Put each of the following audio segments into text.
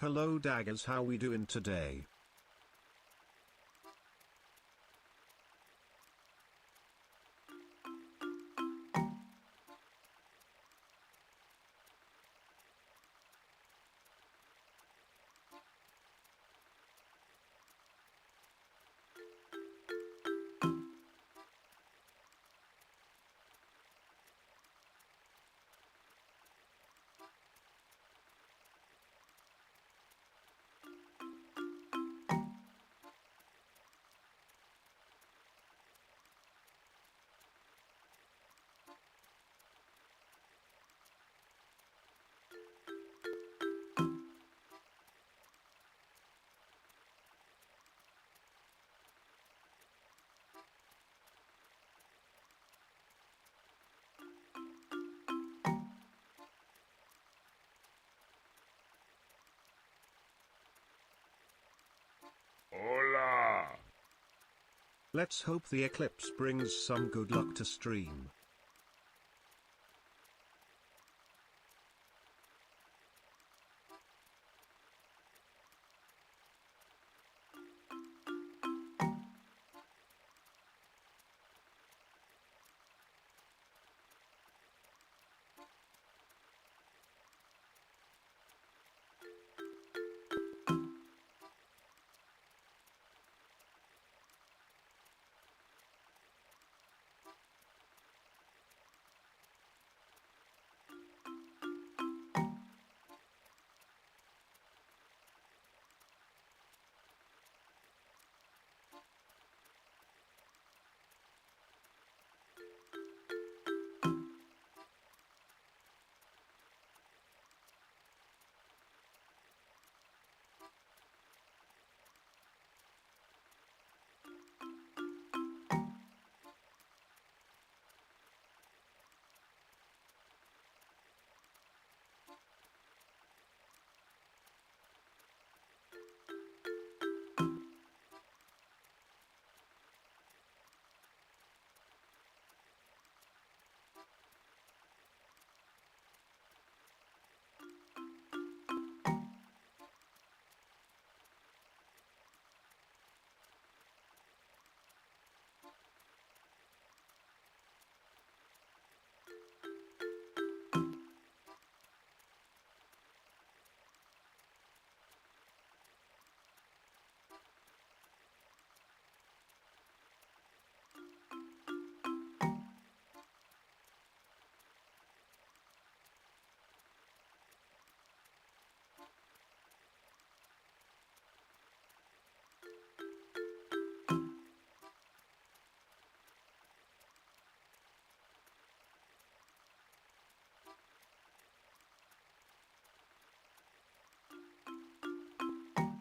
Hello Daggers, how we doing today? Hola! Let's hope the eclipse brings some good luck to stream.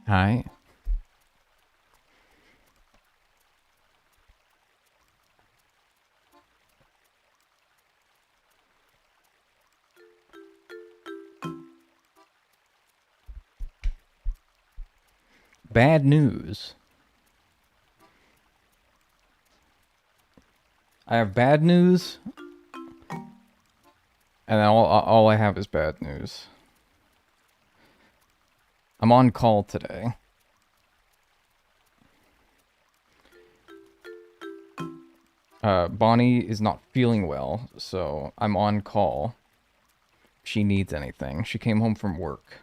Hi. Bad news. I have bad news, and all I have is bad news. I'm on call today. Bonnie is not feeling well, so I'm on call. If she needs anything. She came home from work.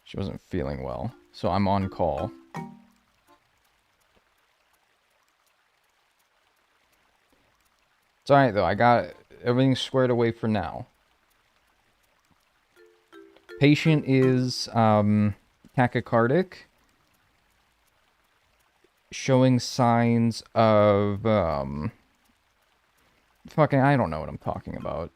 She wasn't feeling well, so I'm on call. It's alright though, I got everything squared away for now. Patient is tachycardic, showing signs of fucking, I don't know what I'm talking about.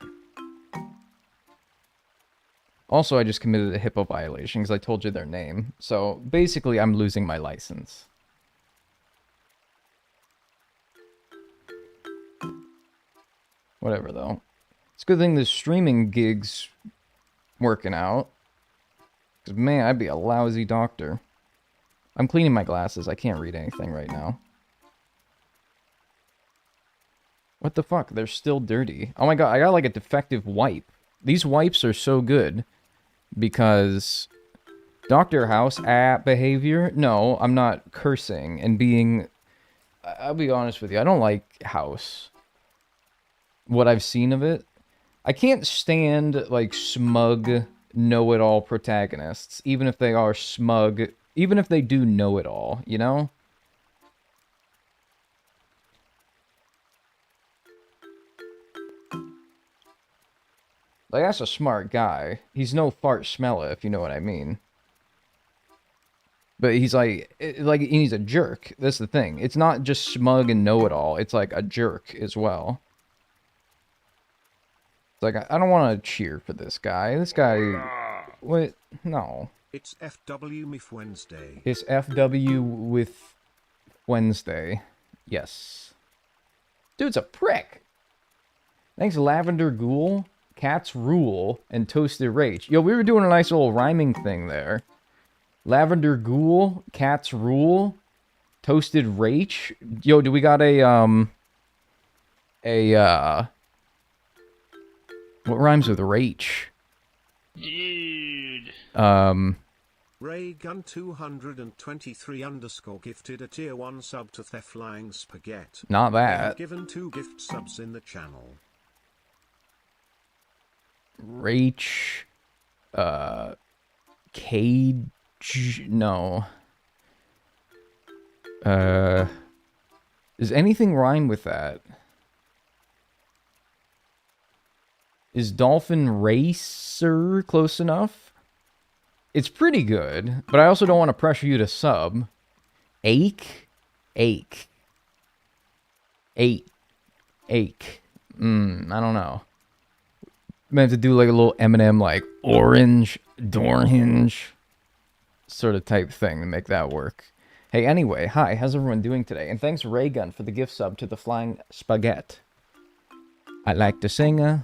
Also, I just committed a HIPAA violation because I told you their name. So basically, I'm losing my license. Whatever though. It's a good thing this streaming gig's working out. Because man, I'd be a lousy doctor. I'm cleaning my glasses. I can't read anything right now. What the fuck? They're still dirty. Oh my god, I got like a defective wipe. These wipes are so good because Dr. House behavior? No, I'm not cursing and being... I'll be honest with you, I don't like House. What I've seen of it. I can't stand, like, smug, know-it-all protagonists, even if they are smug, even if they do know-it-all, you know? Like, that's a smart guy. He's no fart smeller, if you know what I mean. But he's he's a jerk. That's the thing. It's not just smug and know-it-all. It's like a jerk as well. It's like, I don't want to cheer for this guy. This guy... Hola. What? No. It's FW Mif Wednesday. It's FW with Wednesday. Yes. Dude's a prick. Thanks, Lavender Ghoul, Cats Rule, and Toasted Rage. Yo, we were doing a nice little rhyming thing there. Lavender Ghoul, Cats Rule, Toasted Rage. Yo, do we got what rhymes with rage? Dude. Raygun 223 underscore gifted a tier 1 sub to The Flying Spaghetti. Not They have that. given 2 gift subs in the channel. Rage. Cage. No. Does anything rhyme with that? Is Dolphin Racer close enough? It's pretty good, but I also don't want to pressure you to sub. Ache? Ache. Ache. Ache. I don't know. Might have to do like a little Eminem, like, orange, door hinge sort of type thing to make that work. Hey, anyway, hi, how's everyone doing today? And thanks, Raygun, for the gift sub to The Flying Spaghetti. I like to sing.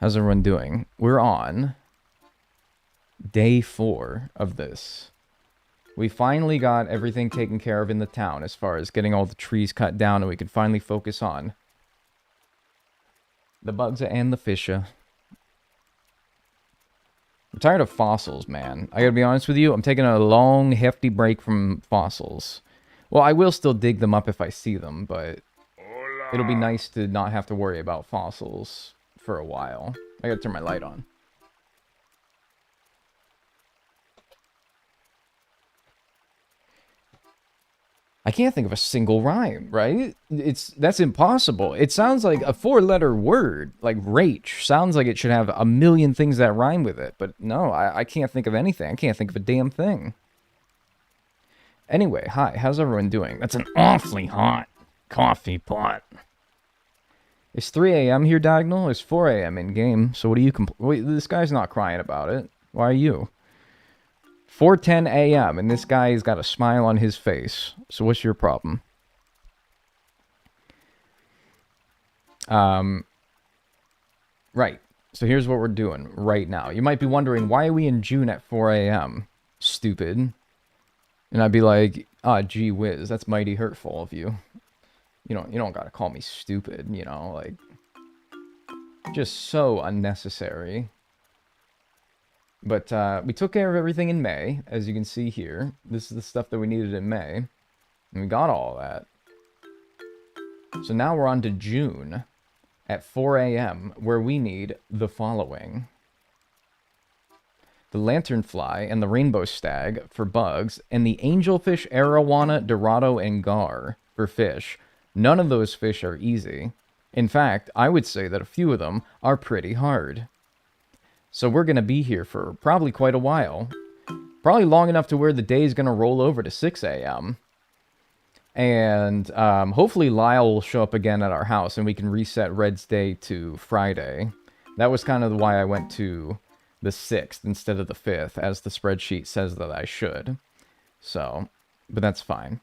How's everyone doing? We're on day 4 of this. We finally got everything taken care of in the town as far as getting all the trees cut down, and we can finally focus on the bugs and the fish. I'm tired of fossils, man. I gotta be honest with you, I'm taking a long, hefty break from fossils. Well, I will still dig them up if I see them, but Hola. it'll be nice to not have to worry about fossils for a while. I gotta turn my light on. I can't think of a single rhyme, right? That's impossible. It sounds like a 4-letter word, like rach. Sounds like it should have a million things that rhyme with it, but no, I can't think of anything. I can't think of a damn thing. Anyway, hi, how's everyone doing? That's an awfully hot coffee pot. It's 3 a.m. here, Dagnel. It's 4 a.m. in game. So what do you wait, this guy's not crying about it. Why are you? 4:10 a.m. and this guy's got a smile on his face. So what's your problem? Right. So here's what we're doing right now. You might be wondering, why are we in June at 4 a.m.? Stupid. And I'd be like, gee whiz, that's mighty hurtful of you. You don't gotta call me stupid, you know, like, just so unnecessary. But we took care of everything in May, as you can see here. This is the stuff that we needed in May, and we got all of that. So now we're on to June at 4 a.m., where we need the following: the lanternfly and the rainbow stag for bugs, and the angelfish, arowana, dorado, and gar for fish. None of those fish are easy. In fact, I would say that a few of them are pretty hard. So we're going to be here for probably quite a while. Probably long enough to where the day is going to roll over to 6 a.m. And hopefully Lyle will show up again at our house and we can reset Red's day to Friday. That was kind of why I went to the 6th instead of the 5th, as the spreadsheet says that I should. So, but that's fine.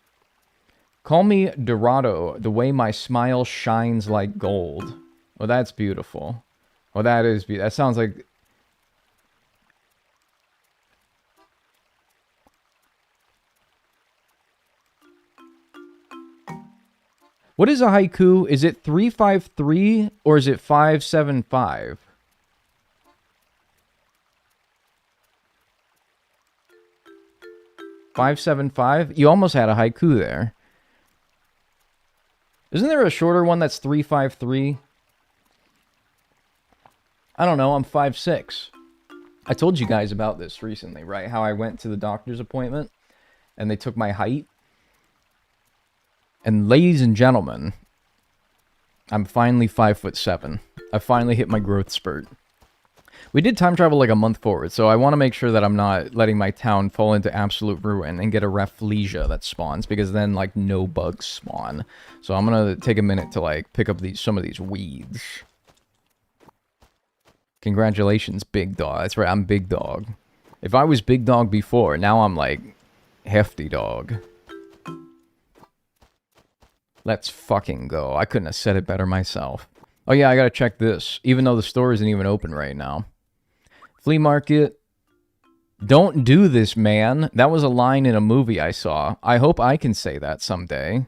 Call me Dorado, the way my smile shines like gold. Oh, that's beautiful. Oh, that is beautiful. That sounds like... What is a haiku? Is it 353 or is it 575? 575? You almost had a haiku there. Isn't there a shorter one that's 353? I don't know, I'm 5'6". I told you guys about this recently, right? How I went to the doctor's appointment and they took my height. And ladies and gentlemen, I'm finally 5'7". I finally hit my growth spurt. We did time travel like a month forward, so I want to make sure that I'm not letting my town fall into absolute ruin and get a rafflesia that spawns, because then, like, no bugs spawn. So I'm gonna take a minute to, like, pick up some of these weeds. Congratulations, Big Dog. That's right, I'm Big Dog. If I was Big Dog before, now I'm, like, Hefty Dog. Let's fucking go. I couldn't have said it better myself. Oh yeah, I gotta check this, even though the store isn't even open right now. Flea market. Don't do this, man. That was a line in a movie I saw. I hope I can say that someday.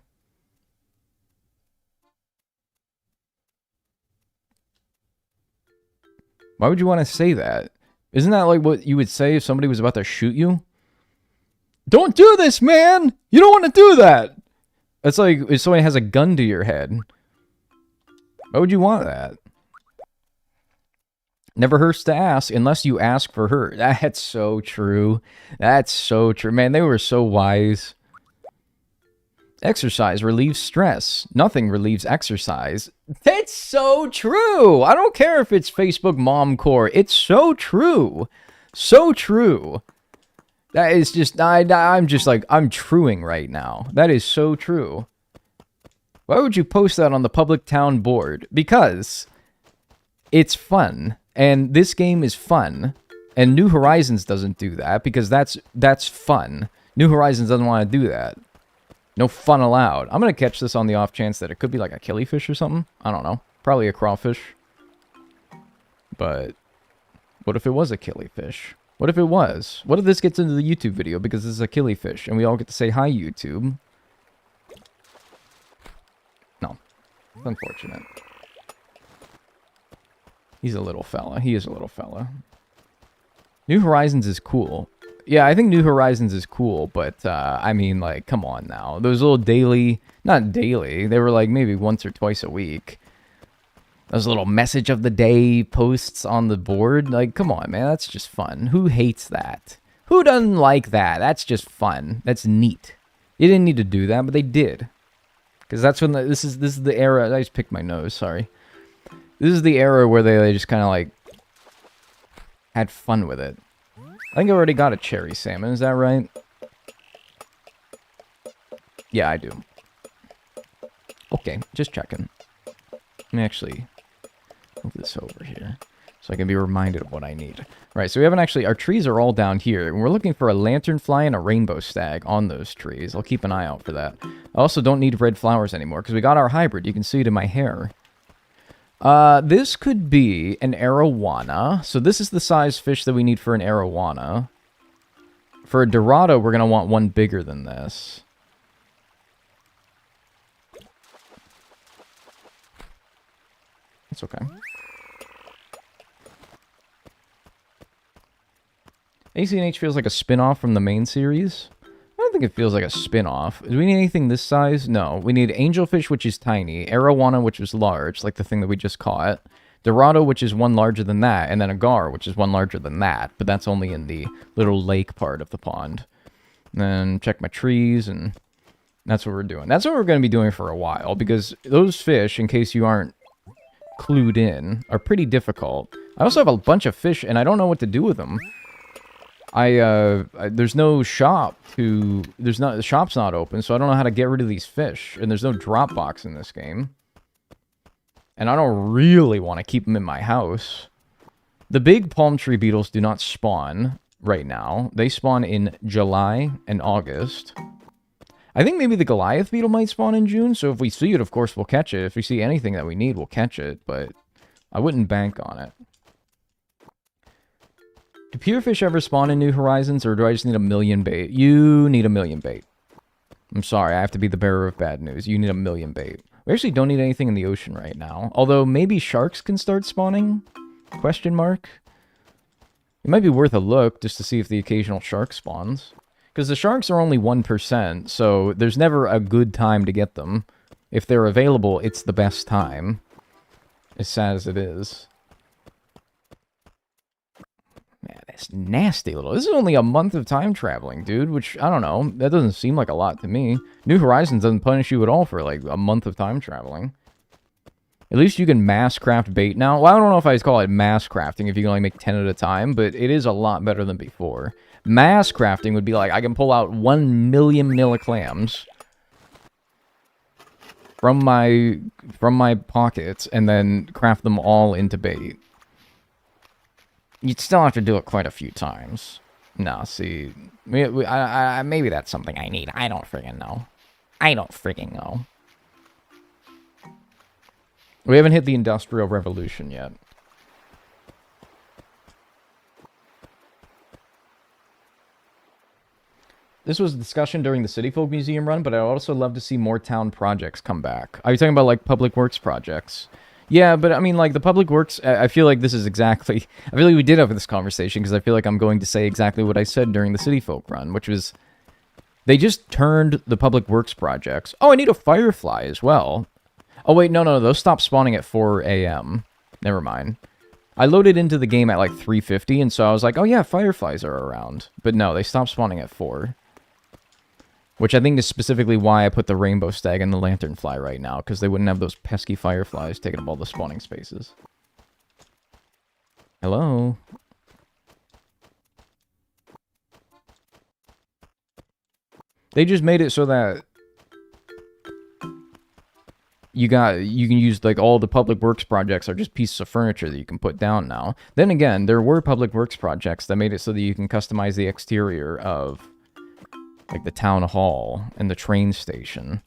Why would you want to say that? Isn't that like what you would say if somebody was about to shoot you? Don't do this, man! You don't want to do that! That's like if somebody has a gun to your head. Why would you want that? Never hurts to ask, unless you ask for her. That's so true. That's so true. Man, they were so wise. Exercise relieves stress. Nothing relieves exercise. That's so true. I don't care if it's Facebook Mom Core. It's so true. So true. That is just, I'm just like, I'm truing right now. That is so true. Why would you post that on the public town board? Because it's fun. And this game is fun. And New Horizons doesn't do that because that's fun. New Horizons doesn't want to do that. No fun allowed. I'm going to catch this on the off chance that it could be like a killifish or something. I don't know. Probably a crawfish. But what if it was a killifish? What if it was? What if this gets into the YouTube video because this is a killifish and we all get to say hi, YouTube? No. It's unfortunate. He's a little fella. He is a little fella. New Horizons is cool. Yeah, I think New Horizons is cool, but, I mean, like, come on now. Those little daily... Not daily. They were, like, maybe once or twice a week. Those little message of the day posts on the board. Like, come on, man. That's just fun. Who hates that? Who doesn't like that? That's just fun. That's neat. You didn't need to do that, but they did. Because that's when... This is the era... I just picked my nose, sorry. This is the era where they just kind of, like, had fun with it. I think I already got a cherry salmon, is that right? Yeah, I do. Okay, just checking. Let me actually move this over here so I can be reminded of what I need. Right, so we haven't actually... Our trees are all down here, and we're looking for a lanternfly and a rainbow stag on those trees. I'll keep an eye out for that. I also don't need red flowers anymore, because we got our hybrid. You can see it in my hair. This could be an arowana. So this is the size fish that we need for an arowana. For a dorado, we're going to want one bigger than this. It's okay. ACNH feels like a spin-off from the main series. I don't think it feels like a spin-off. Do we need anything this size? No. We need angelfish, which is tiny. Arowana, which is large, like the thing that we just caught. Dorado, which is one larger than that. And then a gar, which is one larger than that. But that's only in the little lake part of the pond. And then check my trees, and that's what we're doing. That's what we're going to be doing for a while, because those fish, in case you aren't clued in, are pretty difficult. I also have a bunch of fish, and I don't know what to do with them. There's no shop the shop's not open, so I don't know how to get rid of these fish. And there's no drop box in this game. And I don't really want to keep them in my house. The big palm tree beetles do not spawn right now. They spawn in July and August. I think maybe the Goliath beetle might spawn in June, so if we see it, of course, we'll catch it. If we see anything that we need, we'll catch it, but I wouldn't bank on it. Do pierfish ever spawn in New Horizons, or do I just need a million bait? You need a million bait. I'm sorry, I have to be the bearer of bad news. You need a million bait. We actually don't need anything in the ocean right now. Although, maybe sharks can start spawning? Question mark? It might be worth a look, just to see if the occasional shark spawns. Because the sharks are only 1%, so there's never a good time to get them. If they're available, it's the best time. As sad as it is. Man, that's nasty little... This is only a month of time traveling, dude, which, I don't know, that doesn't seem like a lot to me. New Horizons doesn't punish you at all for, like, a month of time traveling. At least you can mass craft bait now. Well, I don't know if I'd call it mass crafting if you can only make 10 at a time, but it is a lot better than before. Mass crafting would be like, I can pull out 1 million clams from my pockets and then craft them all into bait. You'd still have to do it quite a few times. No, see, maybe that's something I need. I don't friggin' know. I don't friggin' know. We haven't hit the Industrial Revolution yet. This was a discussion during the City Folk Museum run, but I'd also love to see more town projects come back. Are you talking about, like, public works projects? Yeah, but, I mean, like, the public works, I feel like this is exactly... I feel like we did have this conversation, because I feel like I'm going to say exactly what I said during the City Folk run, which was... They just turned the public works projects... Oh, I need a firefly as well. Oh, wait, no, those stopped spawning at 4 a.m. Never mind. I loaded into the game at, like, 3:50, and so I was like, oh, yeah, fireflies are around. But no, they stopped spawning at 4. Which I think is specifically why I put the rainbow stag and the lanternfly right now, because they wouldn't have those pesky fireflies taking up all the spawning spaces. Hello? They just made it so that you can use, like, all the public works projects are just pieces of furniture that you can put down now. Then again, there were public works projects that made it so that you can customize the exterior of, like, the town hall and the train station.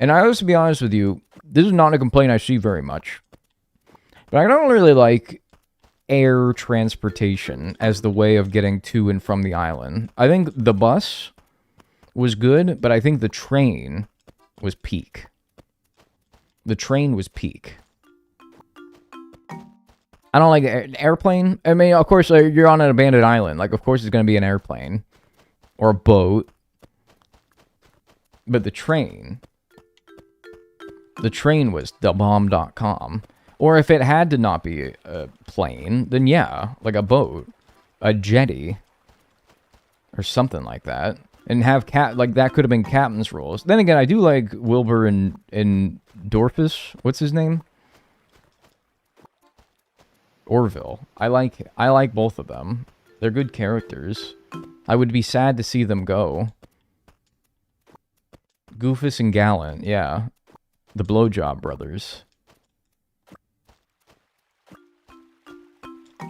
And I also, to be honest with you, this is not a complaint I see very much. But I don't really like air transportation as the way of getting to and from the island. I think the bus was good, but I think the train was peak. The train was peak. I don't like an airplane. I mean, of course, you're on an abandoned island. Like, of course it's going to be an airplane. Or a boat. But the train was thebomb.com. Or if it had to not be a plane, then yeah, like a boat. A jetty. Or something like that. And have like that could have been captain's rules. Then again, I do like Wilbur and Dorfus. What's his name? Orville. I like both of them. They're good characters. I would be sad to see them go. Goofus and Gallant, yeah. The Blowjob Brothers.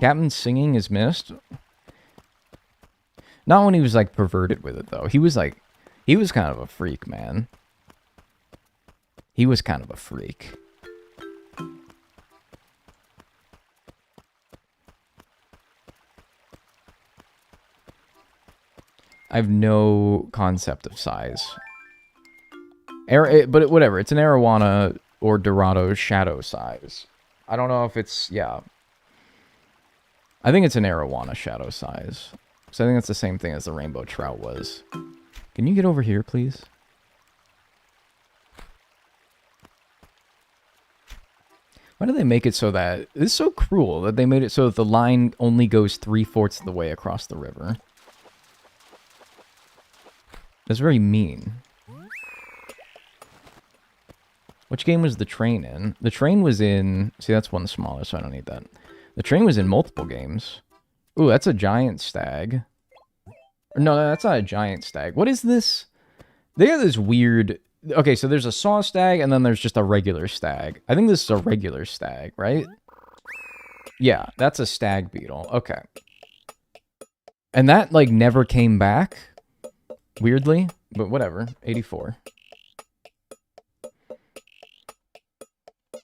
Captain's singing is missed. Not when he was, like, perverted with it, though. He was kind of a freak, man. He was kind of a freak. I have no concept of size. But whatever, it's an Arowana or Dorado shadow size. I don't know if it's, yeah. I think it's an Arowana shadow size. So I think that's the same thing as the rainbow trout was. Can you get over here, please? Why do they make it so that... It's so cruel that they made it so that the line only goes 3/4 of the way across the river. That's very mean. Which game was the train in? The train was in... See, that's one smaller, so I don't need that. The train was in multiple games. Ooh, that's a giant stag. No, that's not a giant stag. What is this? They have this weird... Okay, so there's a saw stag, and then there's just a regular stag. I think this is a regular stag, right? Yeah, that's a stag beetle. Okay. And that, like, never came back? Weirdly, but whatever. 84.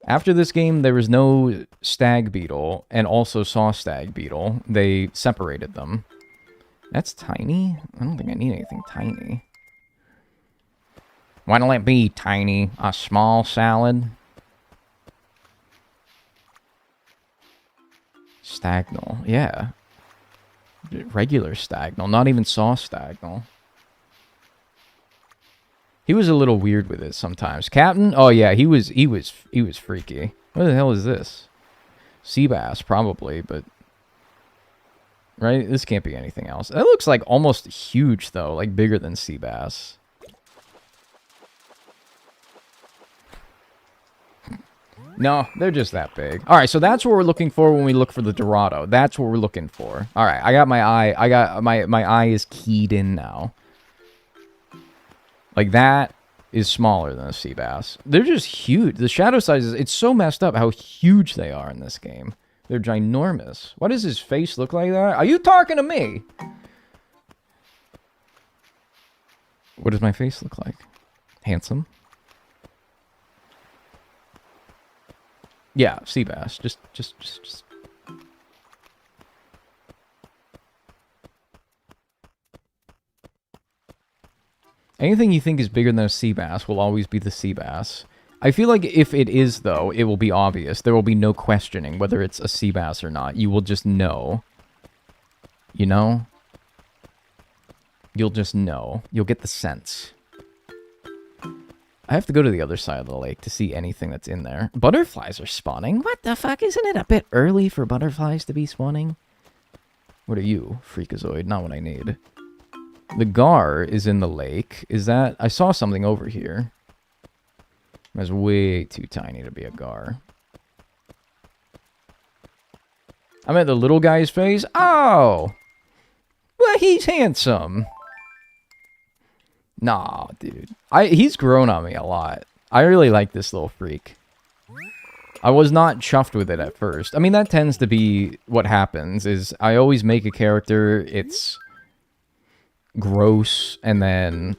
After this game, there was no stag beetle and also saw stag beetle. They separated them. That's tiny? I don't think I need anything tiny. What'll it be, tiny? A small salad? Stagnal. Yeah. Regular Dagnel, not even sauce Dagnel. He was a little weird with it sometimes. Captain? Oh yeah, he was freaky. What the hell is this? Sea bass, probably, but right? This can't be anything else. That looks like almost huge though, like bigger than sea bass. No, they're just that big. All right, so that's what we're looking for when we look for the Dorado. That's what we're looking for. All right, I got my eye. I got my eye is keyed in now. Like that is smaller than a sea bass. They're just huge. The shadow sizes, it's so messed up how huge they are in this game. They're ginormous. Why does his face look like that? Are you talking to me? What does my face look like? Handsome? Yeah, sea bass. Just. Anything you think is bigger than a sea bass will always be the sea bass. I feel like if it is, though, it will be obvious. There will be no questioning whether it's a sea bass or not. You will just know. You know? You'll just know. You'll get the sense. I have to go to the other side of the lake to see anything that's in there. Butterflies are spawning? What the fuck? Isn't it a bit early for butterflies to be spawning? What are you, freakazoid? Not what I need. The gar is in the lake. Is that... I saw something over here. That's way too tiny to be a gar. I'm at the little guy's face. Oh! Well, he's handsome. Nah, dude. He's grown on me a lot. I really like this little freak. I was not chuffed with it at first. I mean, that tends to be what happens, is I always make a character, it's gross, and then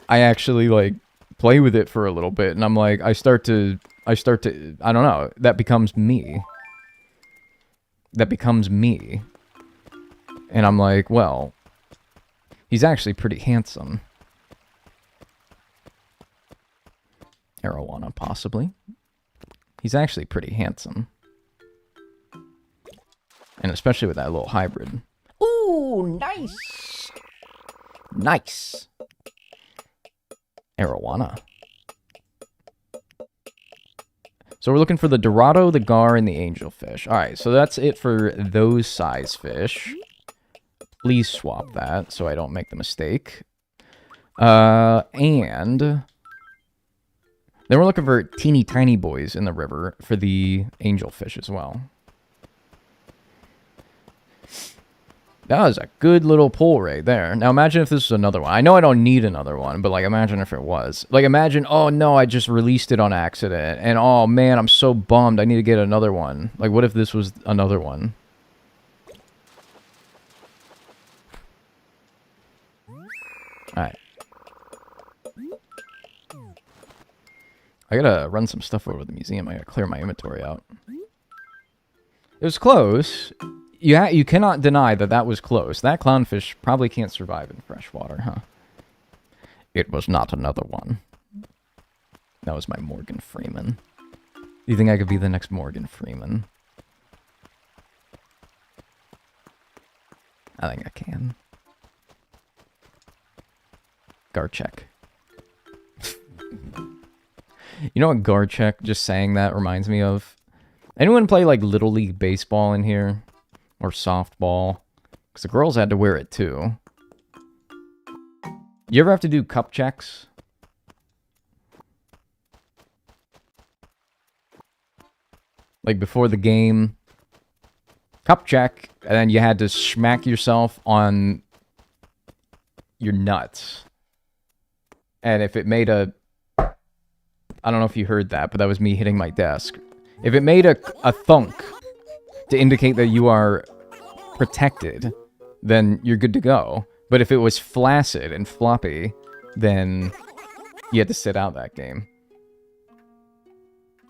I actually, like, play with it for a little bit, and I'm like, I start to, I don't know, that becomes me. That becomes me. And I'm like, well... He's actually pretty handsome. Arowana, possibly. He's actually pretty handsome. And especially with that little hybrid. Ooh, nice! Nice! Arowana. So we're looking for the Dorado, the gar, and the angelfish. Alright, so that's it for those size fish. Please swap that so I don't make the mistake. And then we're looking for teeny tiny boys in the river for the angelfish as well. That was a good little pull right there. Now imagine if this was another one. I know I don't need another one, but like imagine if it was. Like imagine, oh no, I just released it on accident. And oh man, I'm so bummed. I need to get another one. Like what if this was another one? Alright. I gotta run some stuff over to the museum. I gotta clear my inventory out. It was close. You cannot deny that that was close. That clownfish probably can't survive in fresh water, huh? It was not another one. That was my Morgan Freeman. Do you think I could be the next Morgan Freeman? I think I can. Garchek. You know what Garchek, just saying that, reminds me of? Anyone play, like, Little League Baseball in here? Or softball? Because the girls had to wear it, too. You ever have to do cup checks? Like, before the game. Cup check, and then you had to smack yourself on your nuts. And if it made a... I don't know if you heard that, but that was me hitting my desk. If it made a thunk to indicate that you are protected, then you're good to go. But if it was flaccid and floppy, then you had to sit out that game.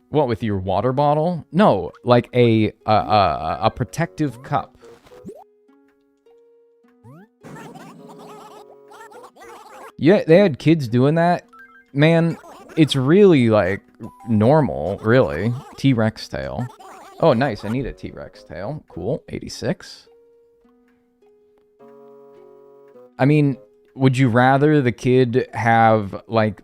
What, with your water bottle? No, like a protective cup. Yeah, they had kids doing that. Man, it's really, like, normal, really. T-Rex tail. Oh, nice. I need a T-Rex tail. Cool. 86. I mean, would you rather the kid have, like,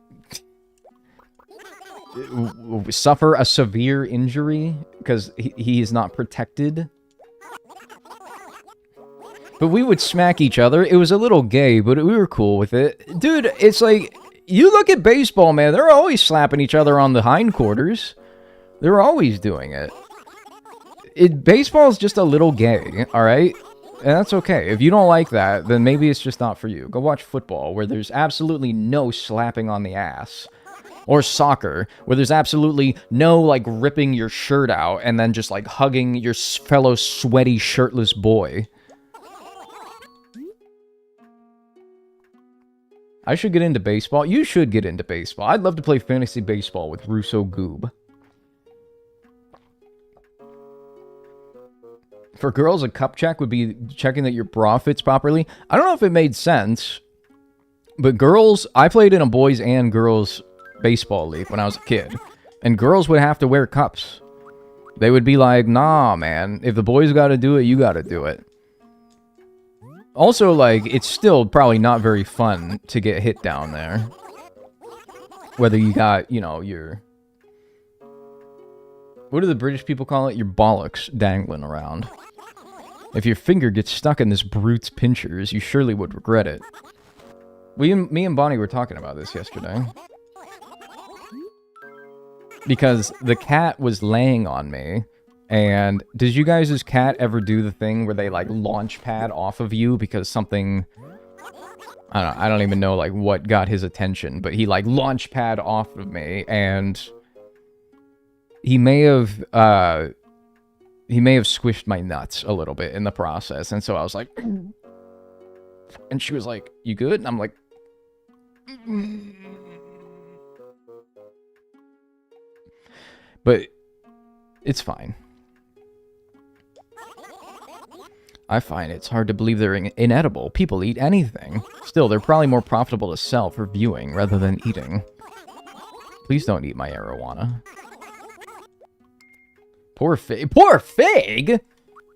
suffer a severe injury because he is not protected? But we would smack each other. It was a little gay, but we were cool with it. Dude, it's like, you look at baseball, man. They're always slapping each other on the hindquarters. They're always doing it. Baseball's just a little gay, all right? And that's okay. If you don't like that, then maybe it's just not for you. Go watch football, where there's absolutely no slapping on the ass. Or soccer, where there's absolutely no, like, ripping your shirt out and then just, like, hugging your fellow sweaty, shirtless boy. I should get into baseball. You should get into baseball. I'd love to play fantasy baseball with Russo Goob. For girls, a cup check would be checking that your bra fits properly. I don't know if it made sense, but girls, I played in a boys and girls baseball league when I was a kid, and girls would have to wear cups. They would be like, nah, man, if the boys got to do it, you got to do it. Also, like, it's still probably not very fun to get hit down there. Whether you got, you know, your... What do the British people call it? Your bollocks dangling around. If your finger gets stuck in this brute's pinchers, you surely would regret it. Me and Bonnie were talking about this yesterday. Because the cat was laying on me. And did you guys' cat ever do the thing where they, like, launch pad off of you because something... I don't even know, like, what got his attention. But he, like, launch pad off of me, and... He may have squished my nuts a little bit in the process. And so I was like... And she was like, you good? And I'm like... But it's fine. I find it's hard to believe they're inedible. People eat anything. Still, they're probably more profitable to sell for viewing rather than eating. Please don't eat my arowana. Poor Fig. Poor Fig?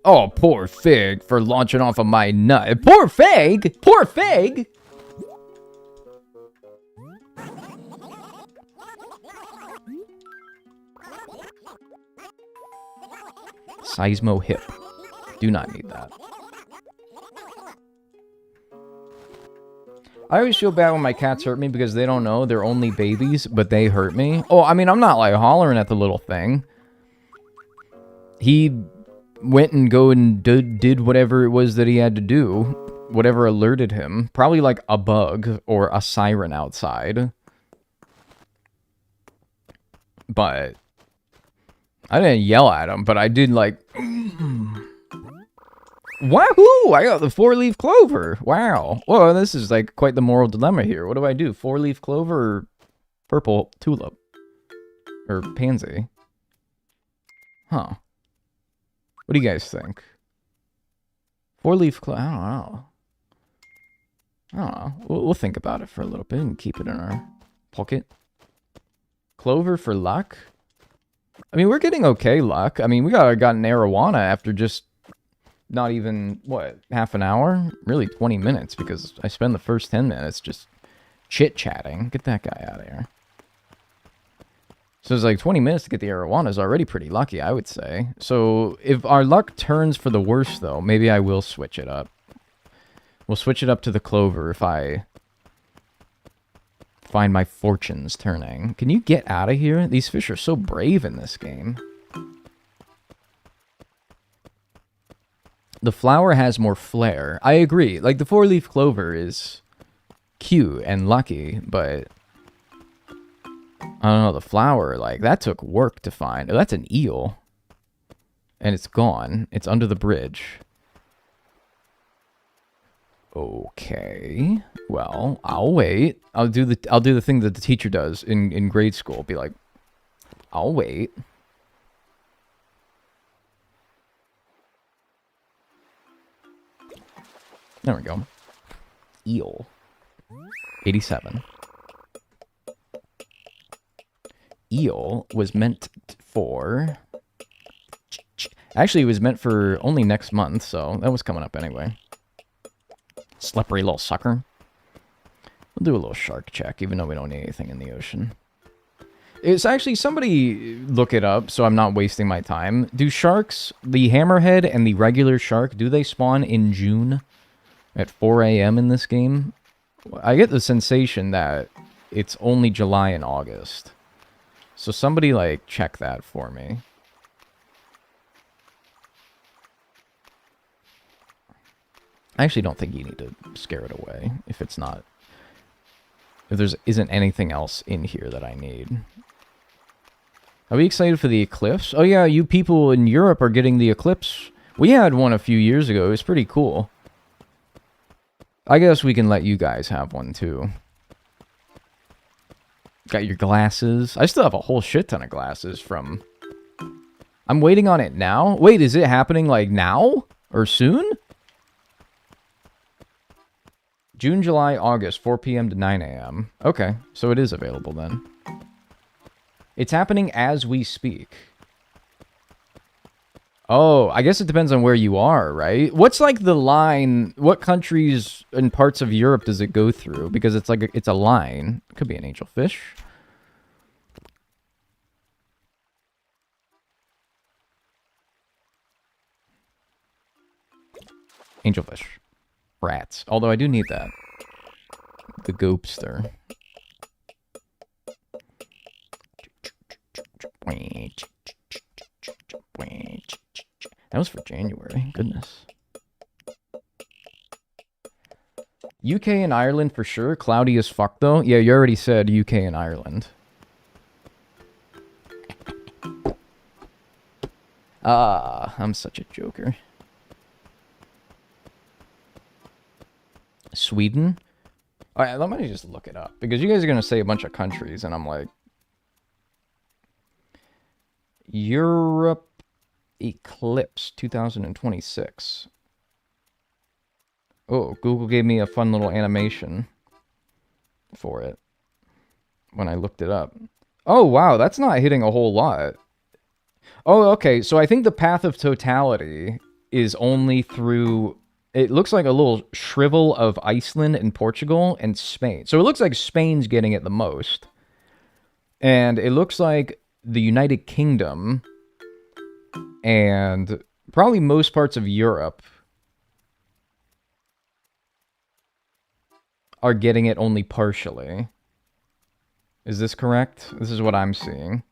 Oh, poor Fig for launching off of my nut. Poor Fig! Poor Fig! Seismo hip. Do not need that. I always feel bad when my cats hurt me because they don't know. They're only babies, but they hurt me. Oh, I mean, I'm not, like, hollering at the little thing. He went and did whatever it was that he had to do. Whatever alerted him. Probably, like, a bug or a siren outside. But I didn't yell at him, but I did, like... Wahoo! I got the 4-leaf clover. Wow. Well, this is like quite the moral dilemma here. What do I do? 4-leaf clover or purple tulip? Or pansy? Huh. What do you guys think? 4-leaf clover. I don't know. We'll think about it for a little bit and keep it in our pocket. Clover for luck? I mean, we're getting okay luck. I mean, we got an arowana after just not even, what, half an hour? Really 20 minutes, because I spend the first 10 minutes just chit-chatting. Get that guy out of here. So it's like 20 minutes to get the arowana is already pretty lucky, I would say. So if our luck turns for the worse, though, maybe I will switch it up. We'll switch it up to the clover if I find my fortunes turning. Can you get out of here? These fish are so brave in this game. The flower has more flair. I agree. Like, the 4-leaf clover is cute and lucky, but I don't know, the flower, like, that took work to find. Oh, that's an eel. And it's gone. It's under the bridge. Okay. Well, I'll wait. I'll do the thing that the teacher does in grade school. Be like, I'll wait. There we go. Eel. 87. Eel was meant for... Actually, it was meant for only next month, so that was coming up anyway. Slippery little sucker. We'll do a little shark check, even though we don't need anything in the ocean. It's actually, somebody look it up so I'm not wasting my time. Do sharks, the hammerhead and the regular shark, do they spawn in June at 4 a.m. in this game? I get the sensation that it's only July and August. So somebody, like, check that for me. I actually don't think you need to scare it away if it's not... If there isn't anything else in here that I need. Are we excited for the eclipse? Oh yeah, you people in Europe are getting the eclipse. We had one a few years ago. It was pretty cool. I guess we can let you guys have one too. Got your glasses. I still have a whole shit ton of glasses from... I'm waiting on it now? Wait, is it happening like now? Or soon? June, July, August, 4 p.m. to 9 a.m. Okay, so it is available then. It's happening as we speak. Oh, I guess it depends on where you are, right? What's like the line? What countries and parts of Europe does it go through? Because it's like it's a line. It could be an angelfish. Angelfish. Rats. Although I do need that. The gopster. That was for January. Goodness. UK and Ireland for sure. Cloudy as fuck though. Yeah, you already said UK and Ireland. Ah, I'm such a joker. Sweden? Alright, let me just look it up. Because you guys are going to say a bunch of countries, and I'm like... Europe Eclipse 2026. Oh, Google gave me a fun little animation for it when I looked it up. Oh, wow, that's not hitting a whole lot. Oh, okay, so I think the path of totality is only through... It looks like a little shrivel of Iceland and Portugal and Spain. So it looks like Spain's getting it the most. And it looks like the United Kingdom and probably most parts of Europe are getting it only partially. Is this correct? This is what I'm seeing.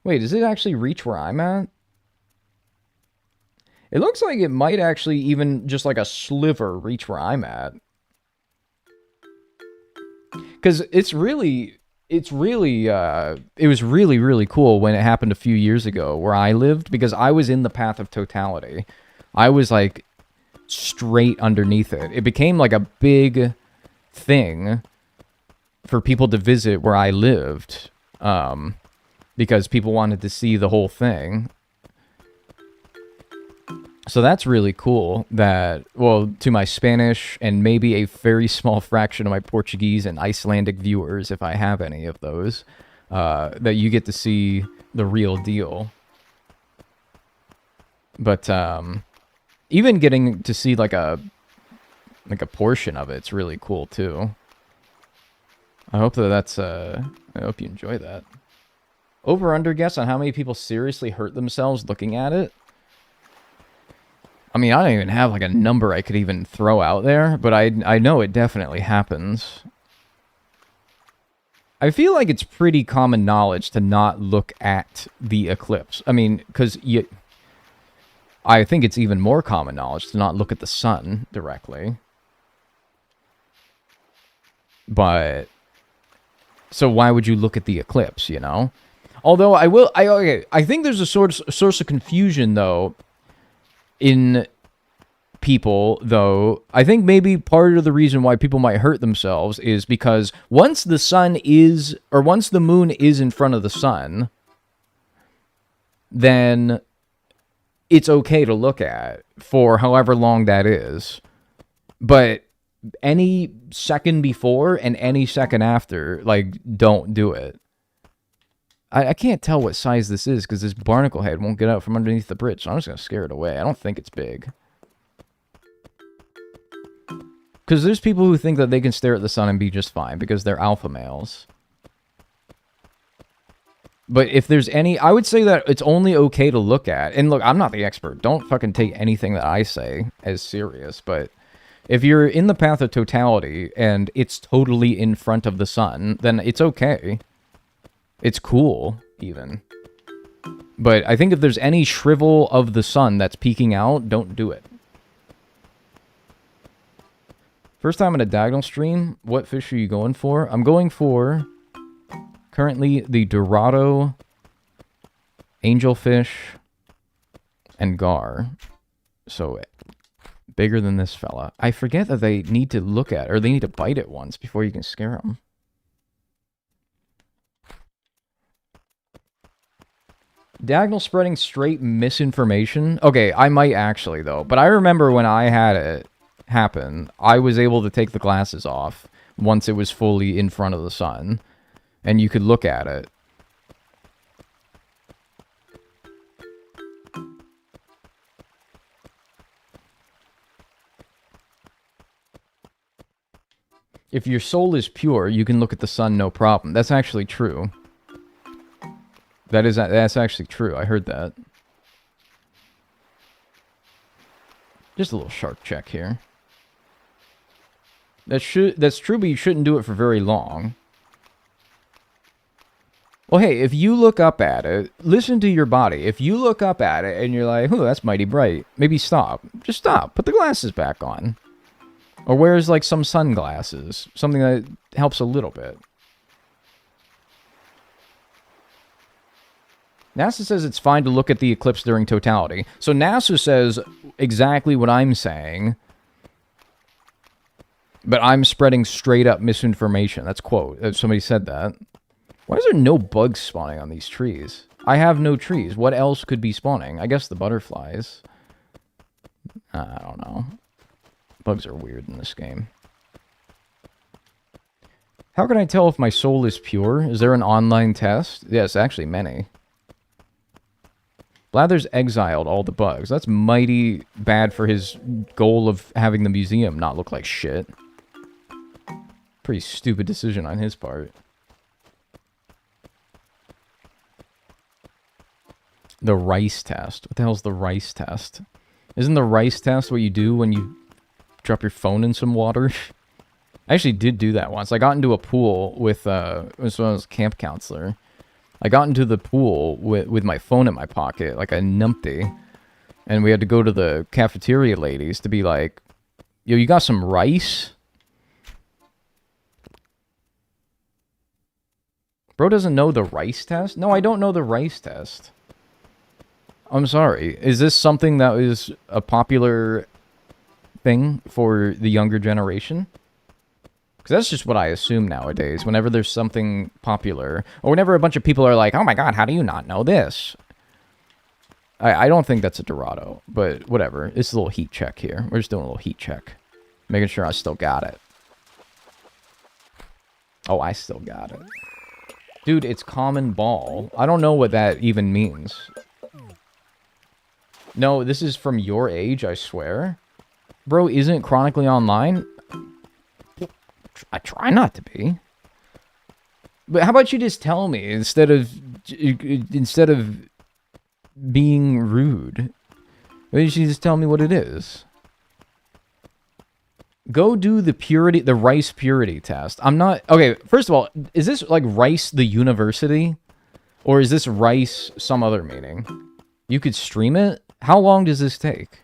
Wait, does it actually reach where I'm at? It looks like it might actually even just like a sliver reach where I'm at. Because it was really, really cool when it happened a few years ago where I lived, because I was in the path of totality. I was like straight underneath it. It became like a big thing for people to visit where I lived, because people wanted to see the whole thing. So that's really cool that, well, to my Spanish and maybe a very small fraction of my Portuguese and Icelandic viewers, if I have any of those, that you get to see the real deal. But even getting to see like a portion of it's really cool too. I hope that's I hope you enjoy that. Over/under guess on how many people seriously hurt themselves looking at it. I mean, I don't even have like a number I could even throw out there, but I know it definitely happens. I feel like it's pretty common knowledge to not look at the eclipse. I mean, because I think it's even more common knowledge to not look at the sun directly. But so why would you look at the eclipse, you know? Although I think there's a source of confusion though in people, though. I think maybe part of the reason why people might hurt themselves is because once the moon is in front of the sun, then it's okay to look at for however long that is. But any second before and any second after, like, don't do it. I can't tell what size this is because this barnacle head won't get out from underneath the bridge, so I'm just going to scare it away. I don't think it's big. Because there's people who think that they can stare at the sun and be just fine because they're alpha males. But if there's any... I would say that it's only okay to look at. And look, I'm not the expert. Don't fucking take anything that I say as serious. But if you're in the path of totality and it's totally in front of the sun, then it's okay. It's cool, even. But I think if there's any shrivel of the sun that's peeking out, don't do it. First time in a Dagnel stream, what fish are you going for? I'm going for, currently, the Dorado, Angelfish, and Gar. So, bigger than this fella. I forget that they need to look at, or they need to bite it once before you can scare them. Dagnel spreading straight misinformation? Okay, I might actually, though. But I remember when I had it happen, I was able to take the glasses off once it was fully in front of the sun. And you could look at it. If your soul is pure, you can look at the sun no problem. That's actually true. That's actually true. I heard that. Just a little shark check here. That's true, but you shouldn't do it for very long. Well, hey, if you look up at it, listen to your body. If you look up at it and you're like, "Oh, that's mighty bright," maybe stop. Just stop. Put the glasses back on. Or wears like some sunglasses, something that helps a little bit. NASA says it's fine to look at the eclipse during totality. So NASA says exactly what I'm saying, but I'm spreading straight up misinformation. That's quote. Somebody said that. Why is there no bugs spawning on these trees? I have no trees. What else could be spawning? I guess the butterflies. I don't know. Bugs are weird in this game. How can I tell if my soul is pure? Is there an online test? Yes, actually many. Blather's exiled all the bugs. That's mighty bad for his goal of having the museum not look like shit. Pretty stupid decision on his part. The rice test. What the hell's the rice test? Isn't the rice test what you do when you drop your phone in some water? I actually did do that once. I got into a pool with, when I was a camp counselor. I got into the pool with my phone in my pocket, like a numpty. And we had to go to the cafeteria ladies to be like, "Yo, you got some rice?" Bro doesn't know the rice test? No, I don't know the rice test. I'm sorry. Is this something that is a popular thing for the younger generation? Because that's just what I assume nowadays. Whenever there's something popular, or whenever a bunch of people are like, "Oh my god, how do you not know this?" I don't think that's a Dorado, but whatever. It's a little heat check here. We're just doing a little heat check. Making sure I still got it. Oh, I still got it. Dude, it's common ball. I don't know what that even means. No, this is from your age, I swear. Bro, isn't it chronically online? I try not to be. But how about you just tell me instead of being rude? Why don't you just tell me what it is? Go do the rice purity test. I'm not... Okay, first of all, is this like Rice the University? Or is this Rice some other meaning? You could stream it? How long does this take?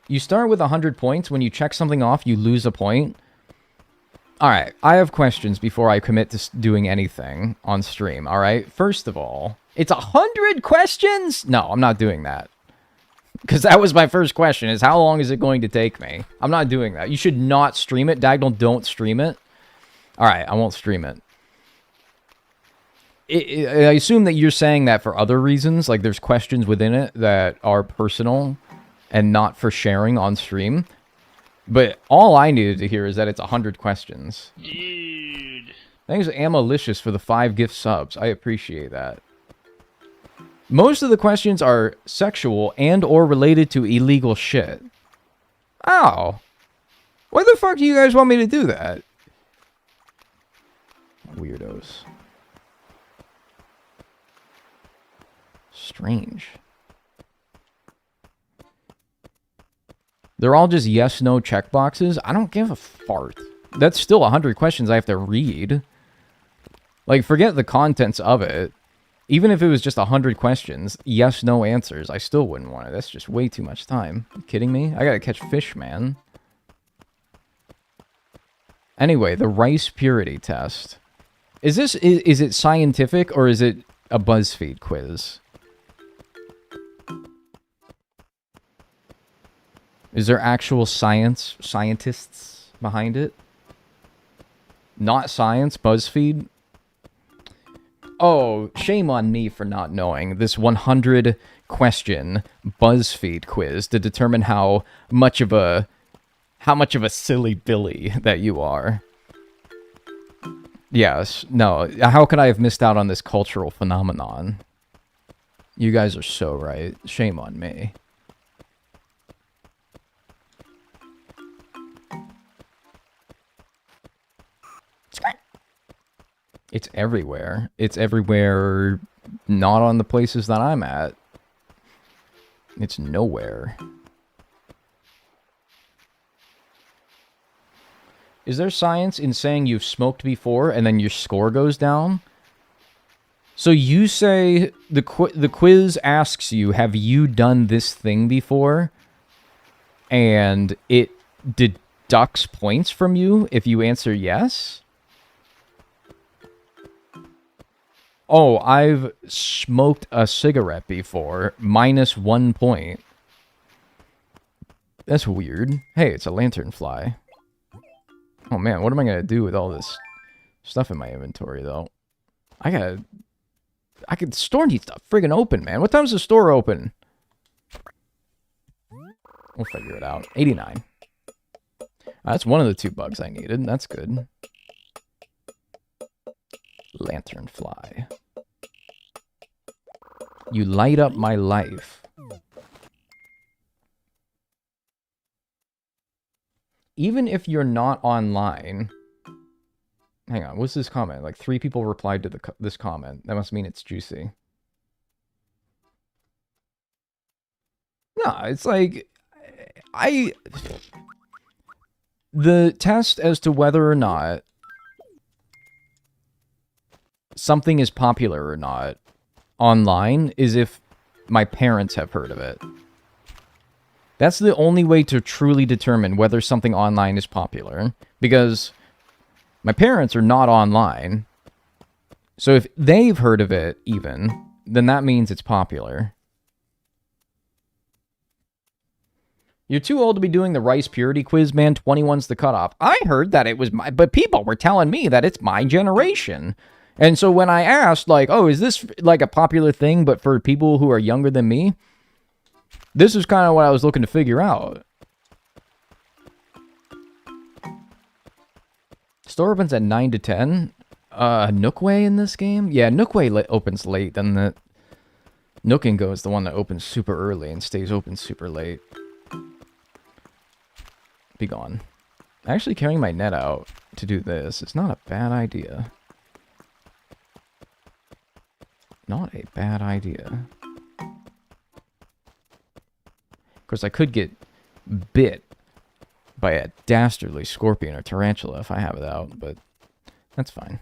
You start with 100 points. When you check something off, you lose a point. Alright, I have questions before I commit to doing anything on stream, alright? First of all, it's 100 questions? No, I'm not doing that. Because that was my first question, is how long is it going to take me? I'm not doing that. You should not stream it. Dagnel, don't stream it. Alright, I won't stream it. I assume that you're saying that for other reasons, like there's questions within it that are personal and not for sharing on stream. But all I needed to hear is that it's 100 questions. Dude. Thanks to Amalicious for the 5 gift subs. I appreciate that. Most of the questions are sexual and or related to illegal shit. Ow! Why the fuck do you guys want me to do that? Weirdos. Strange. They're all just yes, no checkboxes. I don't give a fart. That's still 100 questions I have to read. Like, forget the contents of it. Even if it was just 100 questions, yes, no answers, I still wouldn't want it. That's just way too much time. You kidding me? I gotta catch fish, man. Anyway, the rice purity test. Is it scientific or is it a BuzzFeed quiz? Is there actual scientists behind it? Not science, BuzzFeed? Oh, shame on me for not knowing this 100 question BuzzFeed quiz to determine how much of a silly Billy that you are. Yes, no, how could I have missed out on this cultural phenomenon? You guys are so right. Shame on me. It's everywhere. It's everywhere, not on the places that I'm at. It's nowhere. Is there science in saying you've smoked before and then your score goes down? So you say the quiz asks you, have you done this thing before? And it deducts points from you if you answer yes? Oh, I've smoked a cigarette before. -1 point. That's weird. Hey, it's a lanternfly. Oh man, what am I gonna do with all this stuff in my inventory, though? I could store needs to friggin' open, man. What time's the store open? We'll figure it out. 89. That's one of the 2 bugs I needed. That's good. Lanternfly. You light up my life. Even if you're not online... Hang on, what's this comment? Like 3 people replied to this comment. That must mean it's juicy. No, it's like... The test as to whether or not something is popular or not online is if my parents have heard of it. That's the only way to truly determine whether something online is popular, because my parents are not online. So if they've heard of it even, then that means it's popular. You're too old to be doing the rice purity quiz, man. 21's the cutoff. I heard that it was but people were telling me that it's my generation. And so when I asked, like, oh, is this like a popular thing, but for people who are younger than me? This is kind of what I was looking to figure out. Store opens at 9 to 10. Nookway in this game? Yeah, Nookway opens late. Then the Nook and Go is the one that opens super early and stays open super late. Be gone. Actually carrying my net out to do this is not a bad idea. Not a bad idea. Of course, I could get bit by a dastardly scorpion or tarantula if I have it out, but that's fine.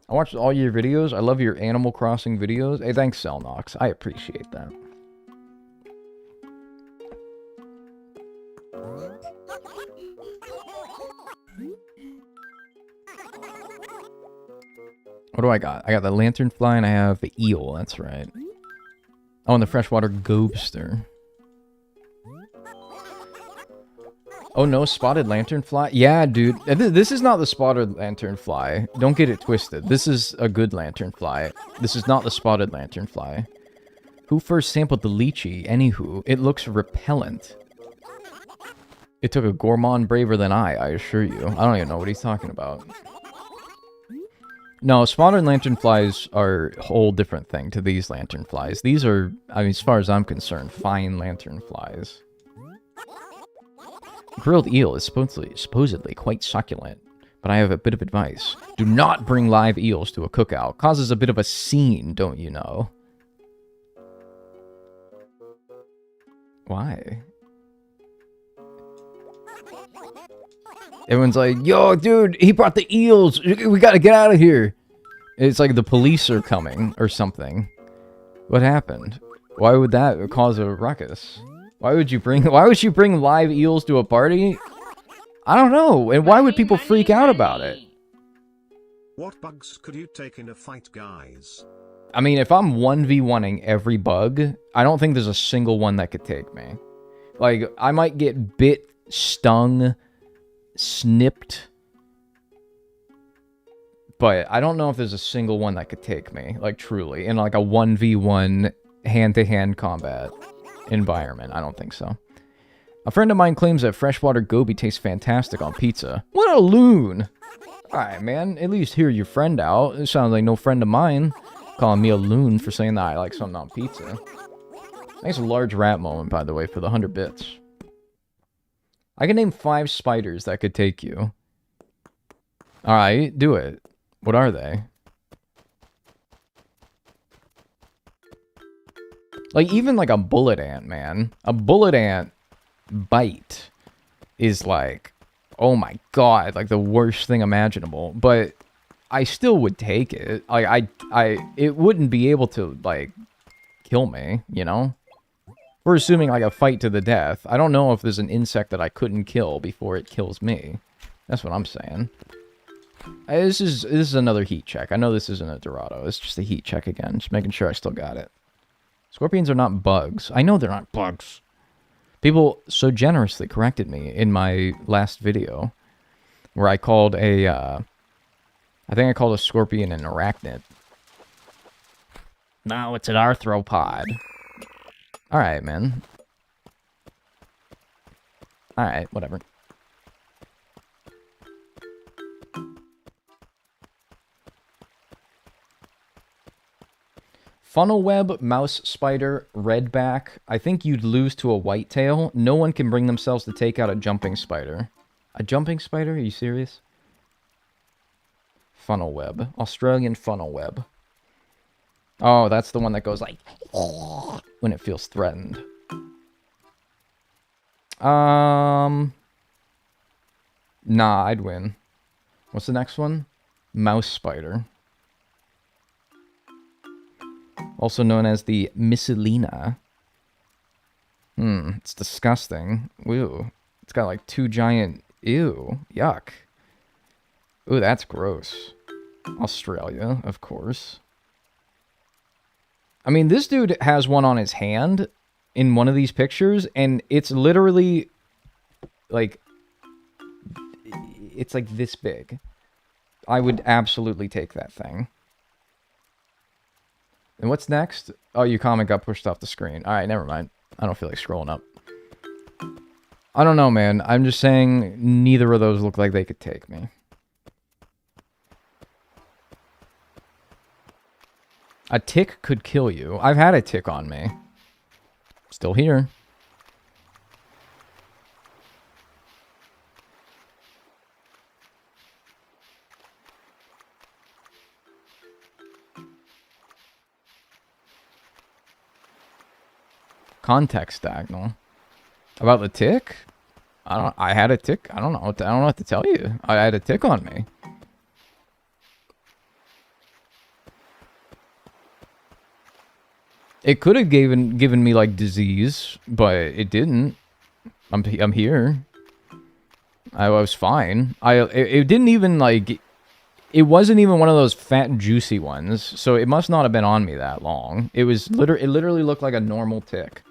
I watched all your videos. I love your Animal Crossing videos. Hey, thanks, Selnox. I appreciate that. What do I got? I got the lanternfly and I have the eel. That's right. Oh, and the freshwater gobster. Oh no, spotted lanternfly? Yeah, dude. This is not the spotted lanternfly. Don't get it twisted. This is a good lanternfly. This is not the spotted lanternfly. Who first sampled the lychee? Anywho, it looks repellent. It took a gourmand braver than I assure you. I don't even know what he's talking about. No, spotted lanternflies are a whole different thing to these lanternflies. These are, I mean, as far as I'm concerned, fine lanternflies. Grilled eel is supposedly quite succulent, but I have a bit of advice. Do not bring live eels to a cookout. Causes a bit of a scene, don't you know? Why? Everyone's like, yo, dude, he brought the eels. We gotta get out of here. It's like the police are coming or something. What happened? Why would that cause a ruckus? Why would you bring live eels to a party? I don't know. And why would people freak out about it? What bugs could you take in a fight, guys? I mean, if I'm 1v1ing every bug, I don't think there's a single one that could take me. Like, I might get bit, stung, snipped, but I don't know if there's a single one that could take me, like, truly, in like a 1v1 hand-to-hand combat environment. I don't think so. A friend of mine claims that freshwater goby tastes fantastic on pizza. What a loon! Alright, man, at least hear your friend out. It sounds like no friend of mine calling me a loon for saying that I like something on pizza. Nice large rat moment, by the way, for the 100 bits. I can name 5 spiders that could take you. Alright, do it. What are they? Like, even like a bullet ant, man. A bullet ant bite is like, oh my god, like the worst thing imaginable. But I still would take it. Like, it wouldn't be able to, like, kill me, you know? We're assuming, like, a fight to the death. I don't know if there's an insect that I couldn't kill before it kills me. That's what I'm saying. This is another heat check. I know this isn't a Dorado. It's just a heat check again. Just making sure I still got it. Scorpions are not bugs. I know they're not bugs. People so generously corrected me in my last video where I called a, I think I called a scorpion an arachnid. No, it's an arthropod. Alright, man. Alright, whatever. Funnel web, mouse spider, redback. I think you'd lose to a whitetail. No one can bring themselves to take out a jumping spider. A jumping spider? Are you serious? Funnel web. Australian funnel web. Oh, that's the one that goes like when it feels threatened. Nah, I'd win. What's the next one? Mouse spider. Also known as the Misselina. It's disgusting. Ew. It's got like 2 giant... Ew. Yuck. Ooh, that's gross. Australia, of course. I mean, this dude has one on his hand in one of these pictures, and it's literally like... It's like this big. I would absolutely take that thing. And what's next? Oh, your comment got pushed off the screen. Alright, never mind. I don't feel like scrolling up. I don't know, man. I'm just saying neither of those look like they could take me. A tick could kill you. I've had a tick on me. Still here. Context, Dagnel. About the tick? I had a tick. I don't know what to tell you. I had a tick on me. It could have given me like disease, but it didn't. I'm here. I was fine. It didn't even like. It wasn't even one of those fat juicy ones, so it must not have been on me that long. It literally looked like a normal tick.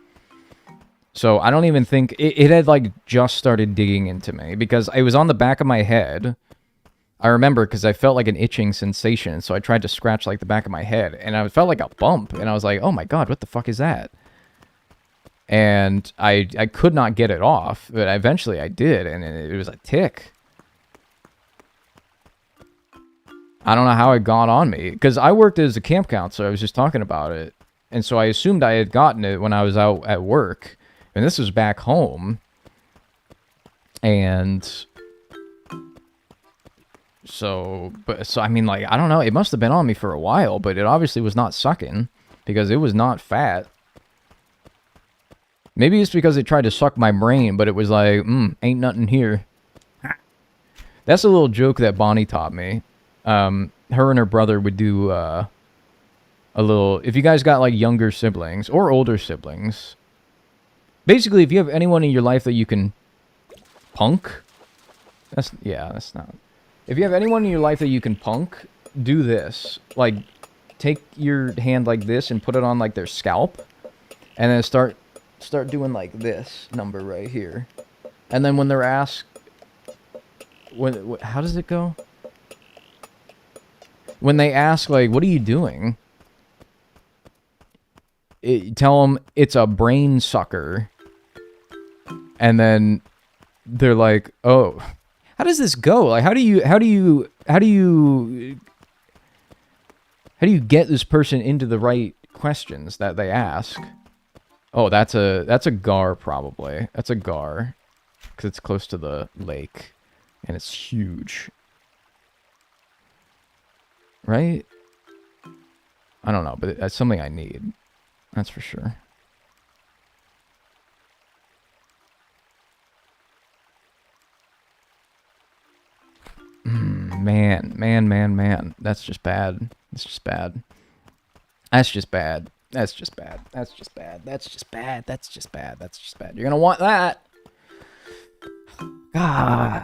So I don't even think it had like just started digging into me because it was on the back of my head. I remember because I felt like an itching sensation, so I tried to scratch like the back of my head, and I felt like a bump, and I was like, "Oh my god, what the fuck is that?" And I could not get it off, but eventually I did, and it was a tick. I don't know how it got on me. Because I worked as a camp counselor. I was just talking about it. And so I assumed I had gotten it when I was out at work. And this was back home. And so I mean, like, I don't know. It must have been on me for a while, but it obviously was not sucking because it was not fat. Maybe it's because it tried to suck my brain, but it was like, ain't nothing here. That's a little joke that Bonnie taught me. Her and her brother would do a little... If you guys got, like, younger siblings or older siblings... Basically, if you have anyone in your life that you can punk... That's not... If you have anyone in your life that you can punk, do this. Like, take your hand like this and put it on, like, their scalp. And then start doing, like, this number right here. And then when they're asked... how does it go? When they ask, like, what are you doing? Tell them it's a brain sucker. And then they're like, oh, how does this go? Like, how do you get this person into the right questions that they ask? Oh, that's a gar probably. That's a gar because it's close to the lake and it's huge. Right? I don't know, but that's something I need. That's for sure. Man. That's just bad. That's just bad. That's just bad. That's just bad. That's just bad. That's just bad. That's just bad. That's just bad. You're gonna want that. God.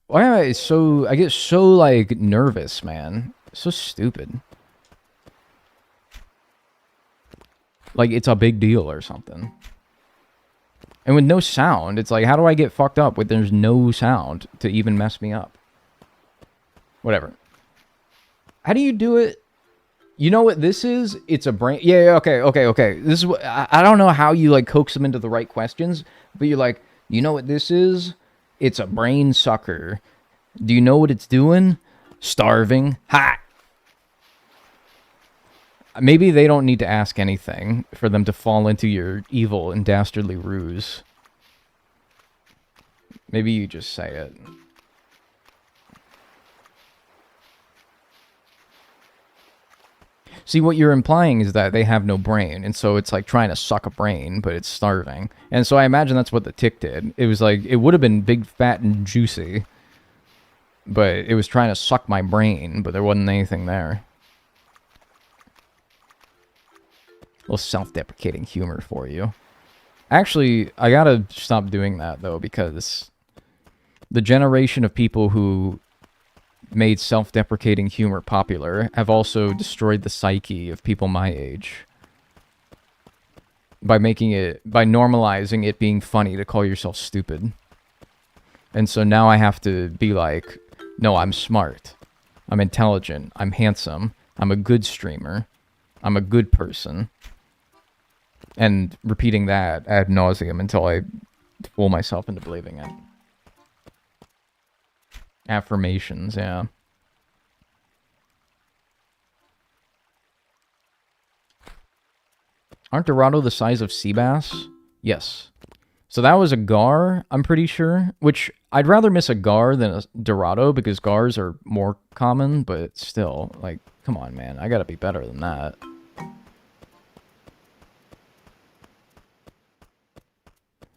Why am I so... I get so, like, nervous, man. So stupid. Like, it's a big deal or something. And with no sound, it's like, how do I get fucked up with there's no sound to even mess me up? Whatever. How do you do it? You know what this is? It's a brain... Yeah, okay. This is what... I don't know how you, like, coax them into the right questions, but you're like, you know what this is? It's a brain sucker. Do you know what it's doing? Starving. Ha! Maybe they don't need to ask anything for them to fall into your evil and dastardly ruse. Maybe you just say it. See, what you're implying is that they have no brain, and so it's like trying to suck a brain, but it's starving. And so I imagine that's what the tick did. It was like, it would have been big, fat, and juicy, but it was trying to suck my brain, but there wasn't anything there. A little self-deprecating humor for you. Actually, I gotta stop doing that, though, because the generation of people who made self-deprecating humor popular have also destroyed the psyche of people my age by normalizing it being funny to call yourself stupid. And so now I have to be like, no, I'm smart, I'm intelligent, I'm handsome, I'm a good streamer, I'm a good person, and repeating that ad nauseum until I fool myself into believing it. Affirmations, yeah. Aren't Dorado the size of sea bass? Yes. So that was a gar, I'm pretty sure. Which, I'd rather miss a gar than a Dorado, because gars are more common, but still, like, come on, man. I gotta be better than that.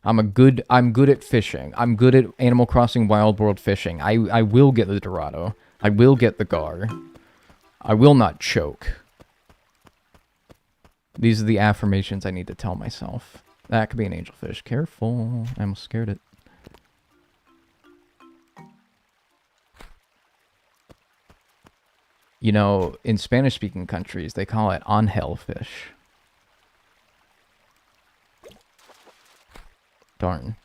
I'm good at fishing. I'm good at Animal Crossing Wild World fishing. I will get the Dorado. I will get the gar. I will not choke. These are the affirmations I need to tell myself. That could be an angelfish. Careful. I almost scared it. You know, in Spanish-speaking countries, they call it angel fish. Darn.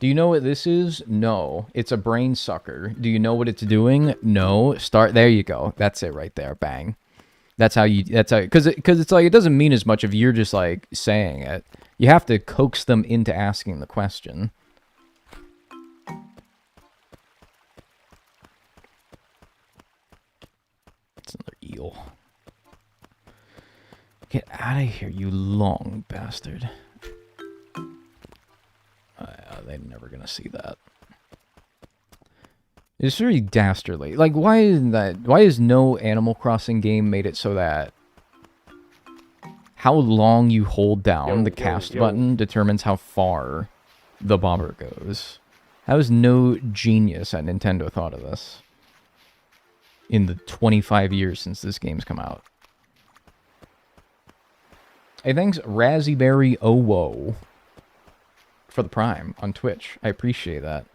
Do you know what this is? No. It's a brain sucker. Do you know what it's doing? No. There you go. That's it right there. Bang. That's how, because it's like, it doesn't mean as much if you're just like saying it. You have to coax them into asking the question. eel. Get out of here, you long bastard. They're never gonna see that. It's very dastardly. Like, why isn't that? Why has no Animal Crossing game made it so that how long you hold down the cast button determines how far the bobber goes? How has no genius at Nintendo thought of this in the 25 years since this game's come out? Hey, thanks Raspberry Owo for the Prime on Twitch. I appreciate that.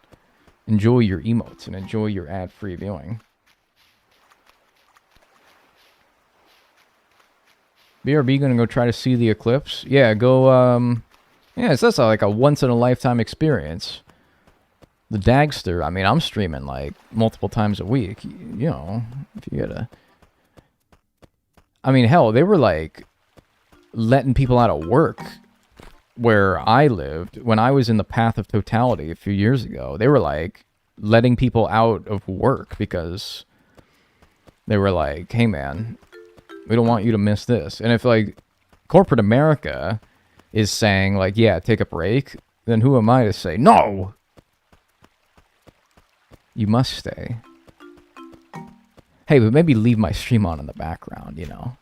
Enjoy your emotes and enjoy your ad-free viewing. BRB gonna go try to see the eclipse? Yeah, go, yeah, it's just like a once-in-a-lifetime experience. The Dagster, I mean, I'm streaming, like, multiple times a week. You know, if you gotta... I mean, hell, they were, like, letting people out of work where I lived when I was in the Path of Totality a few years ago. They were, like, letting people out of work because they were like, hey, man, we don't want you to miss this. And if, like, corporate America is saying, like, yeah, take a break, then who am I to say, no! You must stay. Hey, but maybe leave my stream on in the background, you know?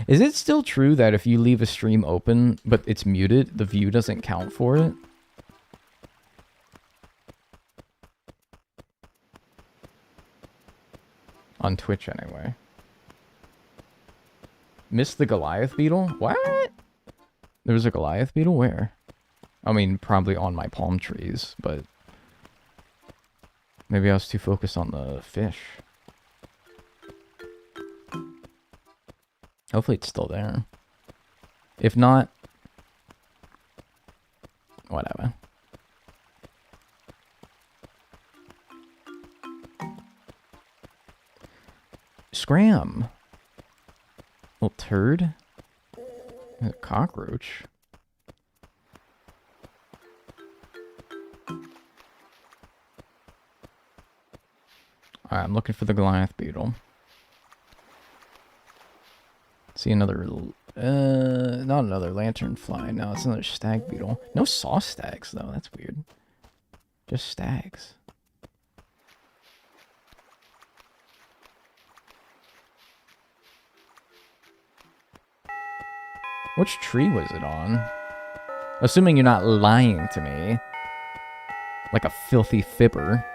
Is it still true that if you leave a stream open, but it's muted, the view doesn't count for it? On Twitch, anyway. Missed the Goliath beetle? What? There was a Goliath beetle? Where? I mean, probably on my palm trees, but... maybe I was too focused on the fish. Hopefully it's still there. If not... whatever. Scram! Little turd. A cockroach. Alright, I'm looking for the Goliath beetle. See another, not another lanternfly. No, it's another stag beetle. No saw stags, though. That's weird. Just stags. Which tree was it on? Assuming you're not lying to me. Like a filthy fibber.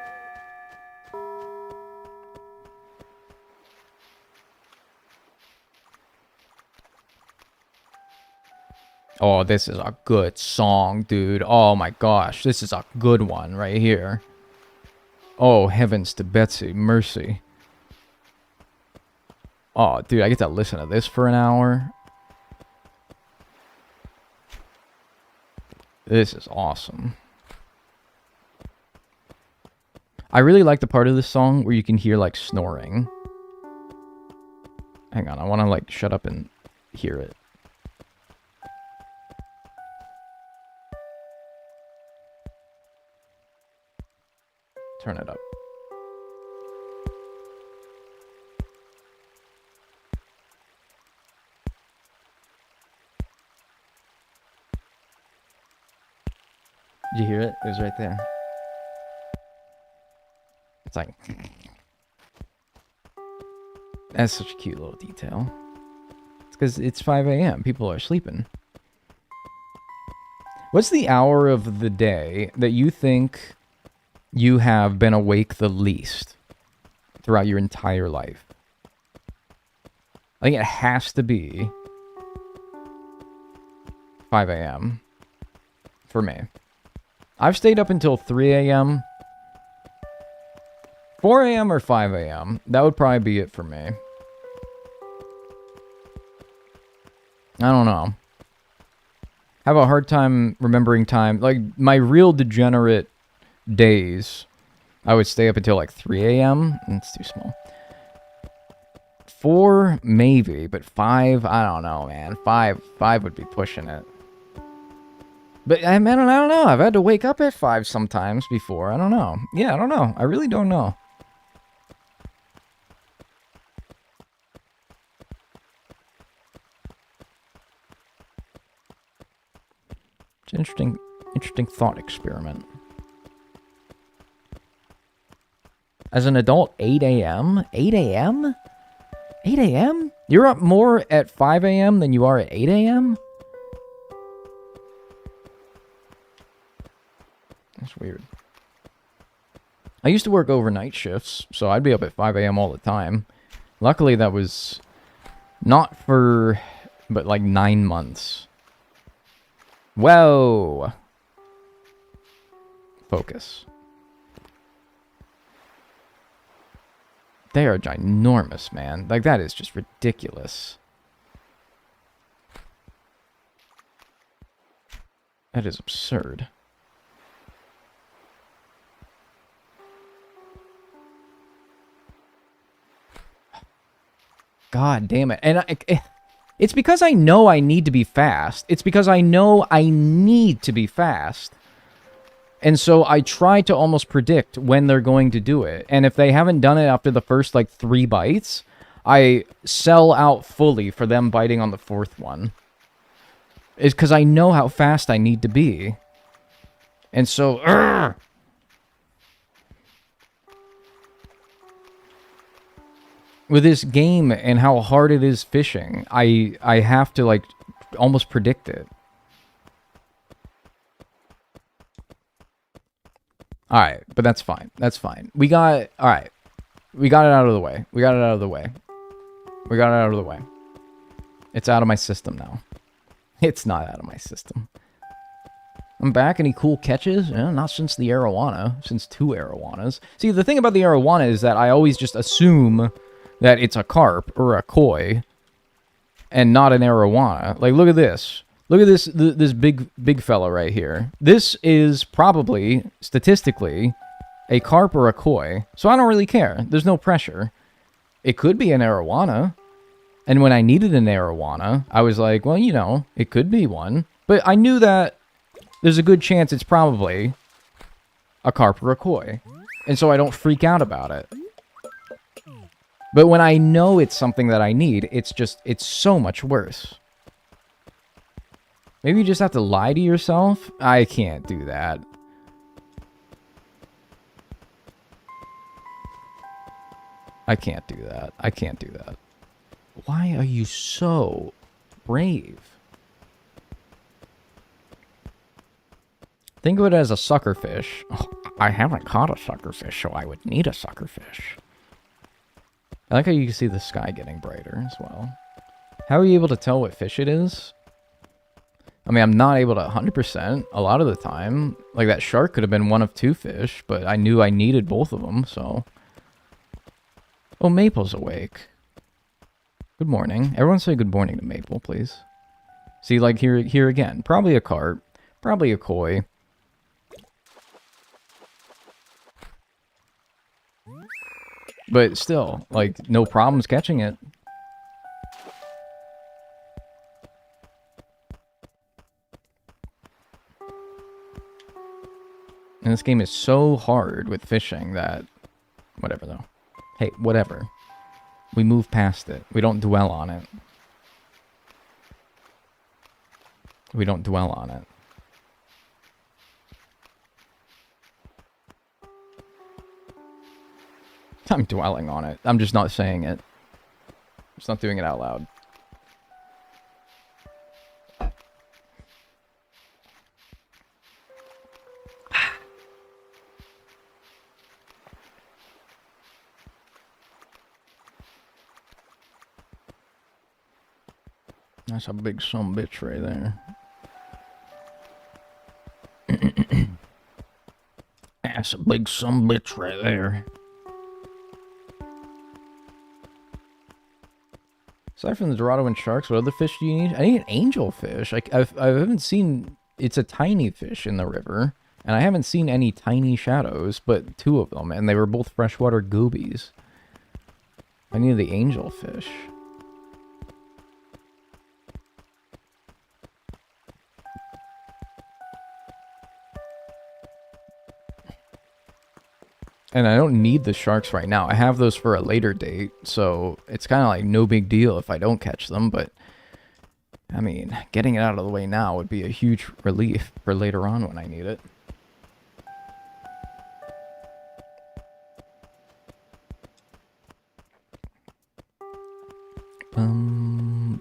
Oh, this is a good song, dude. Oh my gosh, this is a good one right here. Oh, heavens to Betsy, mercy. Oh, dude, I get to listen to this for an hour. This is awesome. I really like the part of this song where you can hear, like, snoring. Hang on, I want to, like, shut up and hear it. Turn it up. Did you hear it? It was right there. It's like... that's such a cute little detail. It's because it's 5 a.m. People are sleeping. What's the hour of the day that you think you have been awake the least throughout your entire life? I think it has to be 5 a.m. for me. I've stayed up until 3 a.m. 4 a.m. or 5 a.m. That would probably be it for me. I don't know. Have a hard time remembering time. Like, my real degenerate days, I would stay up until like 3 a.m. It's too small. 4, maybe, but 5, I don't know, man. 5 would be pushing it. But, I don't know. I've had to wake up at 5 sometimes before. I don't know. Yeah, I don't know. I really don't know. It's an interesting thought experiment. As an adult, 8 a.m.? 8 a.m.? 8 a.m.? You're up more at 5 a.m. than you are at 8 a.m.? That's weird. I used to work overnight shifts, so I'd be up at 5 a.m. all the time. Luckily, that was not for, but like 9 months. Whoa! Focus. They are ginormous, man. Like, that is just ridiculous. That is absurd. God damn it. And it's because I know I need to be fast. It's because I know I need to be fast. And so I try to almost predict when they're going to do it. And if they haven't done it after the first, like, 3 bites, I sell out fully for them biting on the 4th one. It's because I know how fast I need to be. And so, with this game and how hard it is fishing, I have to, like, almost predict it. Alright, but that's fine. That's fine. We got... Alright. We got it out of the way. We got it out of the way. We got it out of the way. It's out of my system now. It's not out of my system. I'm back. Any cool catches? Not since the arowana. Since 2 arowanas. See, the thing about the arowana is that I always just assume that it's a carp or a koi and not an arowana. Like, look at this. Look at this big fella right here. This is probably, statistically, a carp or a koi. So I don't really care. There's no pressure. It could be an arowana. And when I needed an arowana, I was like, well, you know, it could be one. But I knew that there's a good chance it's probably a carp or a koi. And so I don't freak out about it. But when I know it's something that I need, it's so much worse. Maybe you just have to lie to yourself? I can't do that. I can't do that. I can't do that. Why are you so brave? Think of it as a suckerfish. Oh, I haven't caught a suckerfish, so I would need a suckerfish. I like how you can see the sky getting brighter as well. How are you able to tell what fish it is? I mean, I'm not able to 100% a lot of the time. Like, that shark could have been one of 2 fish, but I knew I needed both of them, so... Oh, Maple's awake. Good morning. Everyone say good morning to Maple, please. See, like, here again. Probably a carp. Probably a koi. But still, like, no problems catching it. And this game is so hard with fishing that... Whatever, though. Hey, whatever. We move past it. We don't dwell on it. We don't dwell on it. I'm dwelling on it. I'm just not saying it. I'm just not doing it out loud. That's a big sumbitch right there. That's a big sumbitch right there. Aside from the Dorado and sharks, what other fish do you need? I need an angelfish. I haven't seen... It's a tiny fish in the river. And I haven't seen any tiny shadows, but 2 of them. And they were both freshwater goobies. I need the angelfish. And I don't need the sharks right now. I have those for a later date, so it's kind of like no big deal if I don't catch them, but I mean, getting it out of the way now would be a huge relief for later on when I need it. Boom.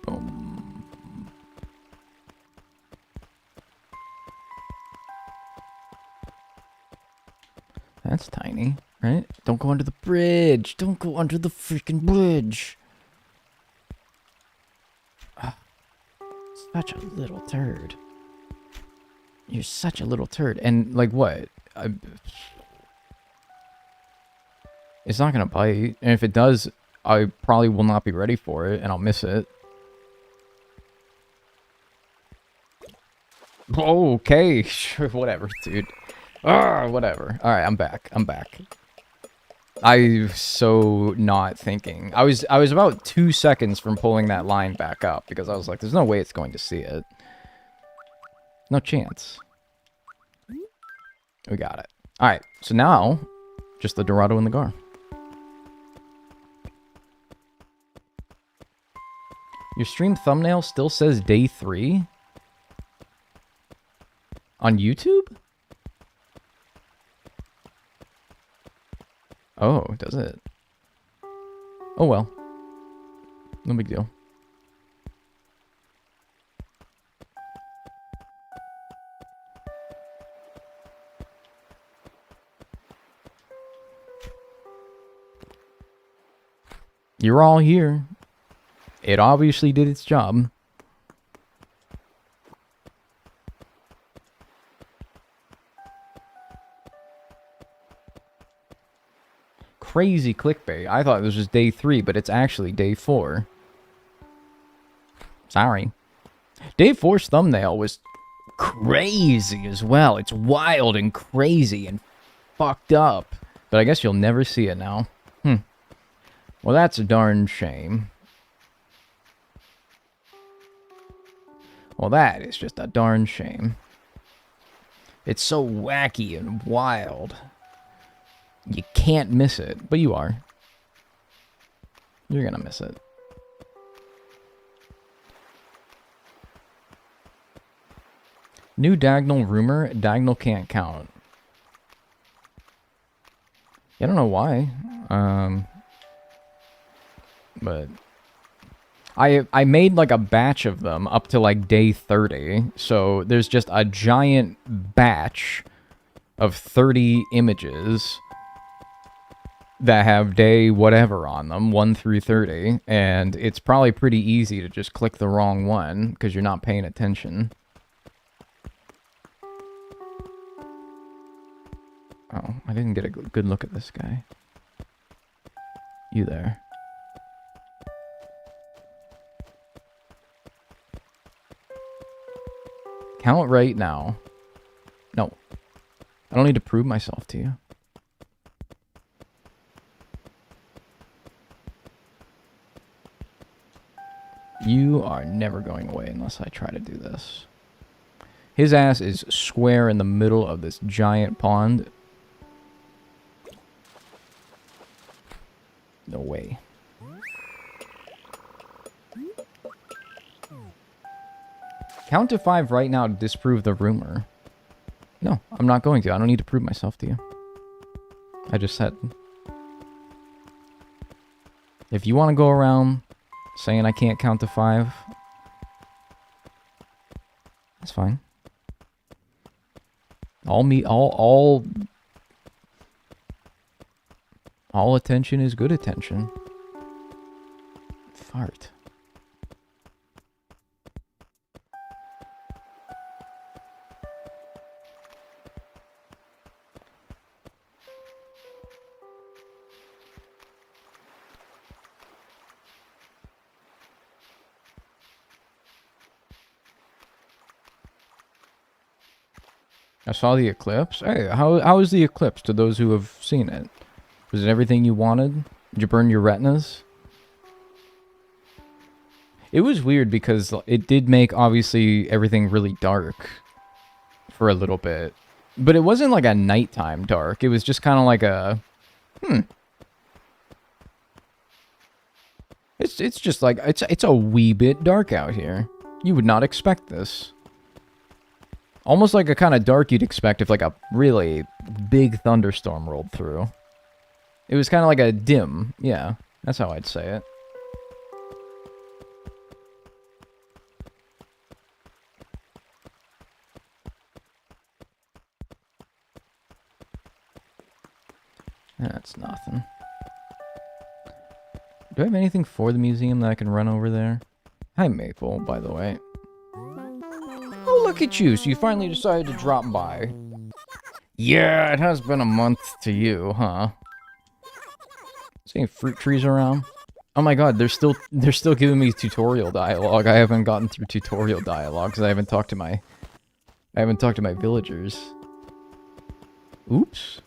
That's tiny, right? Don't go under the bridge. Don't go under the freaking bridge. Such a little turd. You're such a little turd. And, like, what? It's not gonna bite. And if it does, I probably will not be ready for it, and I'll miss it. Okay, sure, whatever, dude. Whatever. Alright, I'm back. I'm so not thinking. I was about 2 seconds from pulling that line back up, because I was like, there's no way it's going to see it. No chance. We got it. Alright, so now, just the Dorado and the Gar. Your stream thumbnail still says day 3? On YouTube? Oh, does it? Oh well. No big deal. You're all here. It obviously did its job. Crazy clickbait. I thought it was just day 3, but it's actually day 4. Sorry. Day 4's thumbnail was crazy as well. It's wild and crazy and fucked up. But I guess you'll never see it now. Well, that's a darn shame. Well, that is just a darn shame. It's so wacky and wild. You can't miss it, but you are. You're gonna miss it. New Dagnel rumor, Dagnel can't count. I don't know why. But I made like a batch of them up to like day 30. So there's just a giant batch of 30 images that have day whatever on them, 1 through 30, and it's probably pretty easy to just click the wrong one because you're not paying attention. Oh, I didn't get a good look at this guy. You there. Count right now. No. I don't need to prove myself to you. You are never going away unless I try to do this. His ass is square in the middle of this giant pond. No way. Count to 5 right now to disprove the rumor. No, I'm not going to. I don't need to prove myself to you. I just said. If you want to go around saying I can't count to 5, that's fine. All attention is good attention. Fart. I saw the eclipse. Hey, how was the eclipse to those who have seen it? Was it everything you wanted? Did you burn your retinas? It was weird because it did make, obviously, everything really dark for a little bit. But it wasn't like a nighttime dark. It was just kind of like a... It's just like... It's a wee bit dark out here. You would not expect this. Almost like a kind of dark you'd expect if like a really big thunderstorm rolled through. It was kind of like a dim. Yeah, that's how I'd say it. That's nothing. Do I have anything for the museum that I can run over there? Hi, Maple, by the way. Oh, look at you. So you finally decided to drop by. Yeah, it has been a month to you, huh? Is there any fruit trees around? Oh my god, they're still giving me tutorial dialogue. I haven't gotten through tutorial dialogue because I haven't talked to my villagers. Oops.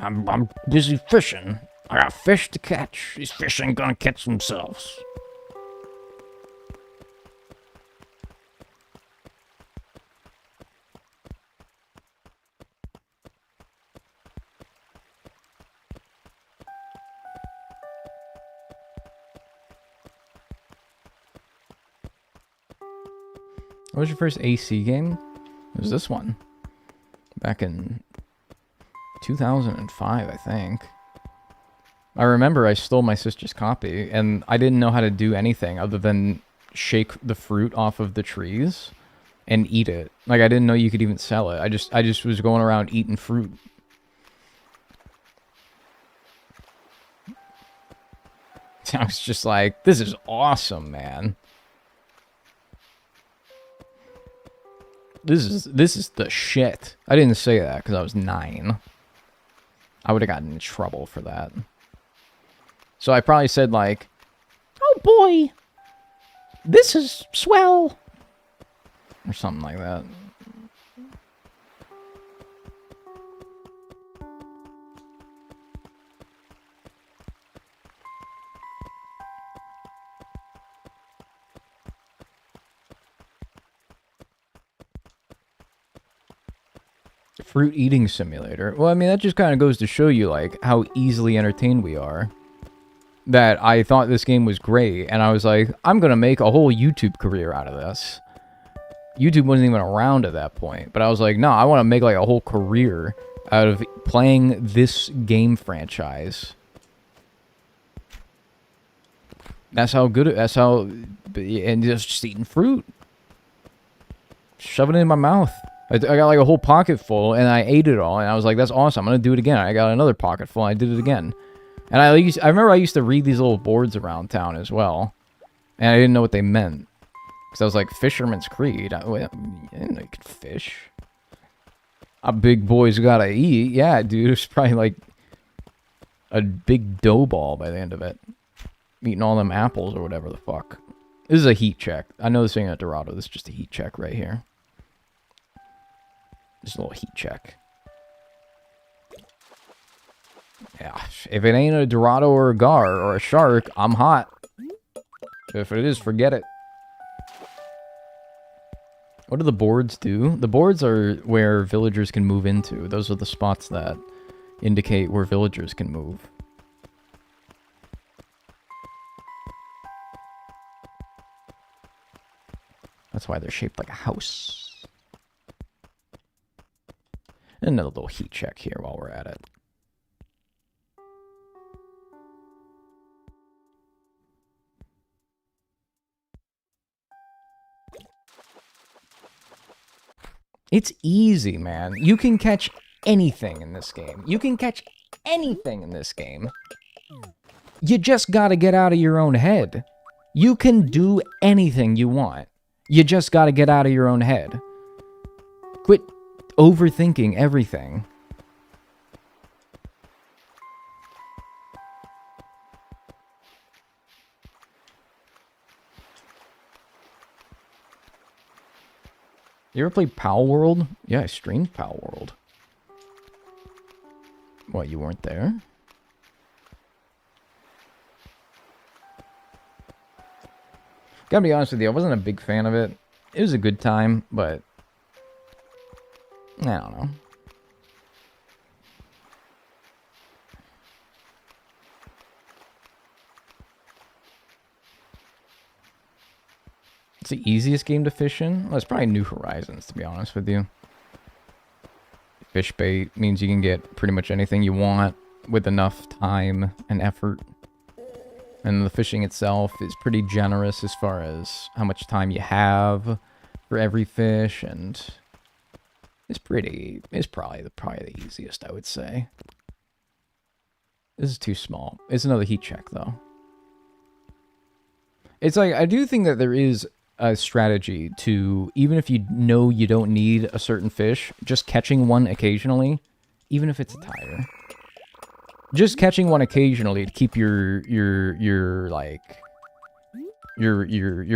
I'm busy fishing. I got fish to catch. These fish ain't gonna catch themselves. What was your first AC game? It was this one. Back in 2005, I think. I remember I stole my sister's copy, and I didn't know how to do anything other than shake the fruit off of the trees and eat it. Like, I didn't know you could even sell it. I just was going around eating fruit. I was just like, this is awesome, man. This is the shit. I didn't say that because I was 9. I would have gotten in trouble for that. So I probably said like, oh boy, this is swell. Or something like that. Fruit eating simulator. Well, I mean, that just kind of goes to show you, like, how easily entertained we are. That I thought this game was great, and I was like, I'm gonna make a whole YouTube career out of this. YouTube wasn't even around at that point, but I was like, no, I want to make, like, a whole career out of playing this game franchise. That's how good it, that's how, and just eating fruit. Shoving it in my mouth. I got like a whole pocket full, and I ate it all, and I was like, that's awesome, I'm going to do it again. I got another pocket full, and I did it again. And I remember I used to read these little boards around town as well, and I didn't know what they meant. Because I was like, Fisherman's Creed? I didn't know you could fish. A big boy's gotta eat. Yeah, dude, it was probably like a big dough ball by the end of it. Eating all them apples or whatever the fuck. This is a heat check. I know this ain't a Dorado, this is just a heat check right here. Just a little heat check. Yeah, if it ain't a Dorado or a Gar or a shark, I'm hot. If it is, forget it. What do the boards do? The boards are where villagers can move into. Those are the spots that indicate where villagers can move. That's why they're shaped like a house. And another little heat check here while we're at it. It's easy, man. You can catch anything in this game. You can catch anything in this game. You just gotta get out of your own head. You can do anything you want. You just gotta get out of your own head. Quit overthinking everything. You ever played Pal World? Yeah, I streamed Pal World. What, you weren't there? Gotta be honest with you, I wasn't a big fan of it. It was a good time, but I don't know. It's the easiest game to fish in? Well, it's probably New Horizons, to be honest with you. Fish bait means you can get pretty much anything you want with enough time and effort. And the fishing itself is pretty generous as far as how much time you have for every fish, and it's probably the easiest, I would say. This is too small. It's another heat check, though. It's like, I do think that there is a strategy to, even if you know you don't need a certain fish, just catching one occasionally, even if it's a tire. Just catching one occasionally to keep your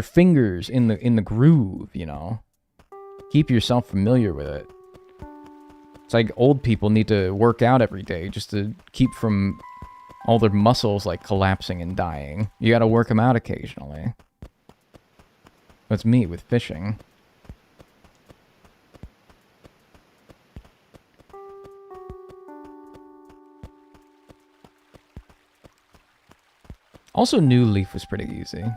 fingers in the groove, you know. Keep yourself familiar with it. It's like old people need to work out every day just to keep from all their muscles like collapsing and dying. You gotta work them out occasionally. That's me with fishing. Also, New Leaf was pretty easy. I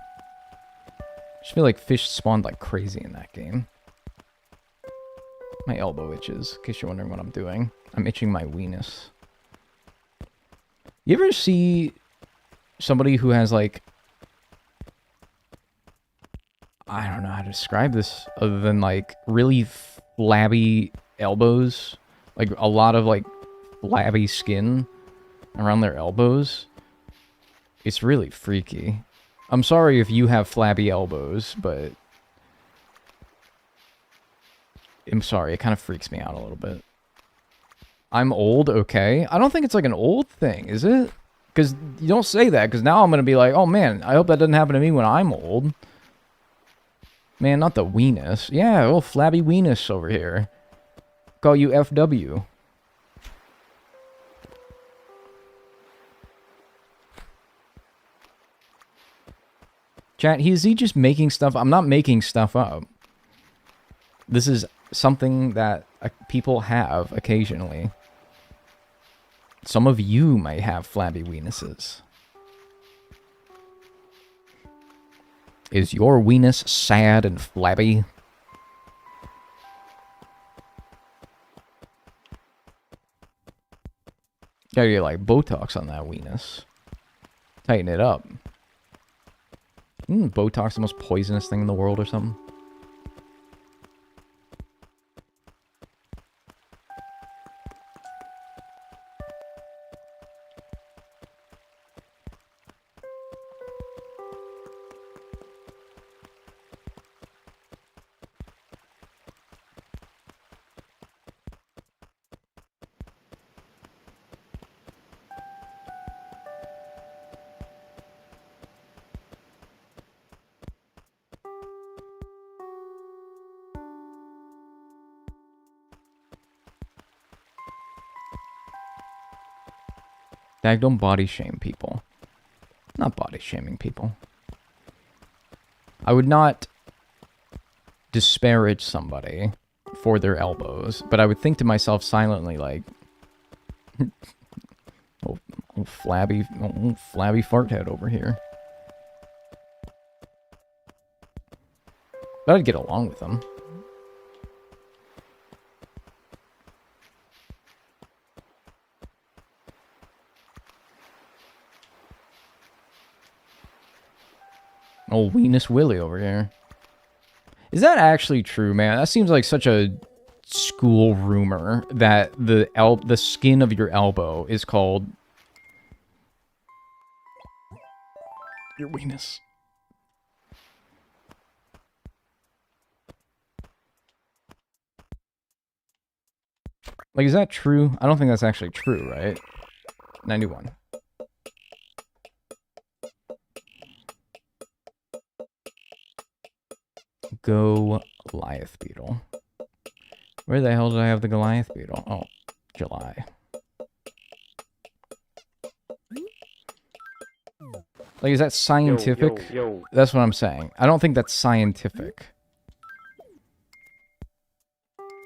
just feel like fish spawned like crazy in that game. My elbow itches, in case you're wondering what I'm doing. I'm itching my weenus. You ever see somebody who has like... I don't know how to describe this other than like really flabby elbows? Like a lot of like flabby skin around their elbows. It's really freaky. I'm sorry if you have flabby elbows, but... I'm sorry, it kind of freaks me out a little bit. I'm old, okay. I don't think it's like an old thing, is it? Because you don't say that, because now I'm going to be like, oh man, I hope that doesn't happen to me when I'm old. Man, not the weenus. Yeah, oh, flabby weenus over here. Call you FW. Chat, is he just making stuff? I'm not making stuff up. This is something that people have occasionally. Some of you might have flabby weenuses. Is your weenus sad and flabby? Gotta get like Botox on that weenus. Tighten it up. Isn't Botox the most poisonous thing in the world or something? Dag, don't body shame people. I'm not body shaming people. I would not disparage somebody for their elbows, but I would think to myself silently, like, oh flabby fart head over here. But I'd get along with them. Old Weenus Willie over here. Is that actually true, man? That seems like such a school rumor that the skin of your elbow is called your weenus. Like, is that true? I don't think that's actually true, right? 91. Goliath beetle. Where the hell did I have the Goliath beetle? Oh, July. Like, is that scientific? Yo. That's what I'm saying. I don't think that's scientific.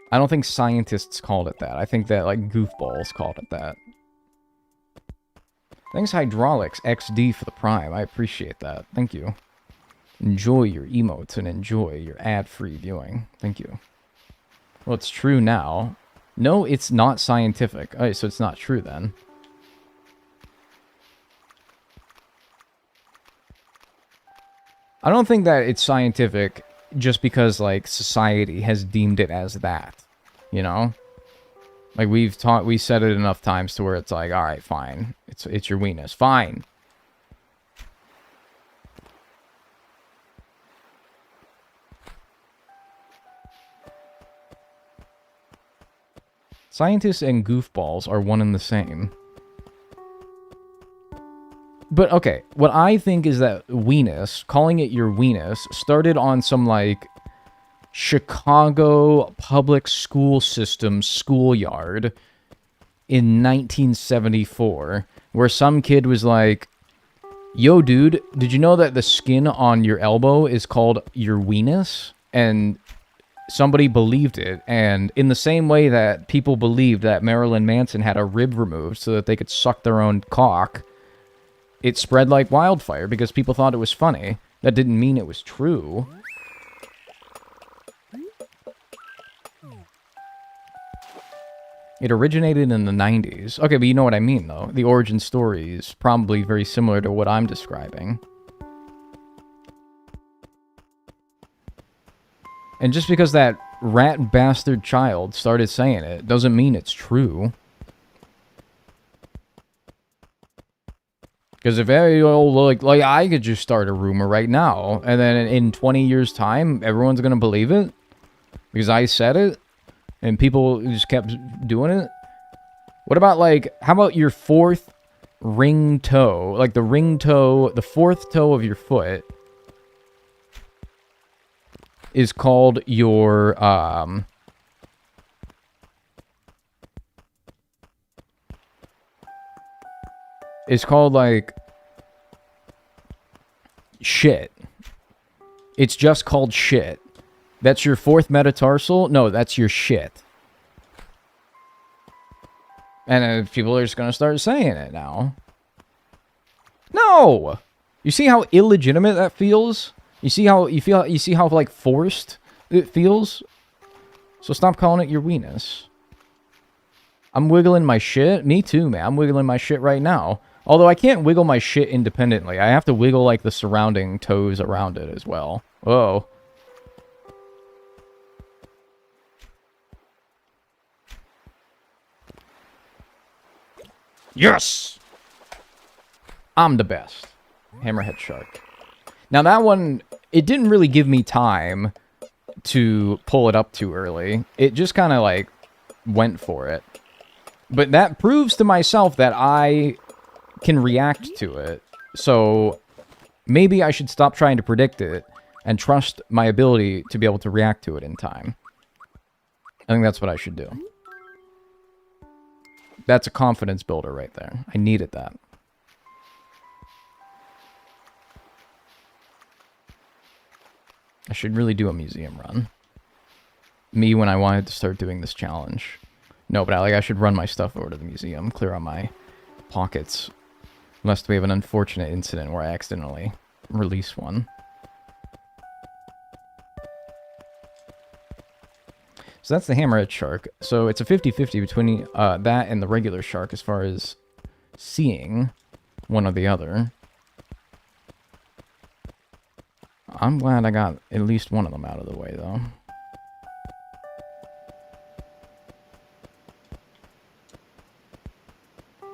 I don't think scientists called it that. I think that, like, goofballs called it that. Thanks, Hydraulics XD, for the Prime. I appreciate that. Thank you. Enjoy your emotes and enjoy your ad-free viewing. Thank you. Well, it's true now. No, it's not scientific. Alright, so it's not true then. I don't think that it's scientific just because, like, society has deemed it as that. You know? Like, we said it enough times to where it's like, alright, fine. It's your weenus. Fine. Scientists and goofballs are one and the same. But, okay, what I think is that weenus, calling it your weenus, started on some, like, Chicago public school system schoolyard in 1974, where some kid was like, yo, dude, did you know that the skin on your elbow is called your weenus? And somebody believed it, and in the same way that people believed that Marilyn Manson had a rib removed so that they could suck their own cock, it spread like wildfire because people thought it was funny. That didn't mean it was true. It originated in the 90s. Okay, but you know what I mean, though. The origin story is probably very similar to what I'm describing. And just because that rat bastard child started saying it doesn't mean it's true. Because if like I could just start a rumor right now, and then in 20 years' time, everyone's gonna believe it because I said it, and people just kept doing it. What about, like, how about your fourth ring toe, like the ring toe, the fourth toe of your foot is called your, it's called, like, shit. It's just called shit. That's your fourth metatarsal? No, that's your shit. And people are just gonna start saying it now. No! You see how illegitimate that feels? You see how like forced it feels? So stop calling it your weenus. I'm wiggling my shit. Me too, man. I'm wiggling my shit right now. Although I can't wiggle my shit independently. I have to wiggle like the surrounding toes around it as well. Whoa. Yes! I'm the best. Hammerhead shark. Now that one, it didn't really give me time to pull it up too early. It just kind of like went for it. But that proves to myself that I can react to it. So maybe I should stop trying to predict it and trust my ability to be able to react to it in time. I think that's what I should do. That's a confidence builder right there. I needed that. I should really do a museum run. Me when I wanted to start doing this challenge. No, but I should run my stuff over to the museum, clear out my pockets. Lest we have an unfortunate incident where I accidentally release one. So that's the hammerhead shark. So it's a 50-50 between that and the regular shark as far as seeing one or the other. I'm glad I got at least one of them out of the way, though.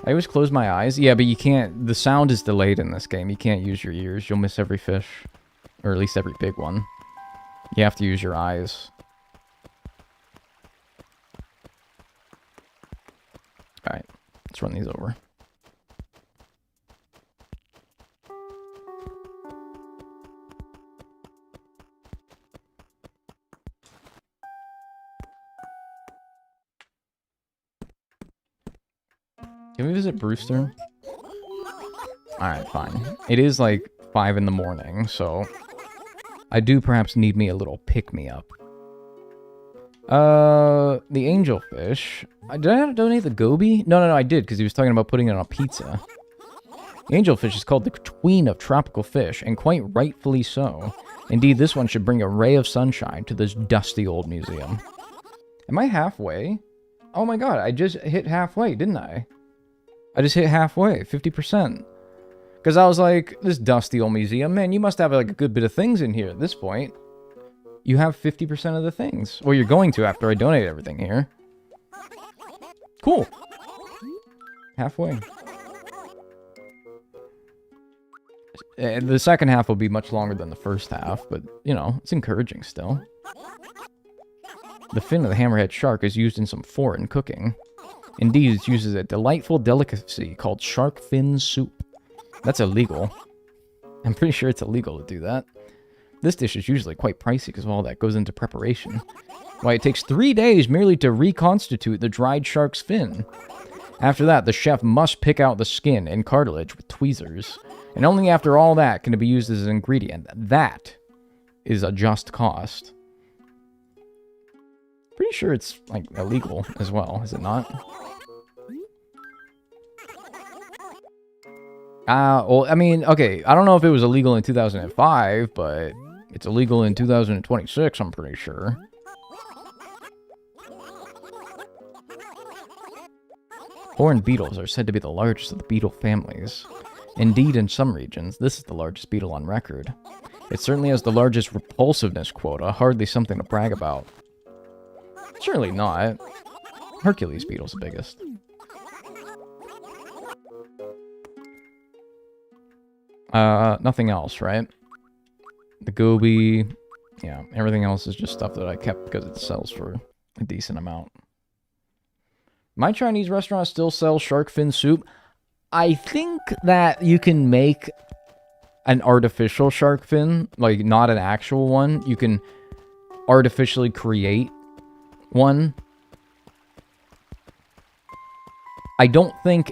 I always close my eyes. Yeah, but you can't... The sound is delayed in this game. You can't use your ears. You'll miss every fish. Or at least every big one. You have to use your eyes. Alright, let's run these over. Can we visit Brewster? Alright, fine. It is like 5 in the morning, so I do perhaps need me a little pick-me-up. The angelfish. Did I donate the goby? No, I did, because he was talking about putting it on a pizza. The angelfish is called the queen of tropical fish, and quite rightfully so. Indeed, this one should bring a ray of sunshine to this dusty old museum. Am I halfway? Oh my god, I just hit halfway, didn't I? I just hit halfway, 50%. Because I was like, this dusty old museum, man, you must have like a good bit of things in here at this point. You have 50% of the things. Well, you're going to after I donate everything here. Cool. Halfway. The second half will be much longer than the first half, but, you know, it's encouraging still. The fin of the hammerhead shark is used in some foreign cooking. Indeed, it's used as a delightful delicacy called shark fin soup. That's illegal. I'm pretty sure it's illegal to do that. This dish is usually quite pricey because of all that goes into preparation. Why, it takes 3 days merely to reconstitute the dried shark's fin. After that, the chef must pick out the skin and cartilage with tweezers. And only after all that can it be used as an ingredient. That is a just cost. Pretty sure it's, like, illegal as well, is it not? Well, I mean, okay, I don't know if it was illegal in 2005, but it's illegal in 2026, I'm pretty sure. Horned beetles are said to be the largest of the beetle families. Indeed, in some regions, this is the largest beetle on record. It certainly has the largest repulsiveness quota, hardly something to brag about. Surely not. Hercules beetle's the biggest. Nothing else, right? The goby, yeah, everything else is just stuff that I kept because it sells for a decent amount. My Chinese restaurant still sells shark fin soup. I think that you can make an artificial shark fin, like not an actual one. You can artificially create one. I don't think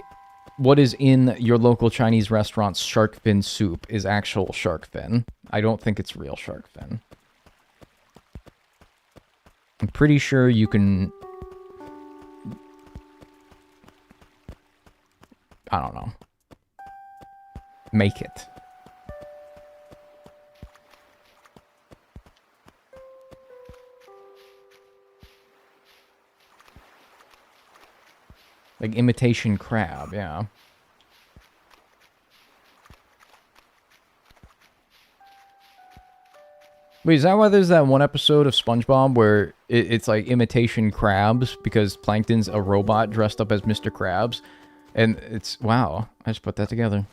what is in your local Chinese restaurant's shark fin soup is actual shark fin. I don't think it's real shark fin. I'm pretty sure you can... I don't know. Make it. Like imitation crab, yeah. Wait, is that why there's that one episode of SpongeBob where it's like imitation crabs because Plankton's a robot dressed up as Mr. Krabs? And it's... wow, I just put that together.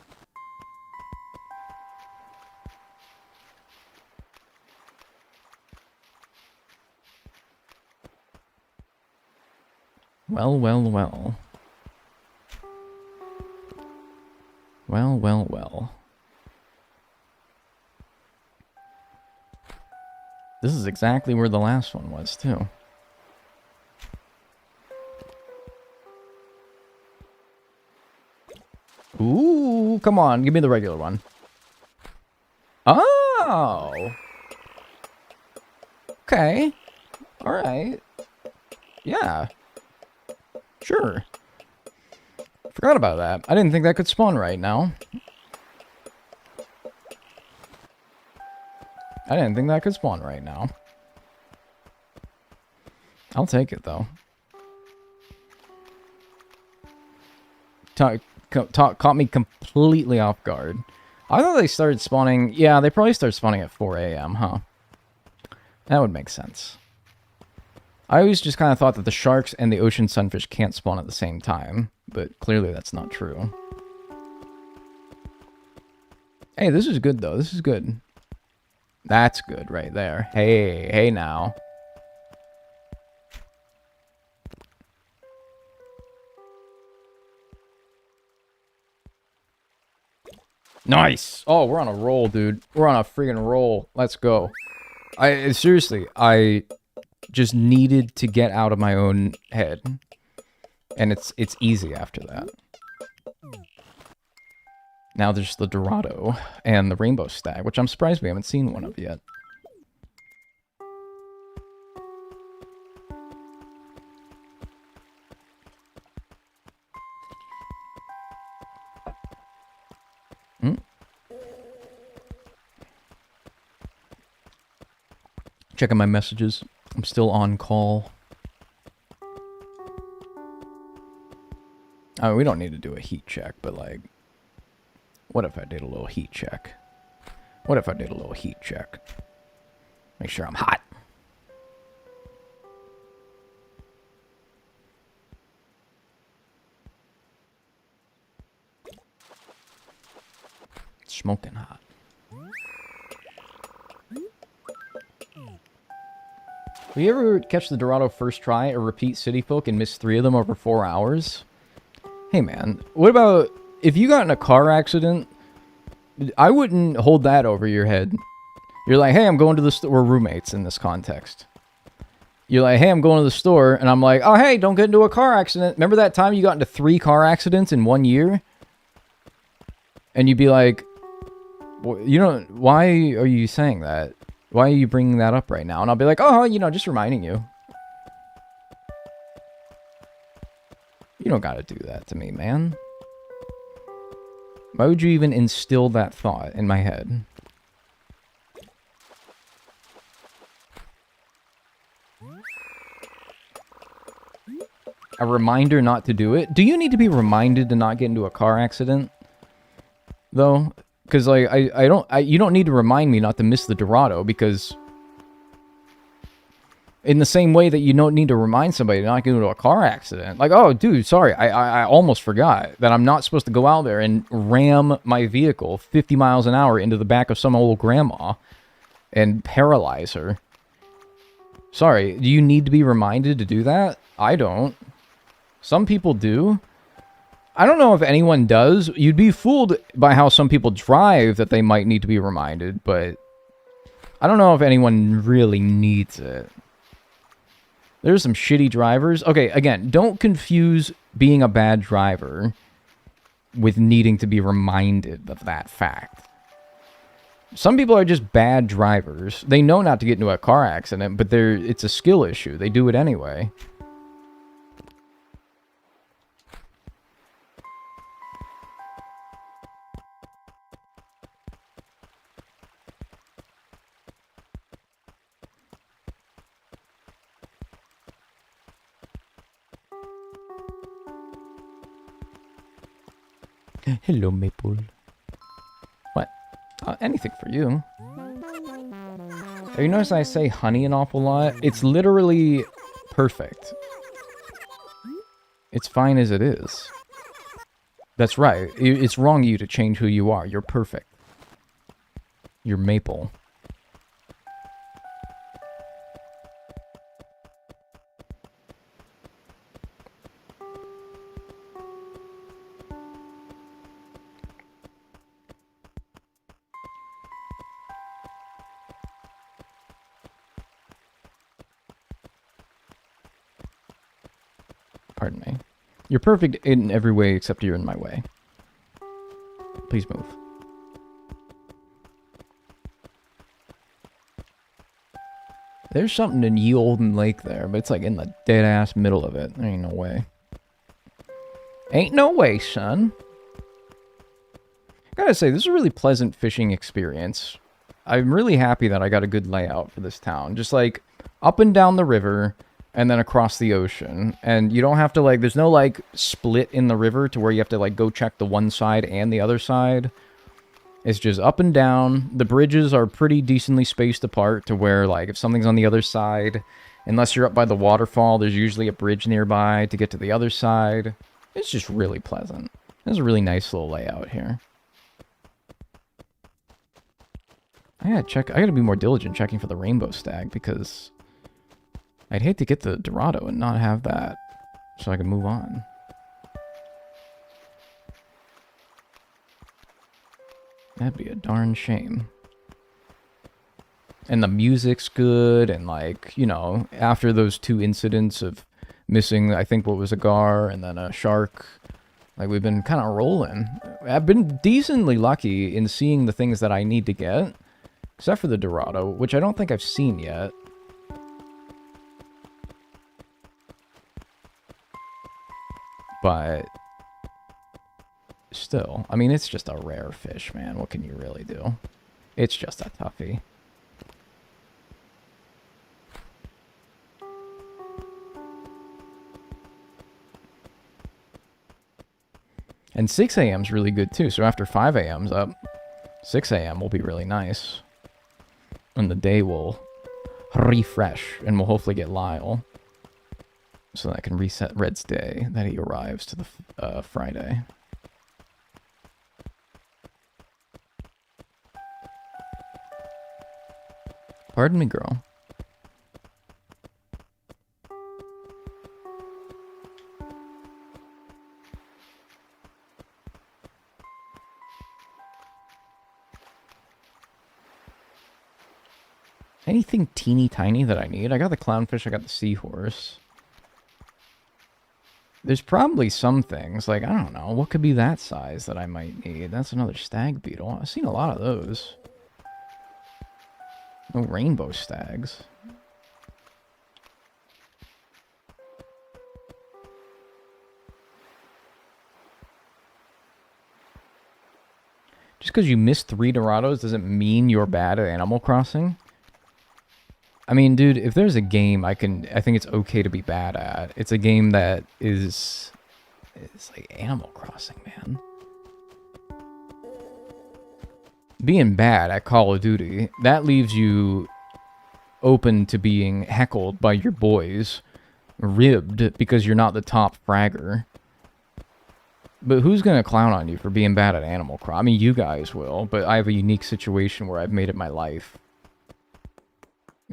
Well, well, well. Well, well, well. This is exactly where the last one was, too. Ooh, come on, give me the regular one. Oh! Okay. Alright. Yeah. Sure. Forgot about that. I didn't think that could spawn right now. I didn't think that could spawn right now. I'll take it, though. Caught me completely off guard. I thought they started spawning... yeah, they probably started spawning at 4 a.m., huh? That would make sense. I always just kind of thought that the sharks and the ocean sunfish can't spawn at the same time, but clearly that's not true. Hey, this is good, though. This is good. That's good right there. Hey, hey now. Nice! Oh, we're on a roll, dude. We're on a friggin' roll. Let's go. Seriously, I just needed to get out of my own head. And it's easy after that. Now there's the Dorado and the Rainbow Stag, which I'm surprised we haven't seen one of yet. Checking my messages. I'm still on call. Oh, we don't need to do a heat check, but like, what if I did a little heat check? What if I did a little heat check? Make sure I'm hot. Smoking hot. Will you ever catch the Dorado first try or repeat City Folk and miss 3 of them over 4 hours? Hey man, what about if you got in a car accident? I wouldn't hold that over your head. You're like, hey, I'm going to the store. We're roommates in this context. You're like, hey, I'm going to the store. And I'm like, oh, hey, don't get into a car accident. Remember that time you got into 3 car accidents in 1 year? And you'd be like, you know, why are you saying that? Why are you bringing that up right now? And I'll be like, oh, you know, just reminding you. You don't gotta do that to me, man. Why would you even instill that thought in my head? A reminder not to do it? Do you need to be reminded to not get into a car accident? Though? Because, like, you don't need to remind me not to miss the Dorado, because in the same way that you don't need to remind somebody to not get into a car accident. Like, oh, dude, sorry, I almost forgot that I'm not supposed to go out there and ram my vehicle 50 miles an hour into the back of some old grandma and paralyze her. Sorry, do you need to be reminded to do that? I don't. Some people do. I don't know if anyone does. You'd be fooled by how some people drive that they might need to be reminded, but I don't know if anyone really needs it. There's some shitty drivers. Okay, again, don't confuse being a bad driver with needing to be reminded of that fact. Some people are just bad drivers. They know not to get into a car accident, but it's a skill issue. They do it anyway. Hello, Maple. What? Anything for you. Have you noticed I say honey an awful lot? It's literally perfect. It's fine as it is. That's right. It's wrong of you to change who you are. You're perfect. You're Maple. Pardon me. You're perfect in every way except you're in my way. Please move. There's something in Ye Olden Lake there, but it's like in the dead-ass middle of it. There ain't no way. Ain't no way, son. Gotta say, this is a really pleasant fishing experience. I'm really happy that I got a good layout for this town. Just like up and down the river, and then across the ocean. And you don't have to, like, there's no, like, split in the river to where you have to, like, go check the one side and the other side. It's just up and down. The bridges are pretty decently spaced apart to where, like, if something's on the other side, unless you're up by the waterfall, there's usually a bridge nearby to get to the other side. It's just really pleasant. There's a really nice little layout here. I gotta be more diligent checking for the rainbow stag, because I'd hate to get the Dorado and not have that, so I can move on. That'd be a darn shame. And the music's good, and like, you know, after those 2 incidents of missing, I think what was a gar and then a shark, like we've been kind of rolling. I've been decently lucky in seeing the things that I need to get, except for the Dorado, which I don't think I've seen yet. But still, I mean, it's just a rare fish, man. What can you really do? It's just a toughie. And 6 a.m. is really good too. So after 5 a.m.'s up, 6 a.m. will be really nice. And the day will refresh. And we'll hopefully get Lyle. So that I can reset Red's day that he arrives to the Friday. Pardon me, girl. Anything teeny tiny that I need? I got the clownfish, I got the seahorse. There's probably some things, like, I don't know, what could be that size that I might need? That's another stag beetle. I've seen a lot of those. No rainbow stags. Just because you missed 3 Dorados doesn't mean you're bad at Animal Crossing. I mean, dude, if there's a game I think it's okay to be bad at, it's a game that is... It's like Animal Crossing, man. Being bad at Call of Duty, that leaves you open to being heckled by your boys, ribbed because you're not the top fragger. But who's going to clown on you for being bad at Animal Crossing? I mean, you guys will, but I have a unique situation where I've made it my life.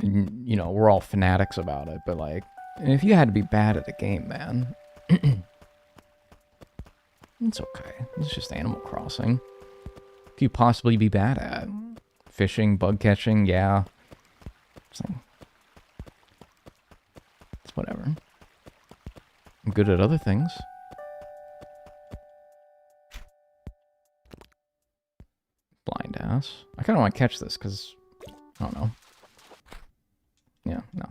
And, you know, we're all fanatics about it, but like, if you had to be bad at the game, man, it's okay. It's just Animal Crossing. Could you possibly be bad at? Fishing, bug catching, yeah. It's whatever. I'm good at other things. Blind ass. I kind of want to catch this because, I don't know. Yeah, no.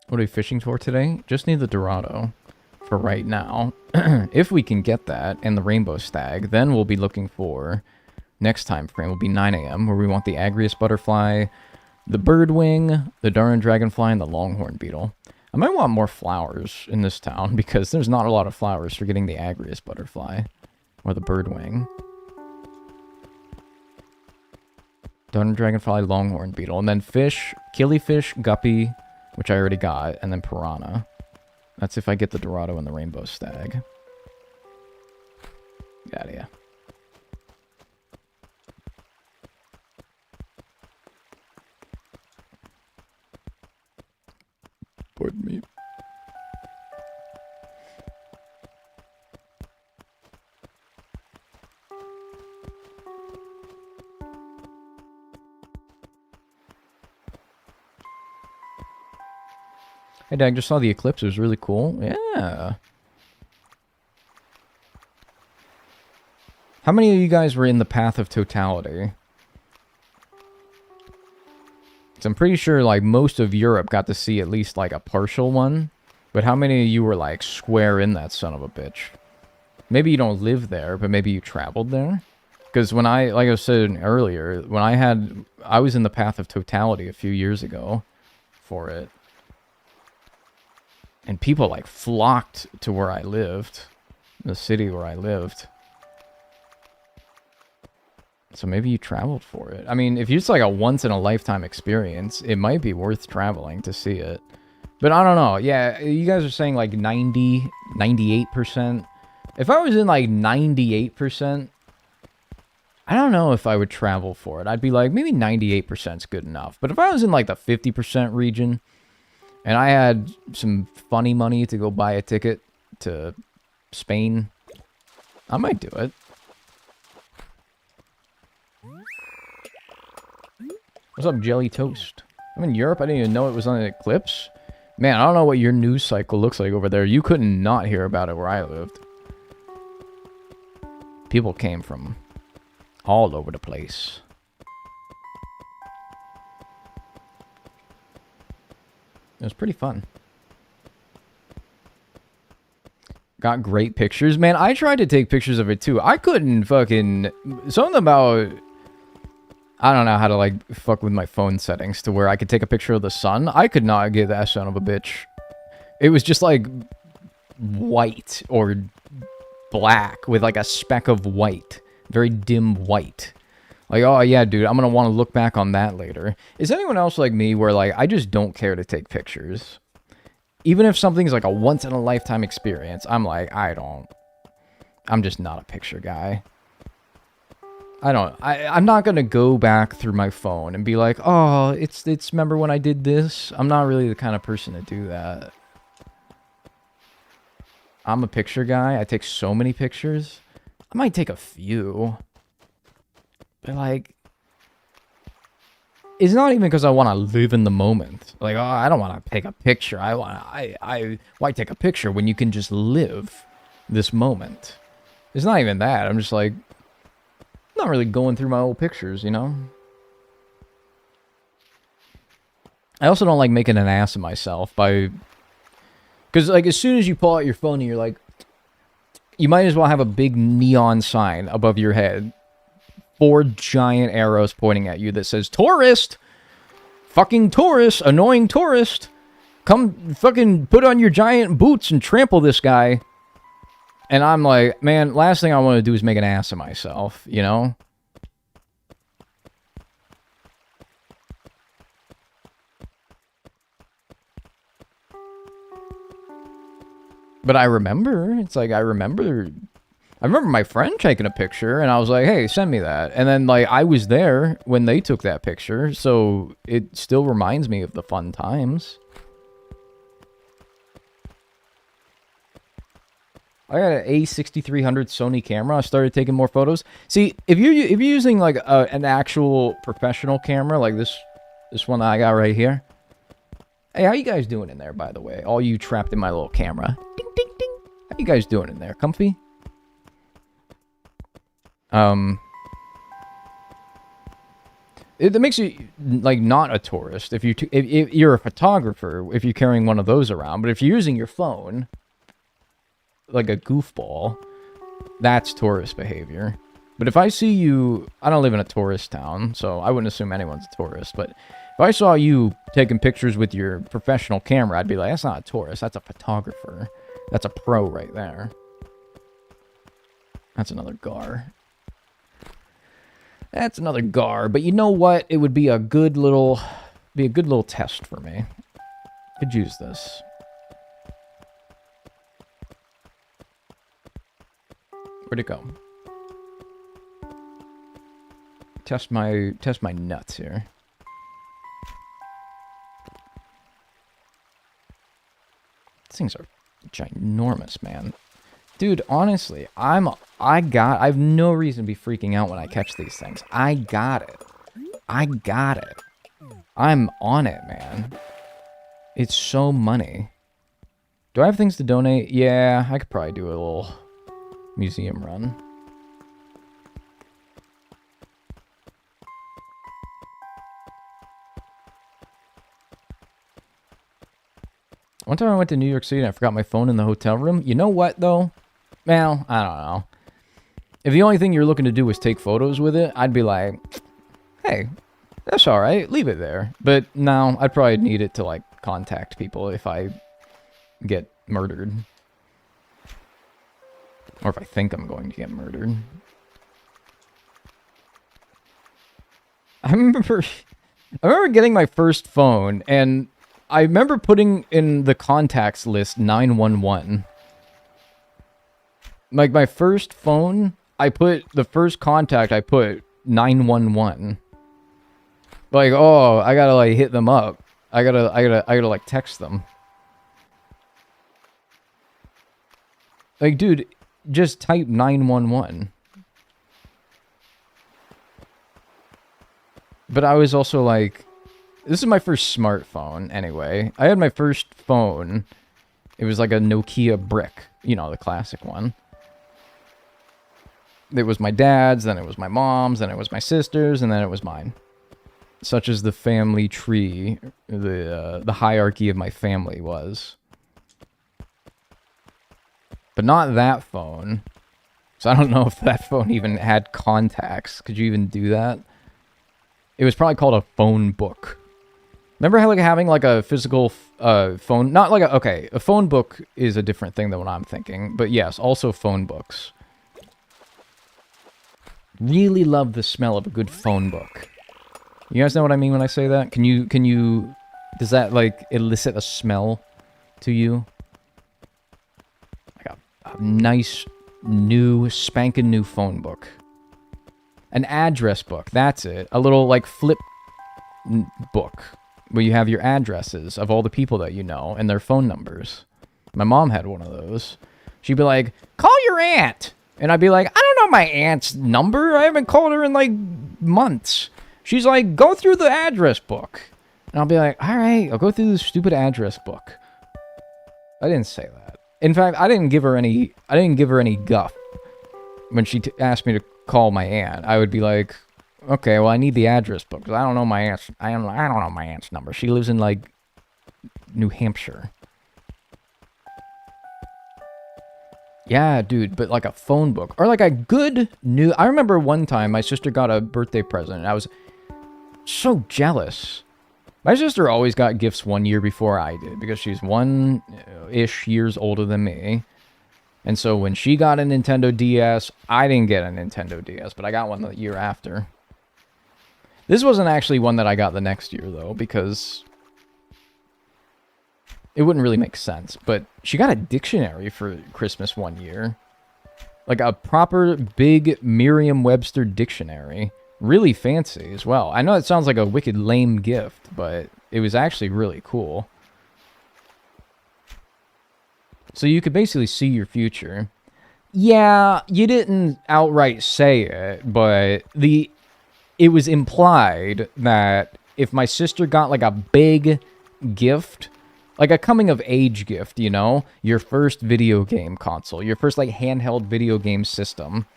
What are we fishing for today? Just need the Dorado for right now. If we can get that and the rainbow stag, then we'll be looking for next time frame will be 9 a.m. where we want the Agrius butterfly, the birdwing, the Darn dragonfly, and the longhorn beetle. I might want more flowers in this town because there's not a lot of flowers for getting the Agrius butterfly or the birdwing. Darn dragonfly, longhorn beetle, and then fish, killifish, guppy, which I already got, and then piranha. That's if I get the Dorado and the rainbow stag. Get out of here. Pardon me. Hey, Dag, just saw the eclipse. It was really cool. Yeah. How many of you guys were in the path of totality? 'Cause I'm pretty sure, like, most of Europe got to see at least, like, a partial one. But how many of you were, like, square in that son of a bitch? Maybe you don't live there, but maybe you traveled there? Because when like I said earlier, when I was in the path of totality a few years ago for it. And people, like, flocked to where I lived. The city where I lived. So maybe you traveled for it. I mean, if it's like a once-in-a-lifetime experience, it might be worth traveling to see it. But I don't know. Yeah, you guys are saying like 90, 98%. If I was in like 98%, I don't know if I would travel for it. I'd be like, maybe 98% is good enough. But if I was in like the 50% region, and I had some funny money to go buy a ticket to Spain, I might do it. What's up, Jelly Toast? I'm in Europe. I didn't even know it was on an eclipse. Man, I don't know what your news cycle looks like over there. You couldn't not hear about it where I lived. People came from all over the place. It was pretty fun. Got great pictures. Man, I tried to take pictures of it too. I couldn't fucking... Something about... I don't know how to, like, fuck with my phone settings to where I could take a picture of the sun. I could not get that son of a bitch. It was just, like, white or black with, like, a speck of white. Very dim white. Like, oh, yeah, dude, I'm gonna want to look back on that later. Is anyone else like me where, like, I just don't care to take pictures? Even if something's, like, a once-in-a-lifetime experience, I'm like, I'm just not a picture guy. I'm not gonna go back through my phone and be like, oh, it's remember when I did this? I'm not really the kind of person to do that. I'm a picture guy. I take so many pictures. I might take a few. But, like, it's not even because I want to live in the moment. Like, oh, I don't want to take a picture. Why take a picture when you can just live this moment? It's not even that. I'm just like, not really going through my old pictures, you know? I also don't like making an ass of myself by... Because, like, as soon as you pull out your phone and you're like... You might as well have a big neon sign above your head. 4 giant arrows pointing at you that says, tourist! Fucking tourist! Annoying tourist! Come fucking put on your giant boots and trample this guy. And I'm like, man, last thing I want to do is make an ass of myself, you know? But I remember, it's like, I remember my friend taking a picture, and I was like, hey, send me that. And then, like, I was there when they took that picture, so it still reminds me of the fun times. I got an A6300 Sony camera. I started taking more photos. See, if you're using like an actual professional camera, like this one that I got right here. Hey, how you guys doing in there, by the way? All you trapped in my little camera. Ding, ding, ding. How you guys doing in there? Comfy? It makes you like not a tourist if you're a photographer if you're carrying one of those around. But if you're using your phone like a goofball, that's tourist behavior. But if I see you, I don't live in a tourist town, so I wouldn't assume anyone's a tourist, but if I saw you taking pictures with your professional camera, I'd be like, that's not a tourist, that's a photographer. That's a pro right there. That's another gar. That's another gar, but you know what? It would be a good little test for me. Could use this. Where'd it go? Test my nuts here. These things are ginormous, man. Dude, honestly, I have no reason to be freaking out when I catch these things. I got it. I'm on it, man. It's so money. Do I have things to donate? Yeah, I could probably do a little museum run. One time I went to New York City and I forgot my phone in the hotel room. You know what, though? Well, I don't know. If the only thing you're looking to do is take photos with it, I'd be like, hey, that's alright, leave it there. But no, I'd probably need it to, like, contact people if I get murdered. Or if I think I'm going to get murdered. I remember getting my first phone, and I remember putting in the contacts list 911. Like, my first phone, the first contact I put 911. Like, oh, I gotta, like, hit them up. I gotta, like, text them. Like, dude, just type 911. But I was also like, this is my first smartphone, anyway. I had my first phone. It was like a Nokia brick. You know, the classic one. It was my dad's, then it was my mom's, then it was my sister's, and then it was mine. Such as the family tree, the hierarchy of my family was. But not that phone. So I don't know if that phone even had contacts. Could you even do that? It was probably called a phone book. Remember how, like, having, like, a physical phone? Not like a... Okay, a phone book is a different thing than what I'm thinking. But yes, also phone books. Really love the smell of a good phone book. You guys know what I mean when I say that? Can you... Does that, like, elicit a smell to you? Like a nice, new, spanking new phone book. An address book, that's it. A little, like, flip book. Where you have your addresses of all the people that you know and their phone numbers. My mom had one of those. She'd be like, call your aunt. And I'd be like, I don't know my aunt's number. I haven't called her in like months. She's like, go through the address book. And I'll be like, all right, I'll go through the stupid address book. I didn't say that. In fact, I didn't give her any guff when she asked me to call my aunt. I would be like, okay, well, I need the address book because I don't know my aunt's. I don't know my aunt's number. She lives in like New Hampshire. Yeah, dude, but like a phone book or like a good new. I remember one time my sister got a birthday present, and I was so jealous. My sister always got gifts 1 year before I did because she's 1-ish years older than me. And so when she got a Nintendo DS, I didn't get a Nintendo DS, but I got one the year after. This wasn't actually one that I got the next year, though, because it wouldn't really make sense. But she got a dictionary for Christmas 1 year. Like a proper big Merriam-Webster dictionary. Really fancy as well. I know it sounds like a wicked lame gift, but it was actually really cool. So you could basically see your future. Yeah, you didn't outright say it, but it was implied that if my sister got like a big gift, like a coming of age gift, you know, your first video game console, your first like handheld video game system,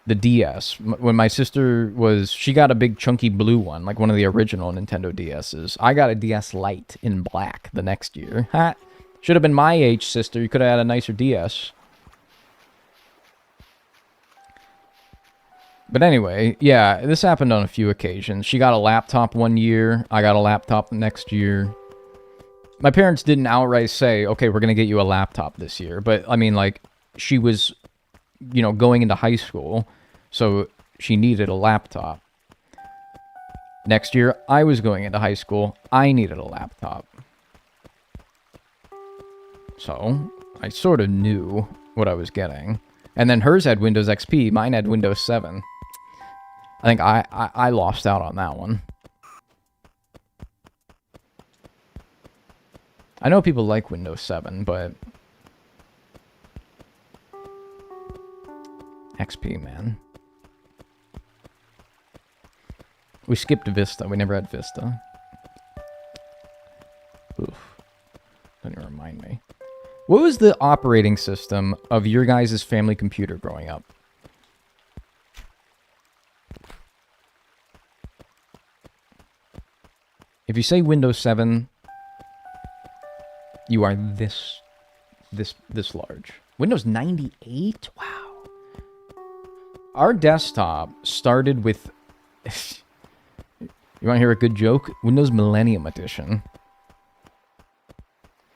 the DS. When my sister she got a big chunky blue one, like one of the original Nintendo DS's. I got a DS Lite in black the next year. Ha! Should have been my age, sister. You could have had a nicer DS. But anyway, yeah, this happened on a few occasions. She got a laptop 1 year. I got a laptop the next year. My parents didn't outright say, okay, we're going to get you a laptop this year. But, I mean, like, she was, you know, going into high school. So she needed a laptop. Next year, I was going into high school. I needed a laptop. So I sort of knew what I was getting. And then hers had Windows XP. Mine had Windows 7. I think I lost out on that one. I know people like Windows 7, but XP, man. We skipped Vista. We never had Vista. Oof. Don't even remind me. What was the operating system of your guys' family computer growing up? If you say Windows 7, you are this large. Windows 98? Wow. Our desktop started with... You want to hear a good joke? Windows Millennium Edition.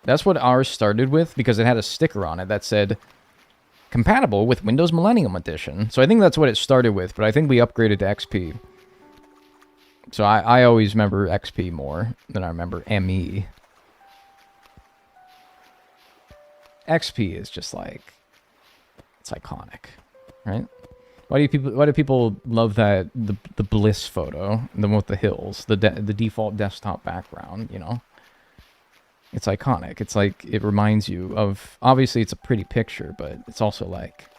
That's what ours started with, because it had a sticker on it that said, compatible with Windows Millennium Edition. So I think that's what it started with, but I think we upgraded to XP. So I always remember XP more than I remember ME. XP is just like, it's iconic, right? Why do people love that the Bliss photo, the one with the hills, the default desktop background, you know? It's iconic. It's like, it reminds you of, obviously it's a pretty picture, but it's also like,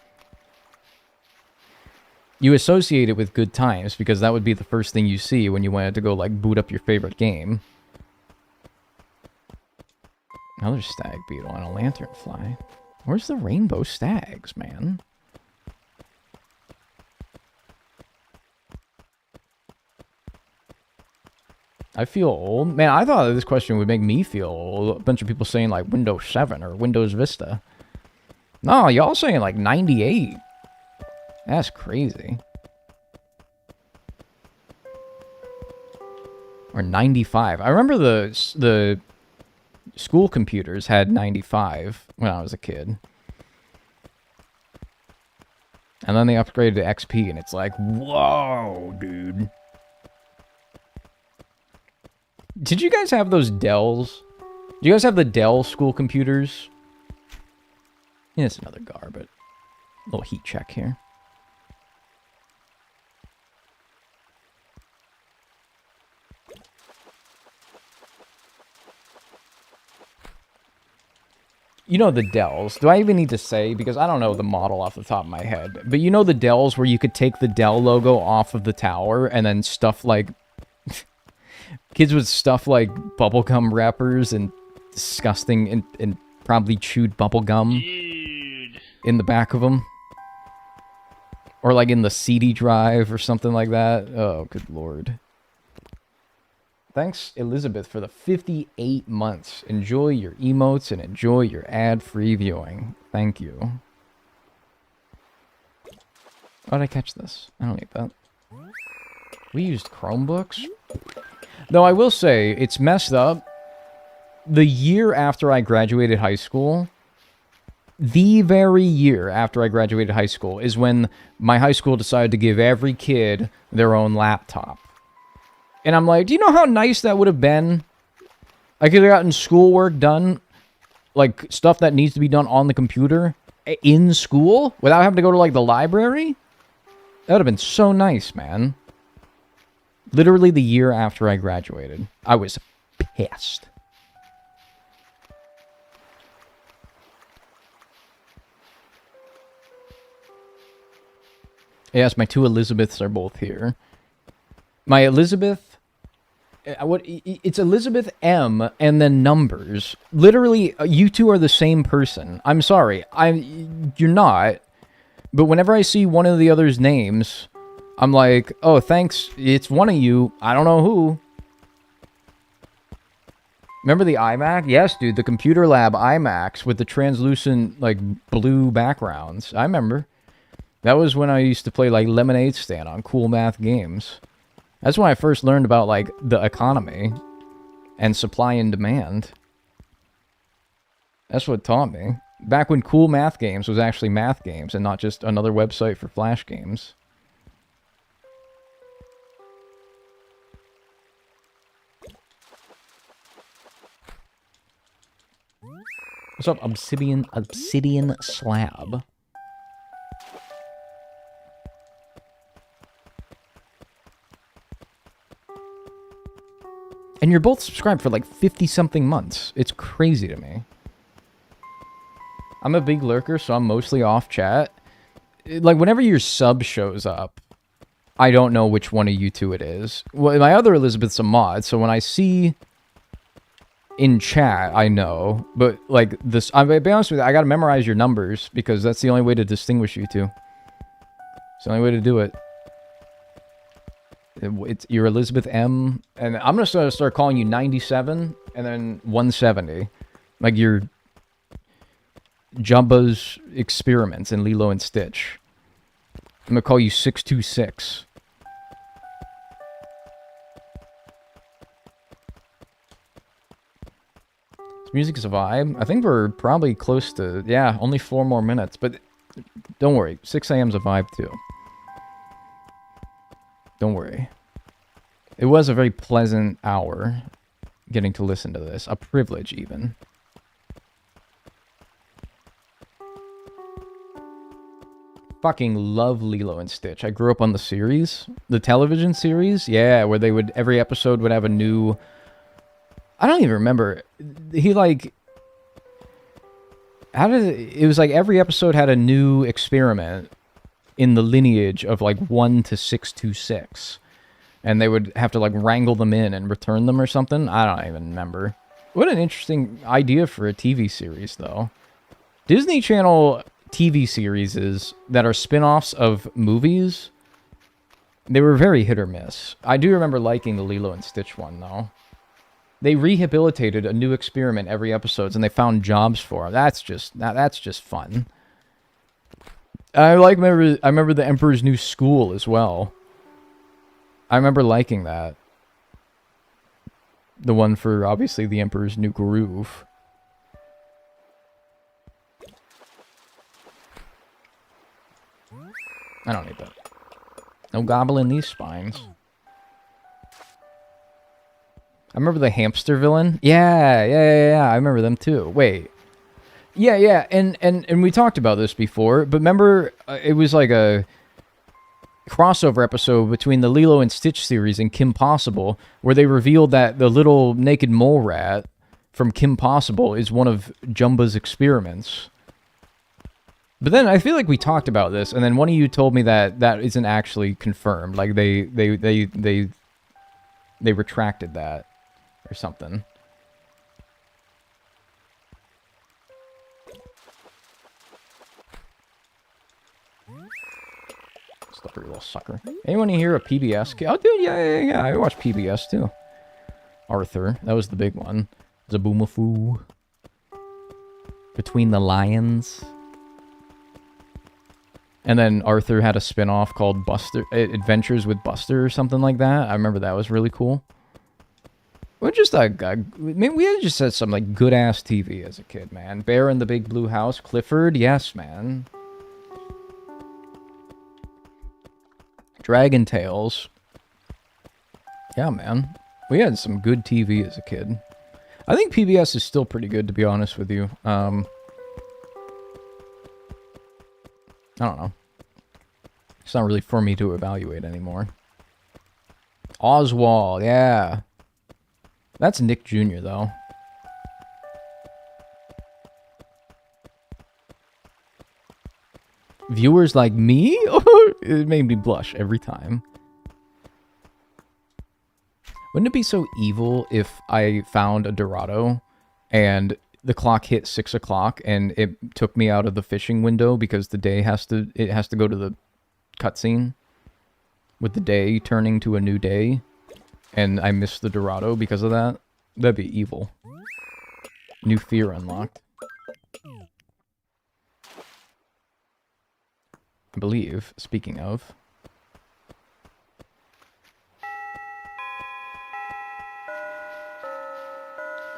you associate it with good times because that would be the first thing you see when you wanted to go like boot up your favorite game. Another stag beetle and a lanternfly. Where's the rainbow stags, man? I feel old. Man, I thought this question would make me feel old. A bunch of people saying like Windows 7 or Windows Vista. No, y'all saying like 98. That's crazy. Or 95. I remember the school computers had 95 when I was a kid. And then they upgraded to XP, and it's like, whoa, dude. Did you guys have those Dells? Do you guys have the Dell school computers? Yeah, it's another GAR, but a little heat check here. You know the Dells. Do I even need to say? Because I don't know the model off the top of my head. But you know the Dells where you could take the Dell logo off of the tower and then stuff like... kids would stuff like bubblegum wrappers and disgusting and probably chewed bubblegum in the back of them. Or like in the CD drive or something like that. Oh, good lord. Thanks, Elizabeth, for the 58 months. Enjoy your emotes and enjoy your ad-free viewing. Thank you. How did I catch this? I don't need that. We used Chromebooks? Though I will say, it's messed up. The year after I graduated high school, the very year after I graduated high school, is when my high school decided to give every kid their own laptop. And I'm like, do you know how nice that would have been? I could have gotten schoolwork done, like stuff that needs to be done on the computer in school without having to go to like the library. That would have been so nice, man. Literally the year after I graduated. I was pissed. Yes, my two Elizabeths are both here. My Elizabeth... It's Elizabeth M and then numbers. Literally, you two are the same person. I'm sorry. You're not. But whenever I see one of the other's names, I'm like, oh, thanks. It's one of you. I don't know who. Remember the iMac? Yes, dude. The computer lab iMacs with the translucent, like, blue backgrounds. I remember. That was when I used to play, like, Lemonade Stand on Cool Math Games. That's when I first learned about, like, the economy and supply and demand. That's what taught me. Back when Cool Math Games was actually math games and not just another website for Flash games. What's up, Obsidian Slab? And you're both subscribed for like 50-something months. It's crazy to me. I'm a big lurker, so I'm mostly off chat. Like, whenever your sub shows up, I don't know which one of you two it is. Well, my other Elizabeth's a mod, so when I see in chat, I know. But, like, this, I'll be honest with you, I gotta memorize your numbers, because that's the only way to distinguish you two. It's the only way to do it. You're Elizabeth M, and I'm gonna start calling you 97 and then 170, like your Jumba's Experiments in Lilo and Stitch. I'm gonna call you 626. This music is a vibe. I think we're probably close to, yeah, only 4 more minutes, but don't worry, 6 a.m.'s a vibe too. Don't worry. It was a very pleasant hour getting to listen to this. A privilege, even. Fucking love Lilo and Stitch. I grew up on the series. The television series? Yeah, where they would... Every episode would have a new... I don't even remember. He, like... How did it was like every episode had a new experiment in the lineage of like 1 to 626. And they would have to like wrangle them in and return them or something. I don't even remember. What an interesting idea for a TV series, though. Disney Channel TV series that are spin-offs of movies, they were very hit or miss. I do remember liking the Lilo and Stitch one, though. They rehabilitated a new experiment every episode, and they found jobs for them. That's just fun. I remember the Emperor's New School as well. I remember liking that. The one for, obviously, the Emperor's New Groove. I don't need that. No gobbling these spines. I remember the hamster villain. Yeah. I remember them too. Wait. Yeah. And we talked about this before, but remember, it was like a crossover episode between the Lilo and Stitch series and Kim Possible, where they revealed that the little naked mole rat from Kim Possible is one of Jumba's experiments. But then I feel like we talked about this, and then one of you told me that that isn't actually confirmed. Like they retracted that or something. Slippery little sucker. Anyone here a PBS? Oh, dude, yeah. I watched PBS too. Arthur, that was the big one. Zaboomafoo. Between the Lions. And then Arthur had a spin-off called Buster Adventures with Buster or something like that. I remember that was really cool. We're just we had just had some like good ass TV as a kid, man. Bear in the Big Blue House, Clifford, yes, man. Dragon Tales. Yeah, man. We had some good TV as a kid. I think PBS is still pretty good, to be honest with you. I don't know. It's not really for me to evaluate anymore. Oswald, yeah. That's Nick Jr., though. Viewers like me? It made me blush every time. Wouldn't it be so evil if I found a Dorado and the clock hit 6 o'clock and it took me out of the fishing window because the day has to go to the cutscene with the day turning to a new day, and I missed the Dorado because of that? That'd be evil. New fear unlocked. I believe, speaking of.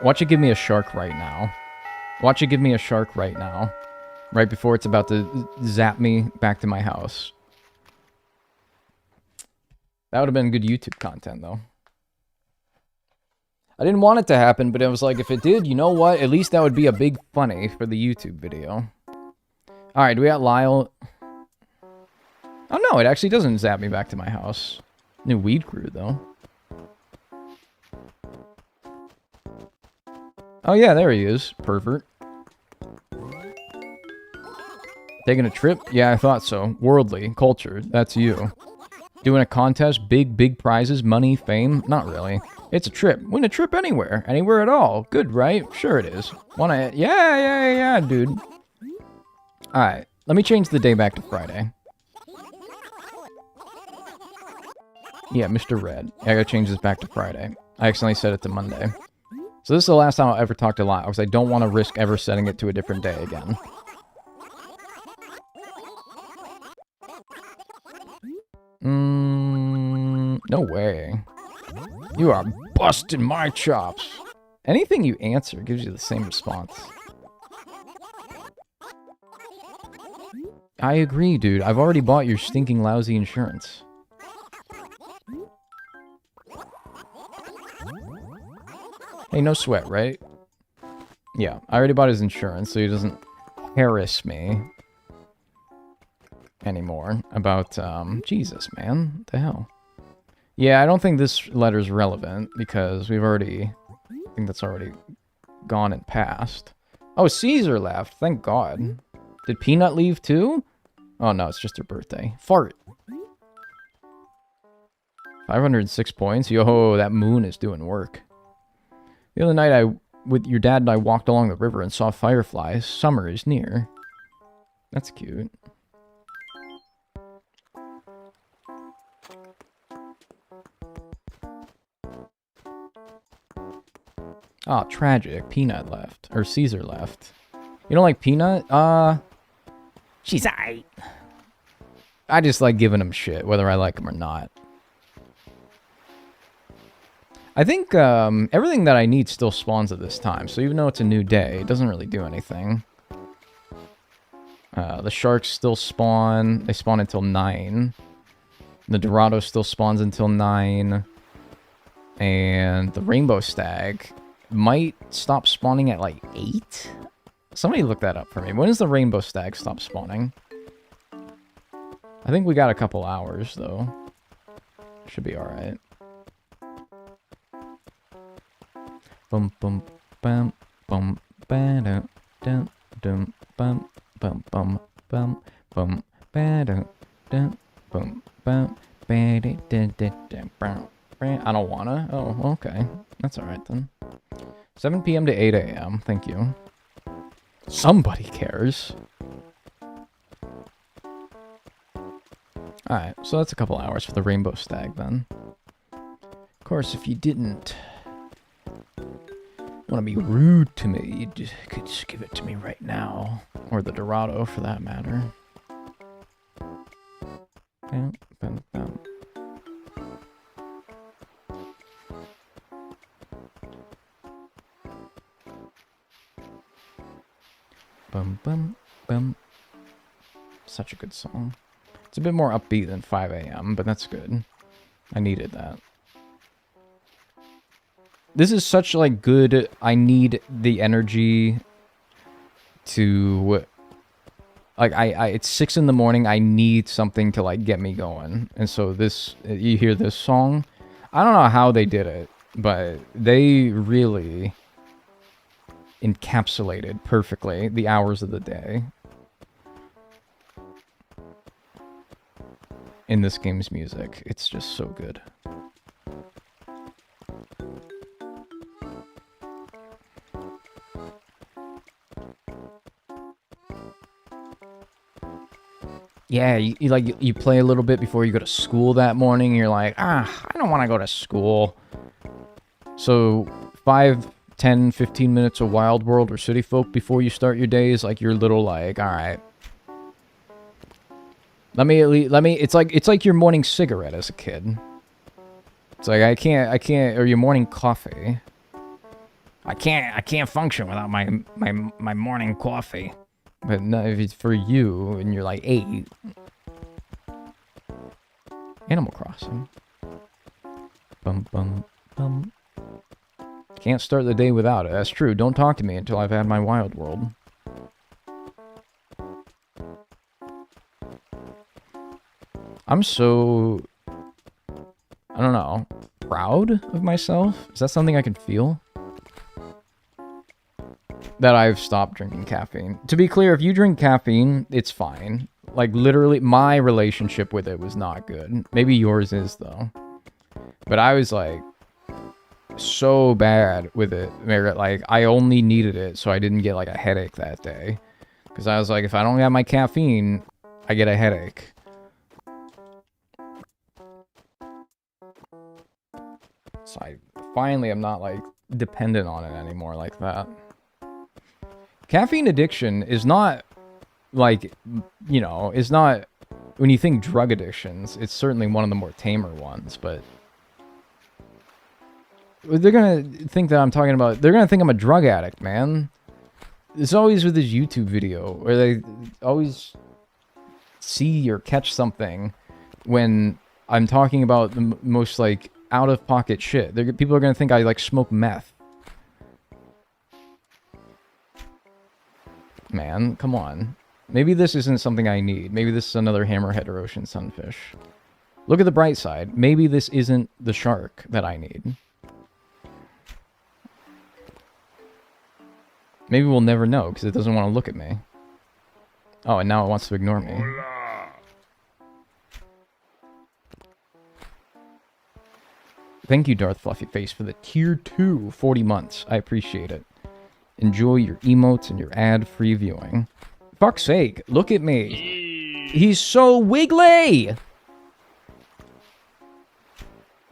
Watch it give me a shark right now. Watch it give me a shark right now. Right before it's about to zap me back to my house. That would have been good YouTube content, though. I didn't want it to happen, but it was like, if it did, you know what? At least that would be a big funny for the YouTube video. Alright, do we got Lyle? Oh no, it actually doesn't zap me back to my house. New weed crew, though. Oh yeah, there he is. Pervert. Taking a trip? Yeah, I thought so. Worldly. Culture. That's you. Doing a contest? Big prizes? Money? Fame? Not really. It's a trip. Win a trip anywhere. Anywhere at all. Good, right? Sure it is. Wanna... Yeah, dude. Alright. Let me change the day back to Friday. Yeah, Mr. Red. I gotta change this back to Friday. I accidentally set it to Monday. So this is the last time I'll ever talk to Lyle, because I don't want to risk ever setting it to a different day again. No way. You are busting my chops. Anything you answer gives you the same response. I agree, dude. I've already bought your stinking lousy insurance. Hey, no sweat, right? Yeah, I already bought his insurance, so he doesn't harass me anymore about, Jesus, man. What the hell? Yeah, I don't think this letter's relevant, because we've already... I think that's already gone and passed. Oh, Caesar left. Thank God. Did Peanut leave too? Oh, no, it's just her birthday. Fart. 506 points. Yo, that moon is doing work. The other night, with your dad and I walked along the river and saw fireflies. Summer is near. That's cute. Oh, tragic. Peanut left. Or Caesar left. You don't like Peanut? She's aight. I just like giving him shit, whether I like him or not. I think everything that I need still spawns at this time, so even though it's a new day, it doesn't really do anything. The sharks still spawn. They spawn until 9. The Dorado still spawns until 9. And the rainbow stag might stop spawning at like 8? Somebody look that up for me. When does the rainbow stag stop spawning? I think we got a couple hours, though. Should be alright. Bum bum bum bum ba dum dum dum bum bum bum bum bum ba dum dum bum bum ba dum dum bum. I don't wanna. Oh, okay. That's alright then. 7 p.m. to 8 a.m. Thank you. Somebody cares. Alright, so that's a couple hours for the rainbow stag then. Of course, if you didn't want to be rude to me, you could just give it to me right now. Or the Dorado, for that matter. Bum, bum, bum. Bum, bum, bum. Such a good song. It's a bit more upbeat than 5 a.m., but that's good. I needed that. This is such, like, good... I need the energy to... Like, it's 6 in the morning. I need something to, like, get me going. And so this... You hear this song? I don't know how they did it, but they really encapsulated perfectly the hours of the day in this game's music. It's just so good. Yeah, you play a little bit before you go to school that morning, and you're like, I don't want to go to school. So 5, 10, 15 minutes of Wild World or City Folk before you start your day is like your little, like, alright. Let me, it's like your morning cigarette as a kid. It's like, I can't, or your morning coffee. I can't function without my morning coffee. But no, if it's for you, and you're like 8. Animal Crossing. Bum, bum, bum. Can't start the day without it. That's true. Don't talk to me until I've had my Wild World. I'm so... I don't know. Proud of myself? Is that something I can feel? That I've stopped drinking caffeine. To be clear, if you drink caffeine, it's fine. Like, literally, my relationship with it was not good. Maybe yours is, though. But I was, like, so bad with it. Like, I only needed it so I didn't get, like, a headache that day. Because I was like, if I don't have my caffeine, I get a headache. So I finally am not, like, dependent on it anymore like that. Caffeine addiction is not, like, you know, it's not, when you think drug addictions, it's certainly one of the more tamer ones, but they're gonna think that I'm talking about, they're gonna think I'm a drug addict, man. It's always with this YouTube video, where they always see or catch something when I'm talking about the most, like, out-of-pocket shit. People are gonna think I, like, smoke meth. Man, come on. Maybe this isn't something I need. Maybe this is another hammerhead or ocean sunfish. Look at the bright side. Maybe this isn't the shark that I need. Maybe we'll never know, because it doesn't want to look at me. Oh, and now it wants to ignore me. Hola. Thank you, Darth Fluffyface, for the tier 2 40 months. I appreciate it. Enjoy your emotes and your ad-free viewing. Fuck's sake, look at me. He's so wiggly!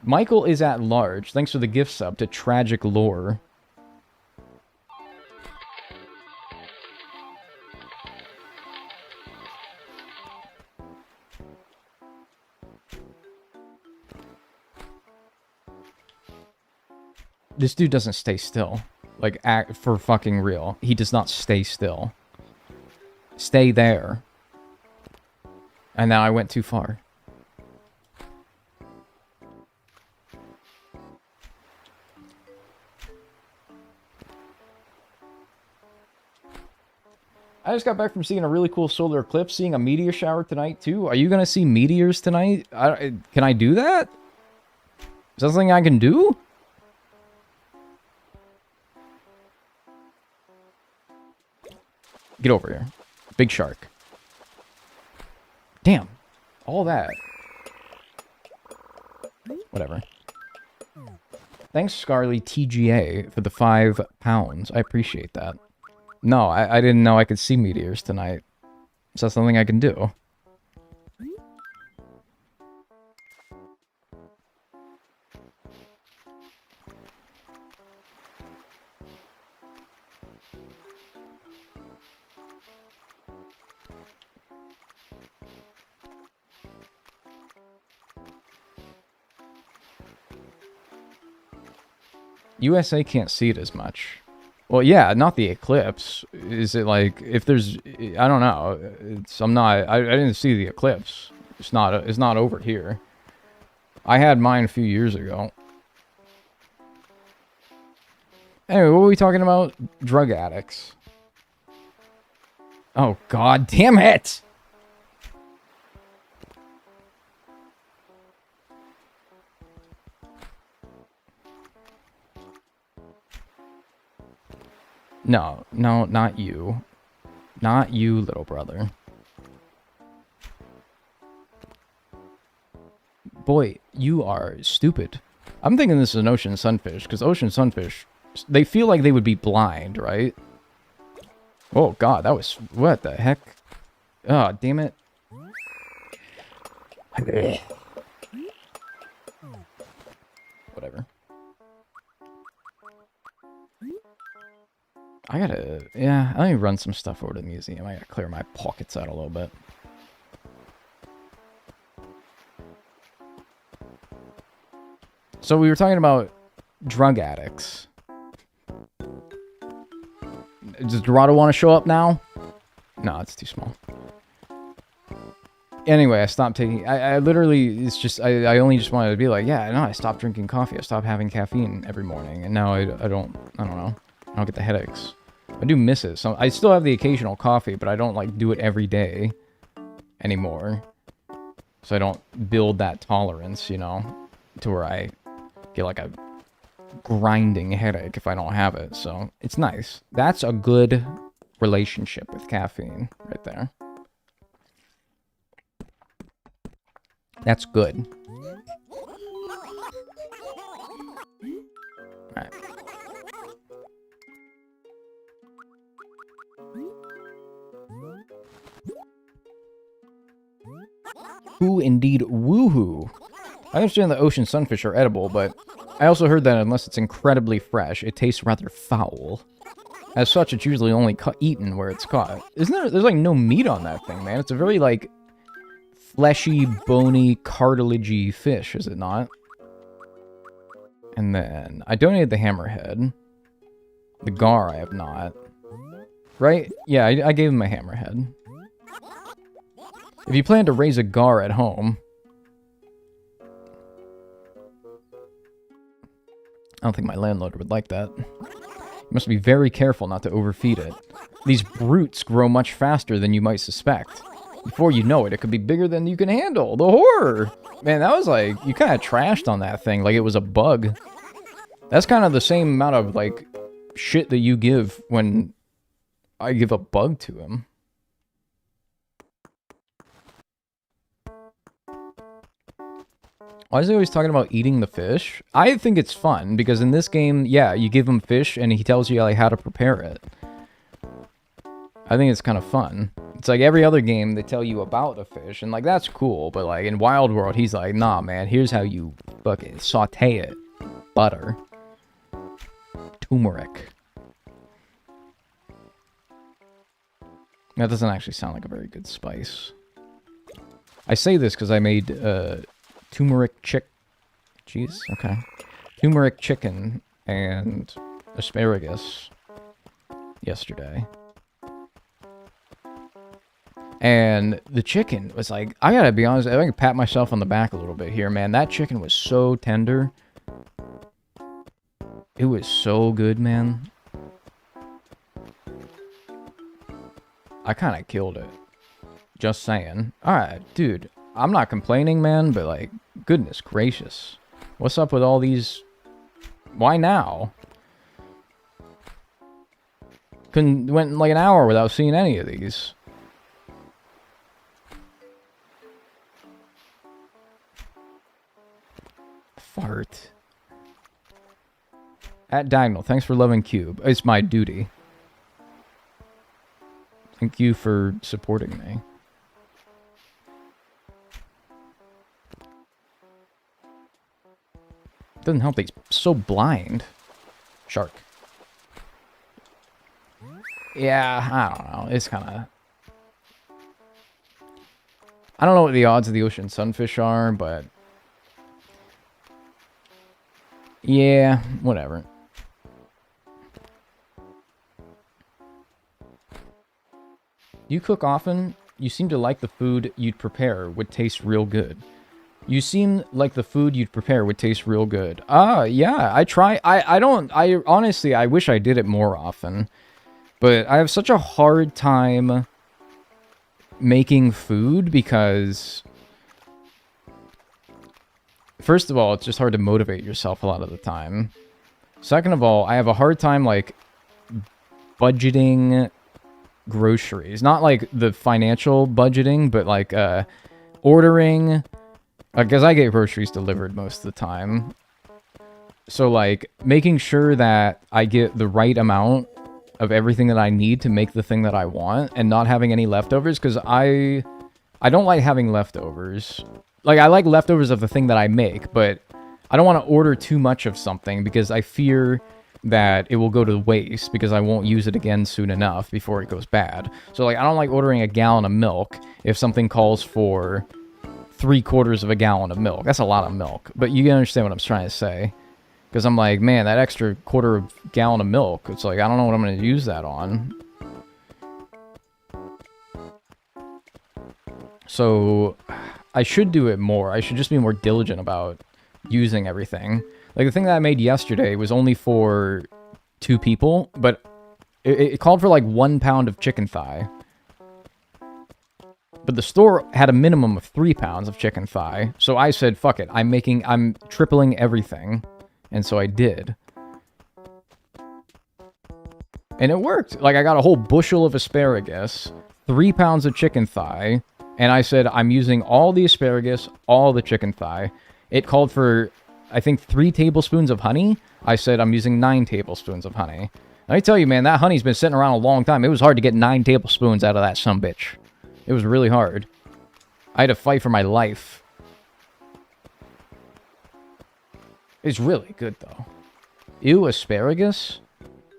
Michael is at large. Thanks for the gift sub to Tragic Lore. This dude doesn't stay still. Like, act for fucking real. He does not stay still. Stay there. And now I went too far. I just got back from seeing a really cool solar eclipse, seeing a meteor shower tonight, too. Are you going to see meteors tonight? Can I do that? Is that something I can do? Get over here. Big shark. Damn. All that. Whatever. Thanks, Scarly TGA, for the £5. I appreciate that. No, I didn't know I could see meteors tonight. Is that something I can do? USA can't see it as much. Well, yeah, not the eclipse. Is it like, if there's, I don't know. I didn't see the eclipse. It's not over here. I had mine a few years ago. Anyway, what were we talking about? Drug addicts. Oh, god damn it! No, not you. Not you, little brother. Boy, you are stupid. I'm thinking this is an ocean sunfish, because ocean sunfish, they feel like they would be blind, right? Oh god, that was... What the heck? Oh, damn it. Whatever. I gotta... Yeah, let me run some stuff over to the museum. I gotta clear my pockets out a little bit. So we were talking about drug addicts. Does Dorado want to show up now? No, it's too small. Anyway, I stopped taking... I literally... It's just... I only just wanted to be like, yeah, no, I stopped drinking coffee. I stopped having caffeine every morning. And now I don't know. I don't get the headaches. I do miss it. So I still have the occasional coffee, but I don't, like, do it every day anymore. So I don't build that tolerance, you know, to where I get, like, a grinding headache if I don't have it. So it's nice. That's a good relationship with caffeine right there. That's good. Alright. Who indeed woohoo. I understand that ocean sunfish are edible, but I also heard that unless it's incredibly fresh, it tastes rather foul. As such, it's usually only eaten where it's caught. There's like no meat on that thing, man. It's a very, like, fleshy, bony, cartilagey fish, is it not? And then, I donated the hammerhead. The gar I have not. Right? Yeah, I gave him a hammerhead. If you plan to raise a gar at home... I don't think my landlord would like that. You must be very careful not to overfeed it. These brutes grow much faster than you might suspect. Before you know it, it could be bigger than you can handle. The horror! Man, that was like... You kind of trashed on that thing like it was a bug. That's kind of the same amount of, like, shit that you give when I give a bug to him. Why is he always talking about eating the fish? I think it's fun, because in this game, yeah, you give him fish, and he tells you, like, how to prepare it. I think it's kind of fun. It's like every other game, they tell you about the fish, and, like, that's cool, but, like, in Wild World, he's like, nah, man, here's how you fucking saute it. Butter. Turmeric. That doesn't actually sound like a very good spice. I say this because I made, turmeric chick... Jeez, okay. Turmeric chicken and asparagus yesterday. And the chicken was like, I gotta be honest, I can pat myself on the back a little bit here, man. That chicken was so tender. It was so good, man. I kind of killed it. Just saying. Alright, dude. I'm not complaining, man, but like, goodness gracious. What's up with all these... Why now? Went like an hour without seeing any of these. Fart. At Dagnel, thanks for loving Cube. It's my duty. Thank you for supporting me. Doesn't help that he's so blind. Shark. Yeah, I don't know. It's kind of... I don't know what the odds of the ocean sunfish are, but... Yeah, whatever. You cook often? You seem to like the food you'd prepare would taste real good. You seem like the food you'd prepare would taste real good. Yeah, I try. I honestly, I wish I did it more often. But I have such a hard time making food because... First of all, it's just hard to motivate yourself a lot of the time. Second of all, I have a hard time, like, budgeting groceries. Not, like, the financial budgeting, but, like, ordering... Because I get groceries delivered most of the time. So, like, making sure that I get the right amount of everything that I need to make the thing that I want, and not having any leftovers, because I don't like having leftovers. Like, I like leftovers of the thing that I make, but I don't want to order too much of something, because I fear that it will go to waste, because I won't use it again soon enough before it goes bad. So, like, I don't like ordering a gallon of milk if something calls for 3/4 of a gallon of milk. That's a lot of milk, but you understand what I'm trying to say. Because I'm like, man, that extra quarter of gallon of milk, it's like, I don't know what I'm going to use that on. So, I should do it more. I should just be more diligent about using everything. Like, the thing that I made yesterday was only for 2 people, but it called for like 1 pound of chicken thigh. But the store had a minimum of 3 pounds of chicken thigh. So I said, fuck it, I'm tripling everything. And so I did. And it worked. Like, I got a whole bushel of asparagus, 3 pounds of chicken thigh, and I said, I'm using all the asparagus, all the chicken thigh. It called for, I think, 3 tablespoons of honey. I said, I'm using 9 tablespoons of honey. I tell you, man, that honey's been sitting around a long time. It was hard to get 9 tablespoons out of that sumbitch. It was really hard. I had to fight for my life. It's really good, though. Ew, asparagus?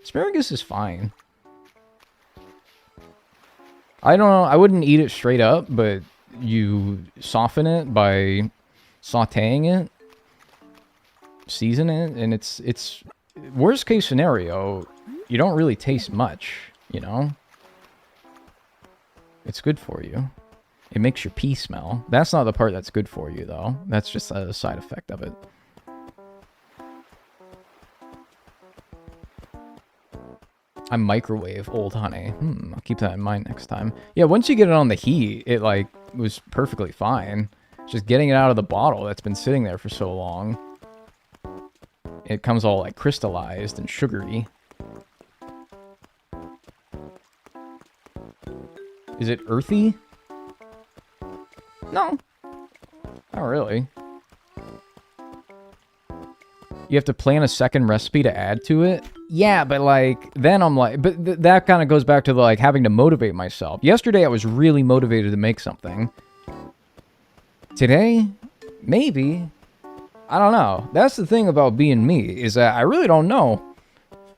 Asparagus is fine. I don't know. I wouldn't eat it straight up, but you soften it by sautéing it, season it, and it's worst case scenario, you don't really taste much, you know? It's good for you. It makes your pee smell. That's not the part that's good for you, though. That's just a side effect of it. I microwave old honey. I'll keep that in mind next time. Yeah, once you get it on the heat, it, like, was perfectly fine. Just getting it out of the bottle that's been sitting there for so long. It comes all, like, crystallized and sugary. Is it earthy? No. Not really. You have to plan a second recipe to add to it? Yeah, but, like, then I'm like... But that kind of goes back to, like, having to motivate myself. Yesterday, I was really motivated to make something. Today? Maybe. I don't know. That's the thing about being me, is that I really don't know.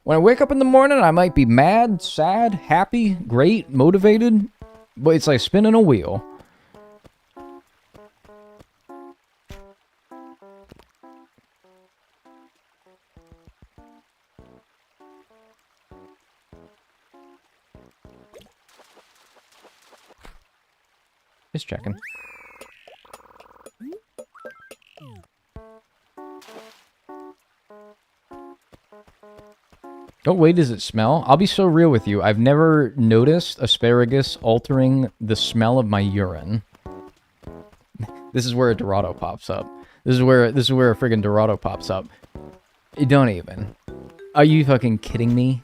When I wake up in the morning, I might be mad, sad, happy, great, motivated. But it's like spinning a wheel. Just checking. What way does it smell? I'll be so real with you. I've never noticed asparagus altering the smell of my urine. This is where a Dorado pops up. This is where a friggin' Dorado pops up. Don't even. Are you fucking kidding me?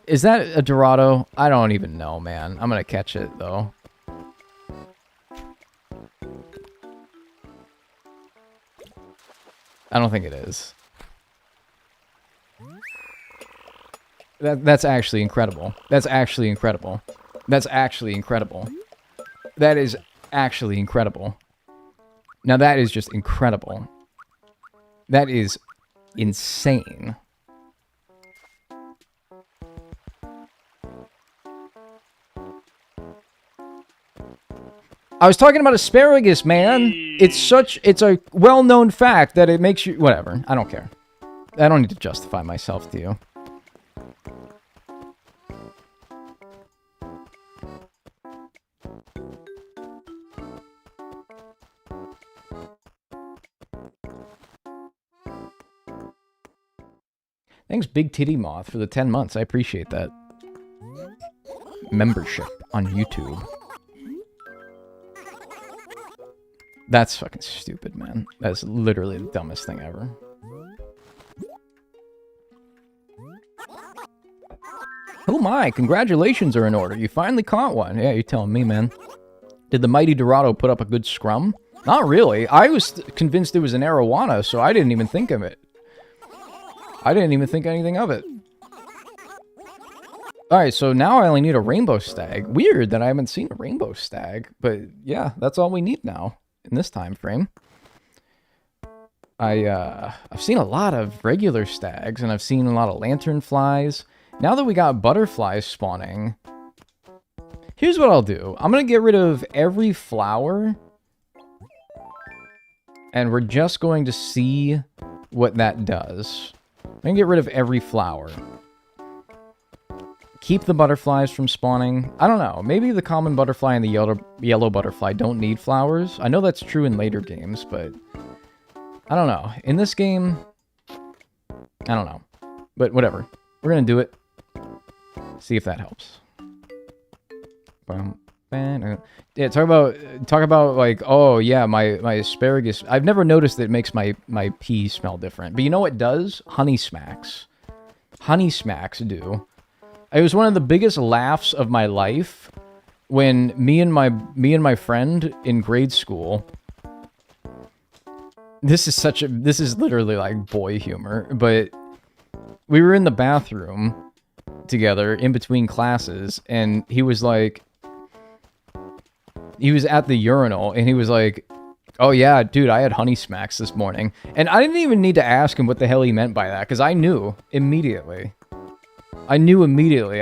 Is that a Dorado? I don't even know, man. I'm gonna catch it, though. I don't think it is. That's actually incredible. That's actually incredible. That's actually incredible. That is actually incredible. Now that is just incredible. That is insane. I was talking about asparagus, man. It's a well-known fact that it makes you... Whatever. I don't care. I don't need to justify myself to you. Thanks, Big Titty Moth, for the 10 months. I appreciate that. Membership on YouTube. That's fucking stupid, man. That's literally the dumbest thing ever. Oh my, congratulations are in order. You finally caught one. Yeah, you're telling me, man. Did the mighty Dorado put up a good scrum? Not really. I was convinced it was an arowana, so I didn't even think of it. I didn't even think anything of it. Alright, so now I only need a rainbow stag. Weird that I haven't seen a rainbow stag, but yeah, that's all we need now in this time frame. I've seen a lot of regular stags, and I've seen a lot of lanternflies. Now that we got butterflies spawning, here's what I'll do. I'm going to get rid of every flower, and we're just going to see what that does. I'm going to get rid of every flower. Keep the butterflies from spawning. I don't know. Maybe the common butterfly and the yellow butterfly don't need flowers. I know that's true in later games, but I don't know. In this game, I don't know. But whatever. We're going to do it. See if that helps. Yeah, talk about like, oh yeah, my asparagus. I've never noticed that it makes my pee smell different. But you know what does? Honey smacks. Honey smacks do. It was one of the biggest laughs of my life when me and my friend in grade school. This is literally like boy humor, but we were in the bathroom together in between classes, and he was at the urinal, and he was like, oh yeah, dude, I had honey smacks this morning. And I didn't even need to ask him what the hell he meant by that, because I knew immediately. I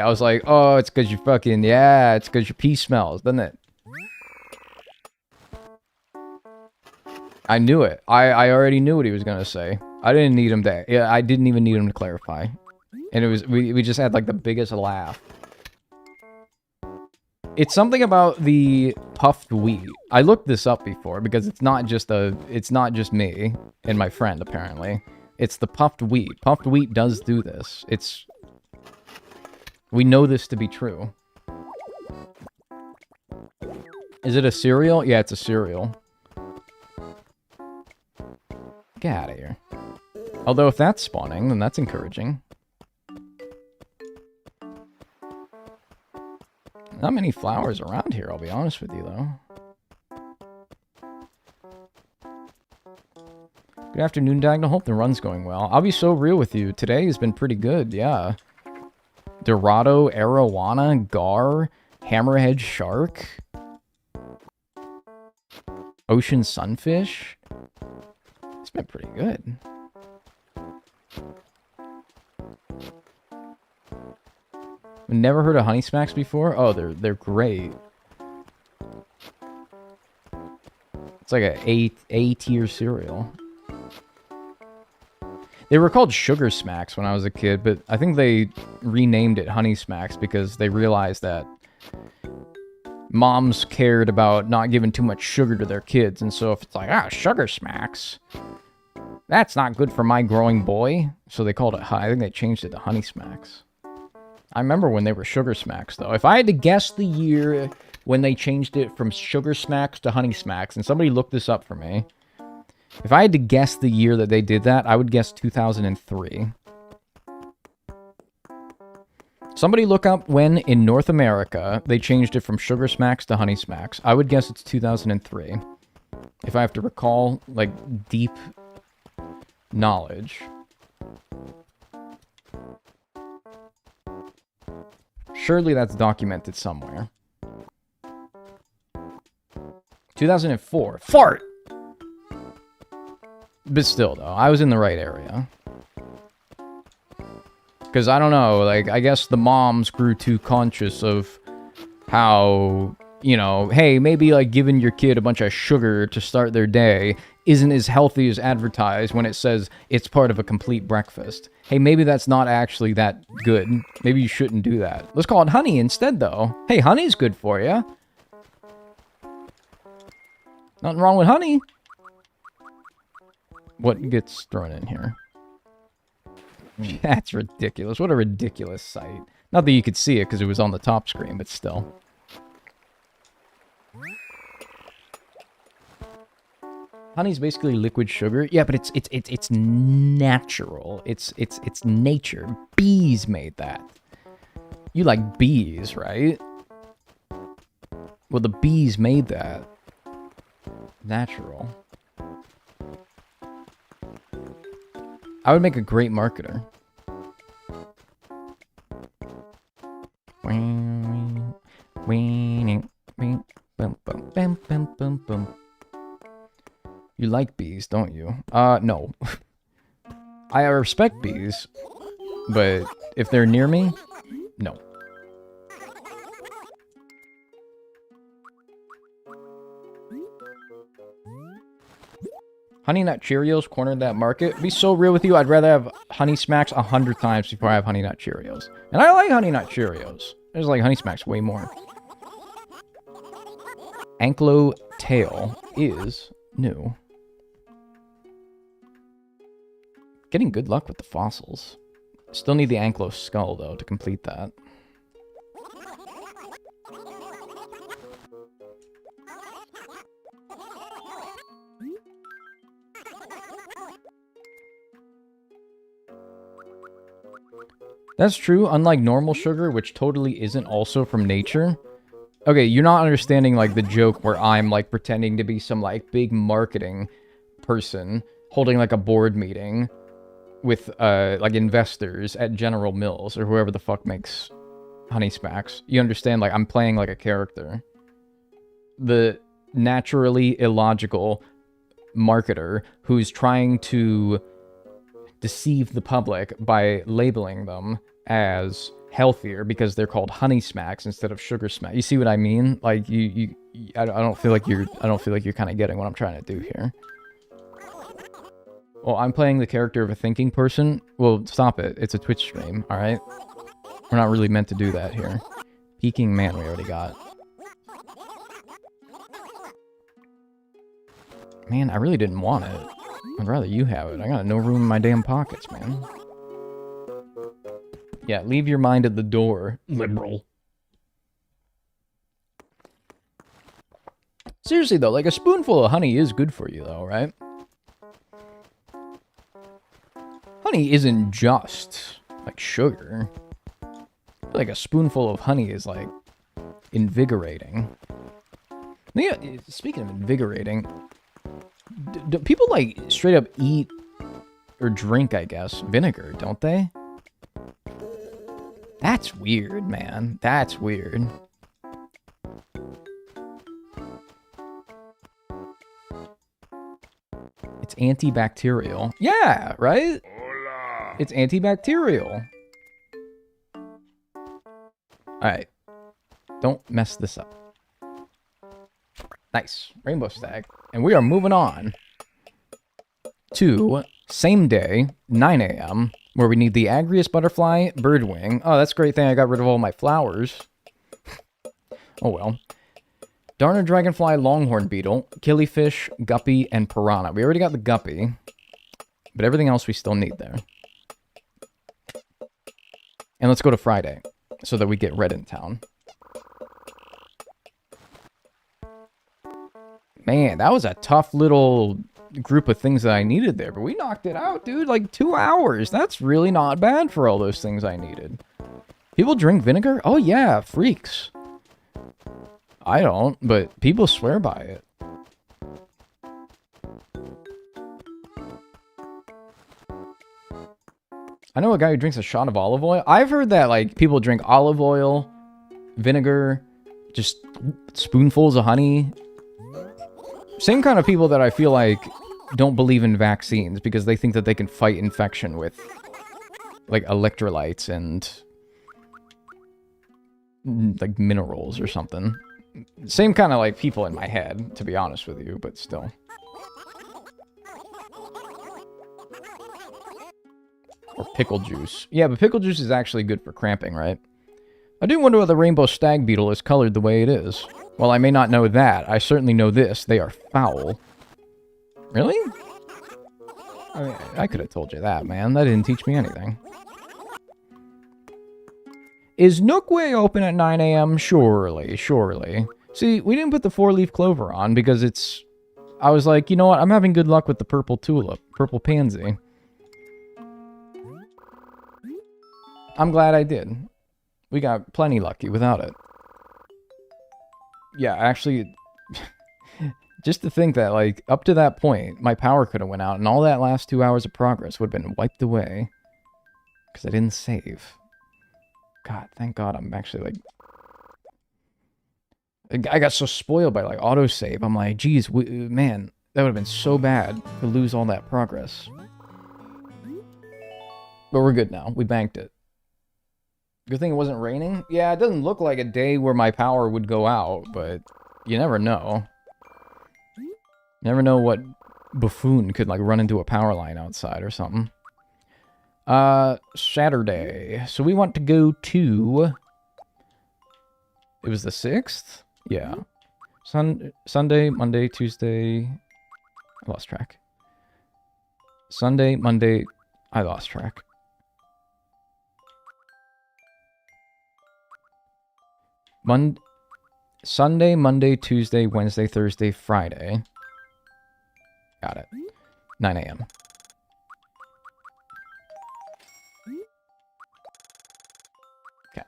was like, oh, it's because it's because your pee smells, doesn't it? I knew it. I already knew what he was going to say. I didn't need him to, I didn't even need him to clarify. And it was, we just had like the biggest laugh. It's something about the puffed wheat. I looked this up before because it's not just me and my friend, apparently. It's the puffed wheat. Puffed wheat does do this. We know this to be true. Is it a cereal? Yeah, it's a cereal. Get out of here. Although if that's spawning, then that's encouraging. Not many flowers around here, I'll be honest with you, though. Good afternoon, Dagnel. Hope the run's going well. I'll be so real with you. Today has been pretty good, yeah. Dorado, arowana, gar, hammerhead shark, ocean sunfish. It's been pretty good. Never heard of honey smacks before? Oh, they're great. It's like a A-tier cereal. They were called Sugar Smacks when I was a kid, but I think they renamed it Honey Smacks because they realized that moms cared about not giving too much sugar to their kids. And so if it's like, sugar smacks, that's not good for my growing boy. So they called it I think they changed it to honey smacks. I remember when they were sugar smacks, though. If I had to guess the year when they changed it from sugar smacks to honey smacks, and somebody looked this up for me. If I had to guess the year that they did that, I would guess 2003. Somebody look up when in North America they changed it from sugar smacks to honey smacks. I would guess it's 2003. If I have to recall, like, deep knowledge. Surely that's documented somewhere. 2004. Fart! But still, though, I was in the right area. Because, I don't know, like, I guess the moms grew too conscious of how, you know, hey, maybe, like, giving your kid a bunch of sugar to start their day isn't as healthy as advertised when it says it's part of a complete breakfast. Hey, maybe that's not actually that good. Maybe you shouldn't do that. Let's call it honey instead, though. Hey, honey's good for you. Nothing wrong with honey. What gets thrown in here? That's ridiculous. What a ridiculous sight. Not that you could see it because it was on the top screen, but still. Honey's basically liquid sugar. Yeah, but it's natural. It's nature. Bees made that. You like bees, right? Well, the bees made that. Natural. I would make a great marketer. You like bees, don't you? No. I respect bees, but if they're near me, no. Honey Nut Cheerios cornered that market. Be so real with you, I'd rather have Honey Smacks 100 times before I have Honey Nut Cheerios. And I like Honey Nut Cheerios. I just like Honey Smacks way more. Anklo tail is new. Getting good luck with the fossils. Still need the Anklo skull, though, to complete that. That's true, unlike normal sugar, which totally isn't also from nature. Okay, you're not understanding, like, the joke where I'm, like, pretending to be some, like, big marketing person holding, like, a board meeting with, like, investors at General Mills or whoever the fuck makes Honey Smacks. You understand, like, I'm playing like a character. The naturally illogical marketer who's trying to deceive the public by labeling them as healthier because they're called Honey Smacks instead of Sugar Smacks. You see what I mean? Like I don't feel like you're kind of getting what I'm trying to do here. Well, I'm playing the character of a thinking person. Well, stop it. It's a Twitch stream, all right? We're not really meant to do that here. Peking Man we already got. Man, I really didn't want it. I'd rather you have it. I got no room in my damn pockets, man. Yeah, leave your mind at the door, liberal. Seriously, though, like, a spoonful of honey is good for you, though, right? Honey isn't just, like, sugar. Like, a spoonful of honey is, like, invigorating. Yeah, speaking of invigorating, do people, like, straight up eat or drink, I guess, vinegar, don't they? That's weird, man. That's weird. It's antibacterial. Yeah, right? Hola. It's antibacterial. Alright. Don't mess this up. Nice. Rainbow Stag. And we are moving on to same day, 9 a.m., where we need the Agrius Butterfly Birdwing. Oh, that's a great thing. I got rid of all my flowers. Oh, well. Darner dragonfly, longhorn beetle, killifish, guppy, and piranha. We already got the guppy, but everything else we still need there. And let's go to Friday, so that we get red in town. Man, that was a tough little group of things that I needed there, but we knocked it out, dude. Like 2 hours. That's really not bad for all those things I needed. People drink vinegar? Oh yeah, freaks. I don't, but people swear by it. I know a guy who drinks a shot of olive oil. I've heard that, like, people drink olive oil, vinegar, just spoonfuls of honey. Same kind of people that I feel like don't believe in vaccines because they think that they can fight infection with, like, electrolytes and, like, minerals or something. Same kind of, like, people in my head, to be honest with you, but still. Or pickle juice. Yeah, but pickle juice is actually good for cramping, right? I do wonder why the rainbow stag beetle is colored the way it is. Well, I may not know that. I certainly know this. They are foul. Really? I mean, I could have told you that, man. That didn't teach me anything. Is Nookway open at 9 a.m.? Surely, surely. See, we didn't put the 4-leaf clover on because it's... I was like, you know what? I'm having good luck with the purple tulip. Purple pansy. I'm glad I did. We got plenty lucky without it. Yeah, actually, just to think that, like, up to that point, my power could have went out, and all that last 2 hours of progress would have been wiped away. Because I didn't save. God, thank God I'm actually, like... I got so spoiled by, like, autosave. I'm like, geez, man, that would have been so bad to lose all that progress. But we're good now. We banked it. Good thing it wasn't raining. Yeah, it doesn't look like a day where my power would go out, but you never know. Never know what buffoon could, like, run into a power line outside or something. Saturday. So we want to go to... It was the 6th? Yeah. Sunday, Monday, Tuesday... I lost track. Sunday, Monday... I lost track. Sunday, Monday, Tuesday, Wednesday, Thursday, Friday. Got it. 9 a.m. Okay.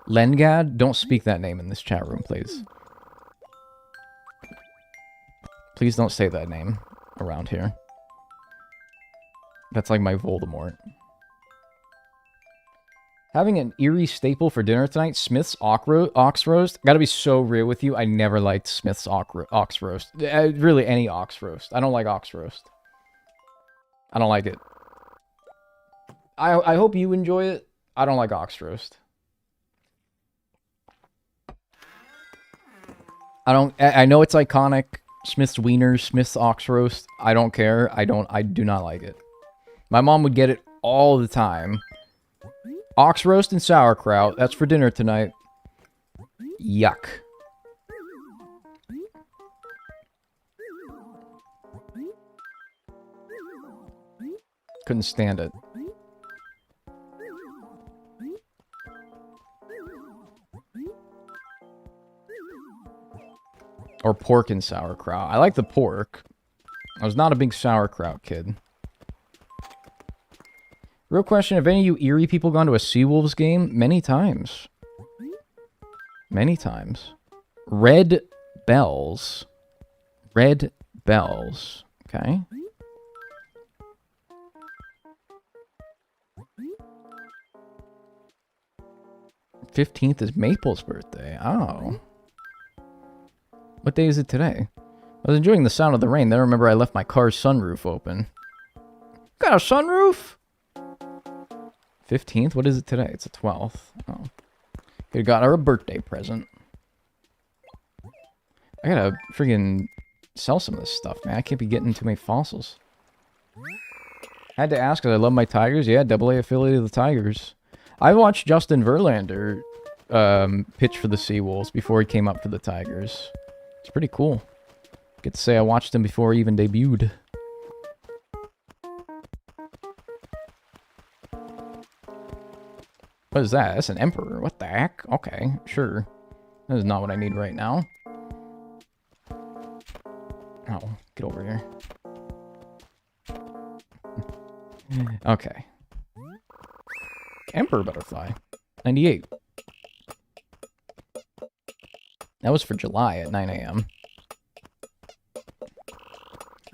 Lengad, don't speak that name in this chat room, please. Please don't say that name around here. That's like my Voldemort. Having an eerie staple for dinner tonight, Smith's ox roast. Gotta be so real with you, I never liked Smith's ox roast. Really, any ox roast. I don't like ox roast. I don't like it. I hope you enjoy it. I don't like ox roast. I know it's iconic. Smith's wieners, Smith's ox roast. I don't care. I do not like it. My mom would get it all the time. Ox roast and sauerkraut. That's for dinner tonight. Yuck. Couldn't stand it. Or pork and sauerkraut. I like the pork. I was not a big sauerkraut kid. Real question, have any of you Erie people gone to a Seawolves game? Many times. Many times. Red Bells. Red Bells. Okay. "15th is Maple's birthday. Oh. What day is it today? I was enjoying the sound of the rain. Then I remember I left my car's sunroof open. Got a sunroof? 15th? What is it today? It's the 12th. Oh. Could have got her a birthday present. I gotta friggin' sell some of this stuff, man. I can't be getting too many fossils. Had to ask because I love my Tigers. Yeah, AA affiliate of the Tigers. I watched Justin Verlander pitch for the Seawolves before he came up for the Tigers. It's pretty cool. Get to say I watched him before he even debuted. What is that? That's an Emperor. What the heck? Okay, sure. That is not what I need right now. Oh, get over here. Okay. Emperor Butterfly. 98. That was for July at 9 a.m.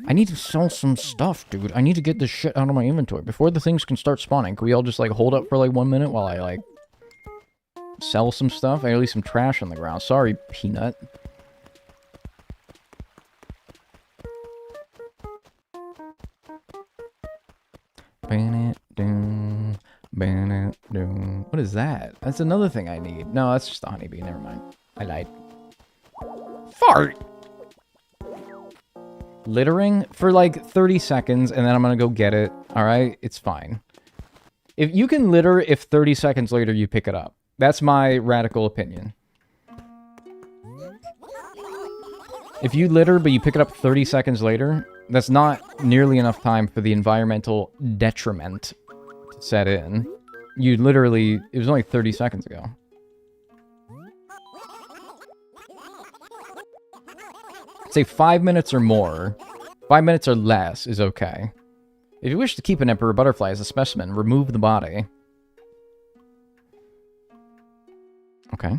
I need to sell some stuff, dude. I need to get this shit out of my inventory before the things can start spawning. Can we all just, like, hold up for, like, 1 minute while I, like, sell some stuff? I gotta leave some trash on the ground. Sorry, Peanut. What is that? That's another thing I need. No, that's just a honeybee. Never mind. I lied. Fart! Littering for like 30 seconds, and then I'm gonna go get it. Alright? It's fine. If you can litter if 30 seconds later you pick it up. That's my radical opinion. If you litter but you pick it up 30 seconds later, that's not nearly enough time for the environmental detriment to set in. You literally... It was only 30 seconds ago. Say 5 minutes or more. 5 minutes or less is okay. If you wish to keep an Emperor Butterfly as a specimen, remove the body. Okay.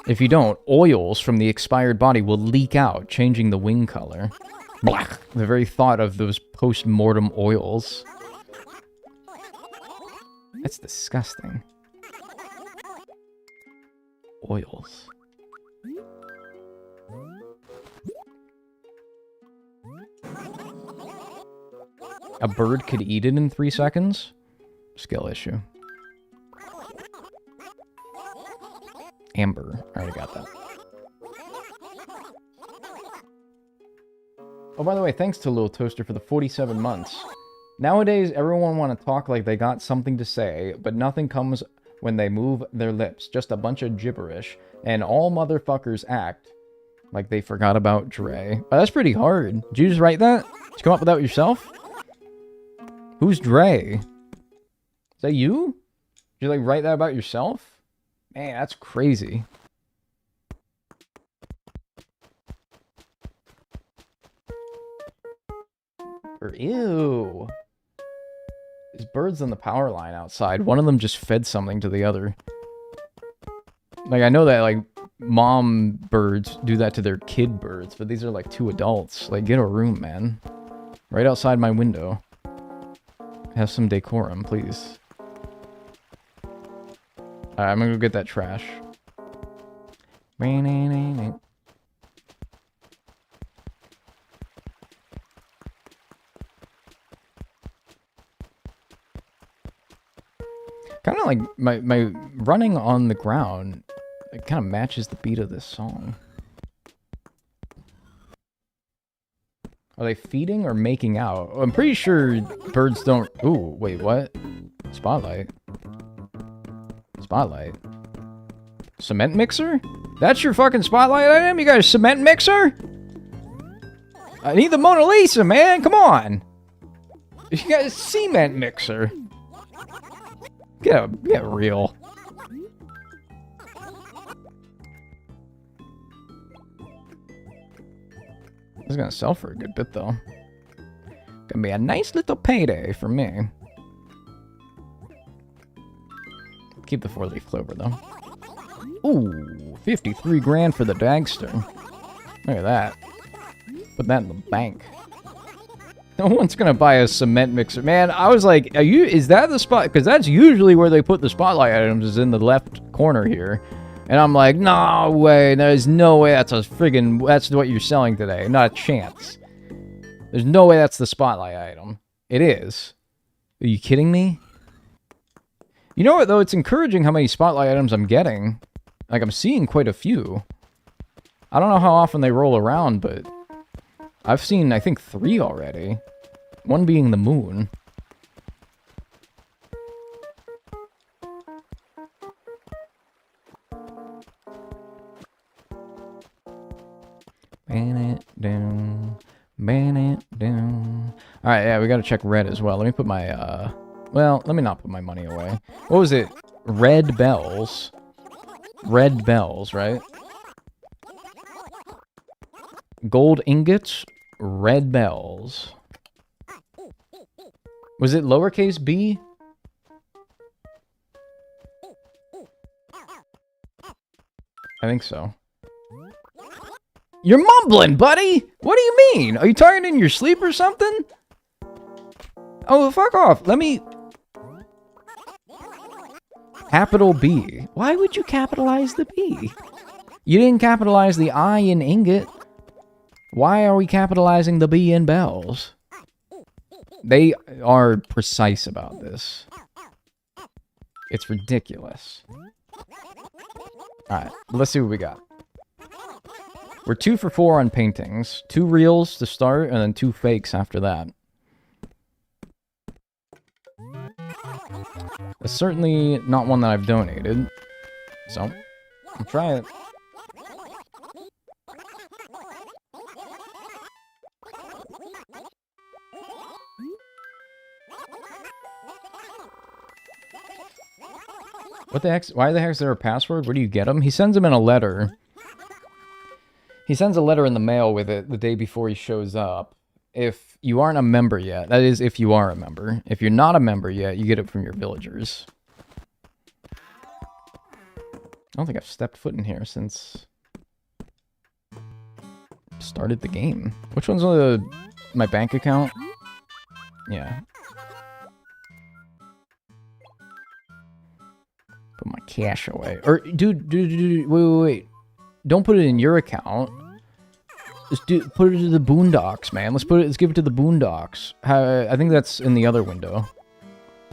If you don't, oils from the expired body will leak out, changing the wing color. Blah! The very thought of those post-mortem oils. That's disgusting. Oils. A bird could eat it in 3 seconds? Skill issue. Amber. I already got that. Oh, by the way, thanks to Lil Toaster for the 47 months. Nowadays, everyone want to talk like they got something to say, but nothing comes when they move their lips. Just a bunch of gibberish. And all motherfuckers act like they forgot about Dre. Oh, that's pretty hard. Did you just write that? Did you come up with that yourself? Who's Dre? Is that you? Did you, like, write that about yourself? Man, that's crazy. Or, ew. There's birds on the power line outside. One of them just fed something to the other. Like, I know that, like, mom birds do that to their kid birds, but these are, like, 2 adults. Like, get a room, man. Right outside my window. Have some decorum, please. Alright, I'm gonna go get that trash. Kind of like my running on the ground, it kind of matches the beat of this song. Are they feeding or making out? I'm pretty sure birds don't... Ooh, wait, what? Spotlight. Spotlight. Cement mixer? That's your fucking spotlight item? You got a cement mixer? I need the Mona Lisa, man! Come on! You got a cement mixer. Get real. This is gonna sell for a good bit, though. Gonna be a nice little payday for me. Keep the 4-leaf clover, though. Ooh, 53 grand for the Dagster. Look at that. Put that in the bank. No one's gonna buy a cement mixer. Man, I was like, is that the spot? Because that's usually where they put the spotlight items, is in the left corner here. And I'm like, no way, there's no way that's that's what you're selling today. Not a chance. There's no way that's the spotlight item. It is. Are you kidding me? You know what, though? It's encouraging how many spotlight items I'm getting. Like, I'm seeing quite a few. I don't know how often they roll around, but I've seen, I think, 3 already. One being the moon. Alright, yeah, we gotta check red as well. Let me put my, well, let me not put my money away. What was it? Red bells. Red bells, right? Gold ingots, red bells. Was it lowercase b? I think so. You're mumbling, buddy! What do you mean? Are you talking in your sleep or something? Oh, fuck off. Let me... Capital B. Why would you capitalize the B? You didn't capitalize the I in ingot. Why are we capitalizing the B in bells? They are precise about this. It's ridiculous. Alright, let's see what we got. We're 2 for 4 on paintings. 2 reals to start, and then 2 fakes after that. It's certainly not one that I've donated. So, I'll try it. What the heck? Why the heck is there a password? Where do you get them? He sends them in a letter. He sends a letter in the mail with it the day before he shows up. If you aren't a member yet, that is if you are a member. If you're not a member yet, you get it from your villagers. I don't think I've stepped foot in here since started the game. Which one's my bank account? Yeah. Put my cash away. Or, dude, wait. Don't put it in your account. Just put it to the Boondocks, man. Let's give it to the Boondocks. I think that's in the other window.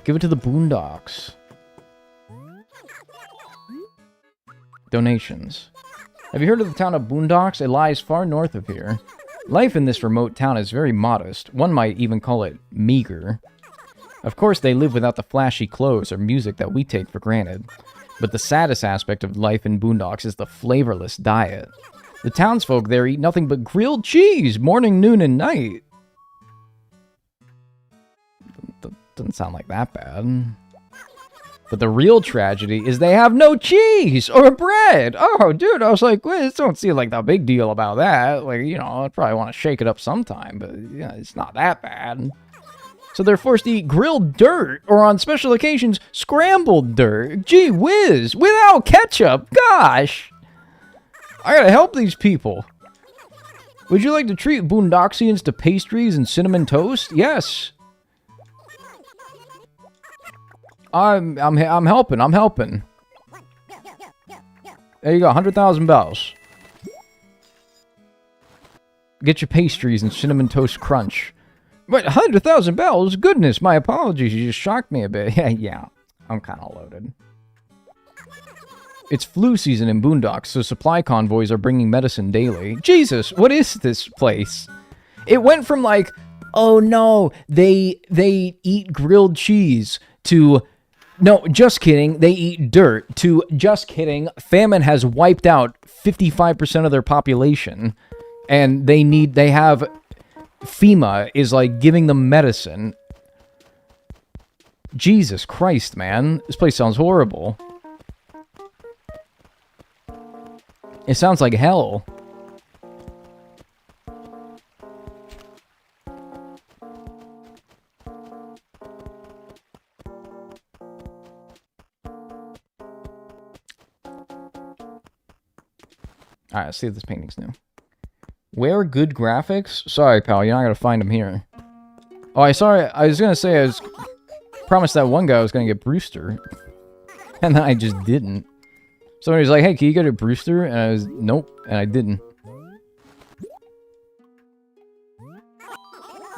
Give it to the Boondocks. Donations. Have you heard of the town of Boondocks? It lies far north of here. Life in this remote town is very modest. One might even call it meager. Of course, they live without the flashy clothes or music that we take for granted. But the saddest aspect of life in Boondocks is the flavorless diet. The townsfolk there eat nothing but grilled cheese, morning, noon, and night. Doesn't sound like that bad. But the real tragedy is they have no cheese or bread. Oh, dude, I was like, well, it don't seem like that big deal about that. Like, you know, I'd probably want to shake it up sometime, but yeah, it's not that bad. So they're forced to eat grilled dirt, or on special occasions, scrambled dirt. Gee whiz, without ketchup, gosh. I gotta help these people. Would you like to treat Boondocksians to pastries and cinnamon toast? Yes. I'm helping. There you go, 100,000 bells. Get your pastries and cinnamon toast crunch. Wait, 100,000 bells? Goodness, my apologies, you just shocked me a bit. Yeah, I'm kind of loaded. It's flu season in Boondocks, so supply convoys are bringing medicine daily. Jesus, what is this place? It went from like, oh no, they eat grilled cheese, to... No, just kidding. They eat dirt. To just kidding. Famine has wiped out 55% of their population. And they have... FEMA is like giving them medicine. Jesus Christ, man. This place sounds horrible. It sounds like hell. Alright, let's see if this painting's new. Where good graphics? Sorry, pal, you're not gonna find them here. Oh, I was gonna say, I promised that one guy I was gonna get Brewster. And then I just didn't. Somebody was like, hey, can you get a Brewster? And I was, nope, and I didn't.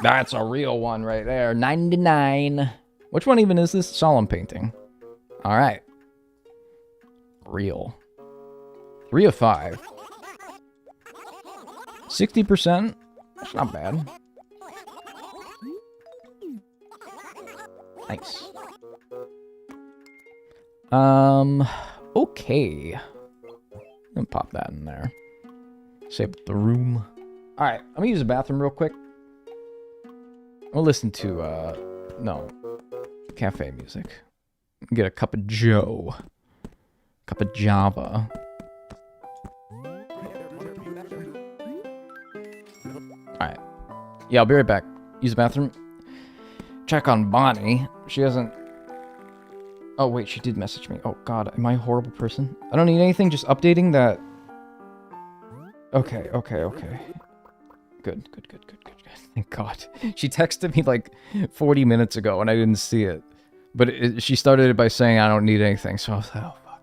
That's a real one right there. 99. Which one even is this? Solemn painting. Alright. Real. 3 of 5. 60%. That's not bad. Nice. Okay. I'm gonna pop that in there. Save the room. Alright, I'm gonna use the bathroom real quick. We'll listen to, no, cafe music. Get a cup of Joe. Cup of Java. Alright. Yeah, I'll be right back. Use the bathroom. Check on Bonnie. She hasn't... Oh, wait, she did message me. Oh, God, am I a horrible person? I don't need anything, just updating that... Okay. Good. Thank God. She texted me like 40 minutes ago and I didn't see it. But she started it by saying I don't need anything, so I was like, oh, fuck.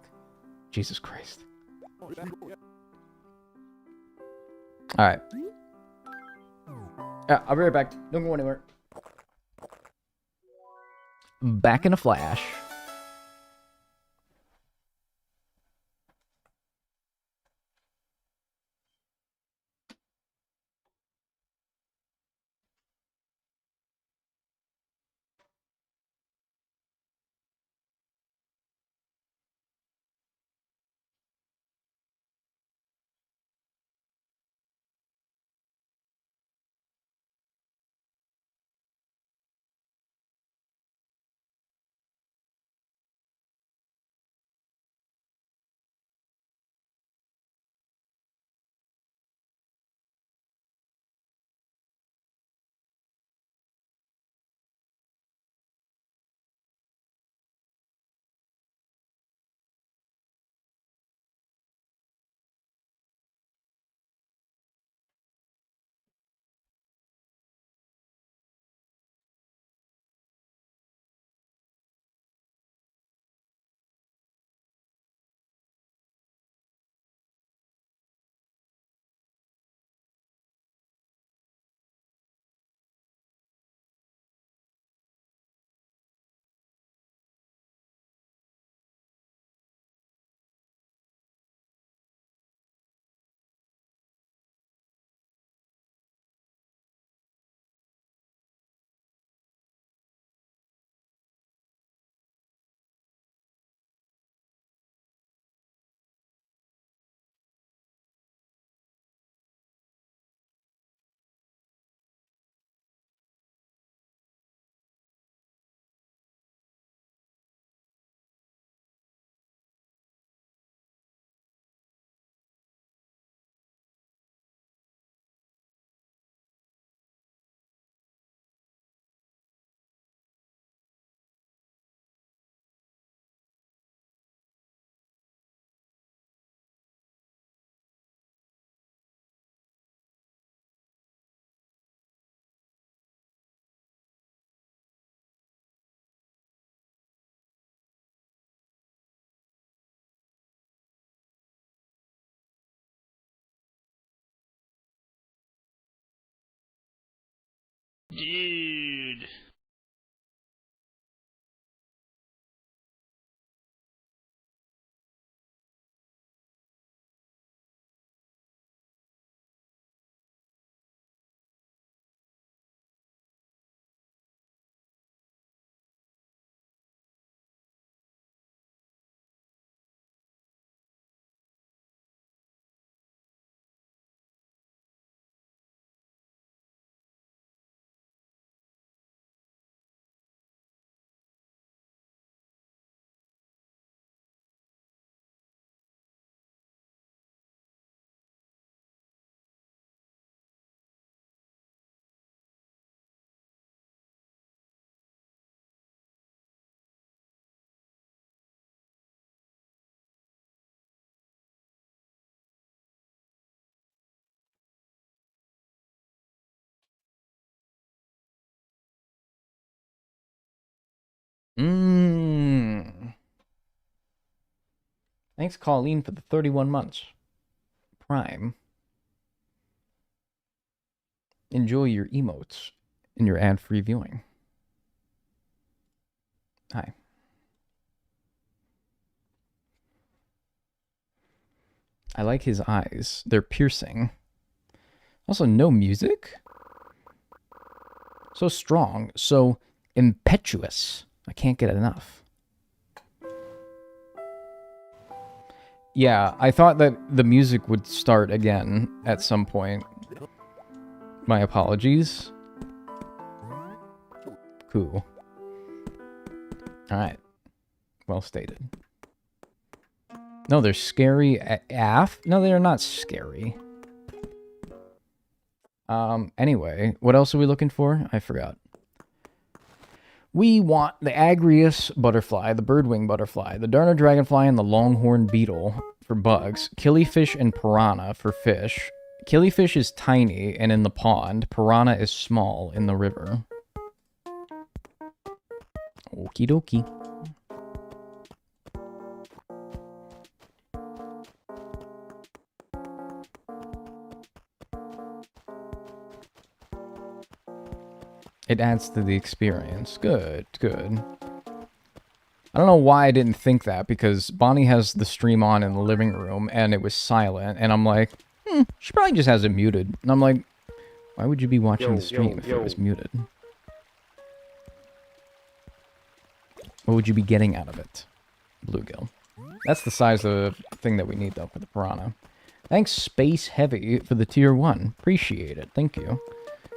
Jesus Christ. Alright. Yeah, I'll be right back. Don't go anywhere. Back in a flash. Dude. Thanks, Colleen, for the 31 months. Prime. Enjoy your emotes and your ad-free viewing. Hi. I like his eyes. They're piercing. Also, no music? So strong, so impetuous. I can't get enough. Yeah, I thought that the music would start again at some point. My apologies. Who? Alright. Well stated. No, they're scary AF? No, they're not scary. Anyway, what else are we looking for? I forgot. We want the Agrius butterfly, the birdwing butterfly, the Darner dragonfly, and the longhorn beetle for bugs. Killifish and piranha for fish. Killifish is tiny and in the pond. Piranha is small in the river. Okie dokie. It adds to the experience. Good, good. I don't know why I didn't think that, because Bonnie has the stream on in the living room, and it was silent, and I'm like, she probably just has it muted. And I'm like, why would you be watching the stream if it was muted? What would you be getting out of it? Bluegill. That's the size of the thing that we need, though, for the piranha. Thanks, Space Heavy, for the tier 1. Appreciate it. Thank you.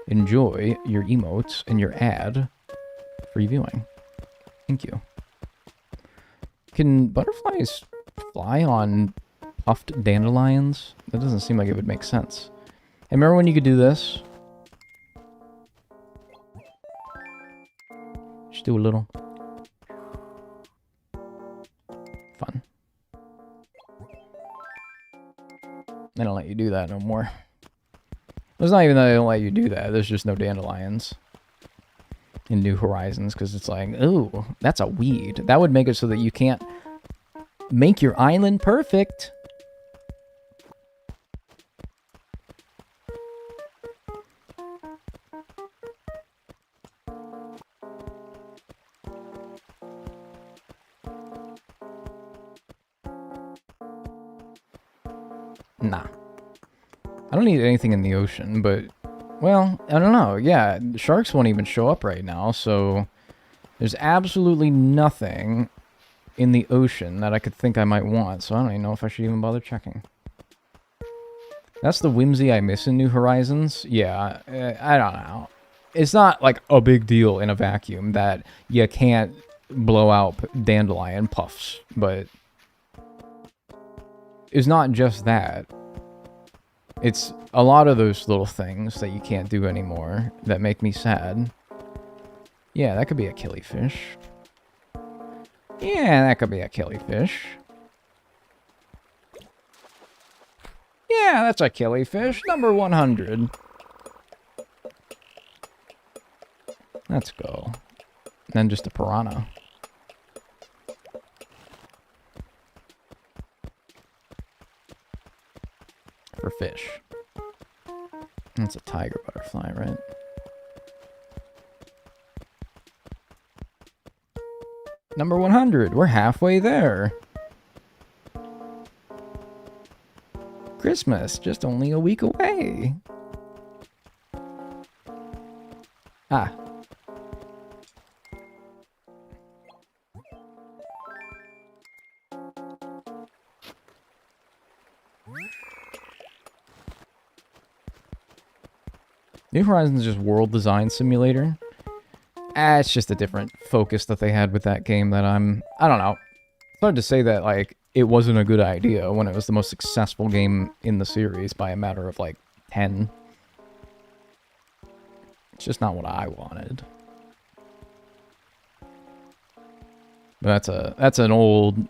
Enjoy your emotes and your ad for viewing. Thank you. Can butterflies fly on puffed dandelions? That doesn't seem like it would make sense. Hey, remember when you could do this? Just do a little. Fun. They don't let you do that no more. It's not even that they don't let you do that. There's just no dandelions in New Horizons, because it's like, ooh, that's a weed. That would make it so that you can't make your island perfect. Nah. I don't need anything in the ocean, but, well, I don't know. Yeah, the sharks won't even show up right now, so there's absolutely nothing in the ocean that I could think I might want, so I don't even know if I should even bother checking. That's the whimsy I miss in New Horizons. Yeah, I don't know. It's not like a big deal in a vacuum that you can't blow out dandelion puffs, but it's not just that. It's a lot of those little things that you can't do anymore that make me sad. Yeah, that could be a killifish. Yeah, that could be a killifish. Yeah, that's a killifish. Number 100. Let's go. Then just a piranha. For fish. That's a tiger butterfly, right? Number 100. We're halfway there. Christmas, just only a week away. Ah. New Horizons is just world design simulator. It's just a different focus that they had with that game that I don't know. It's hard to say that, like, it wasn't a good idea when it was the most successful game in the series by a matter of, like, 10. It's just not what I wanted. But that's an old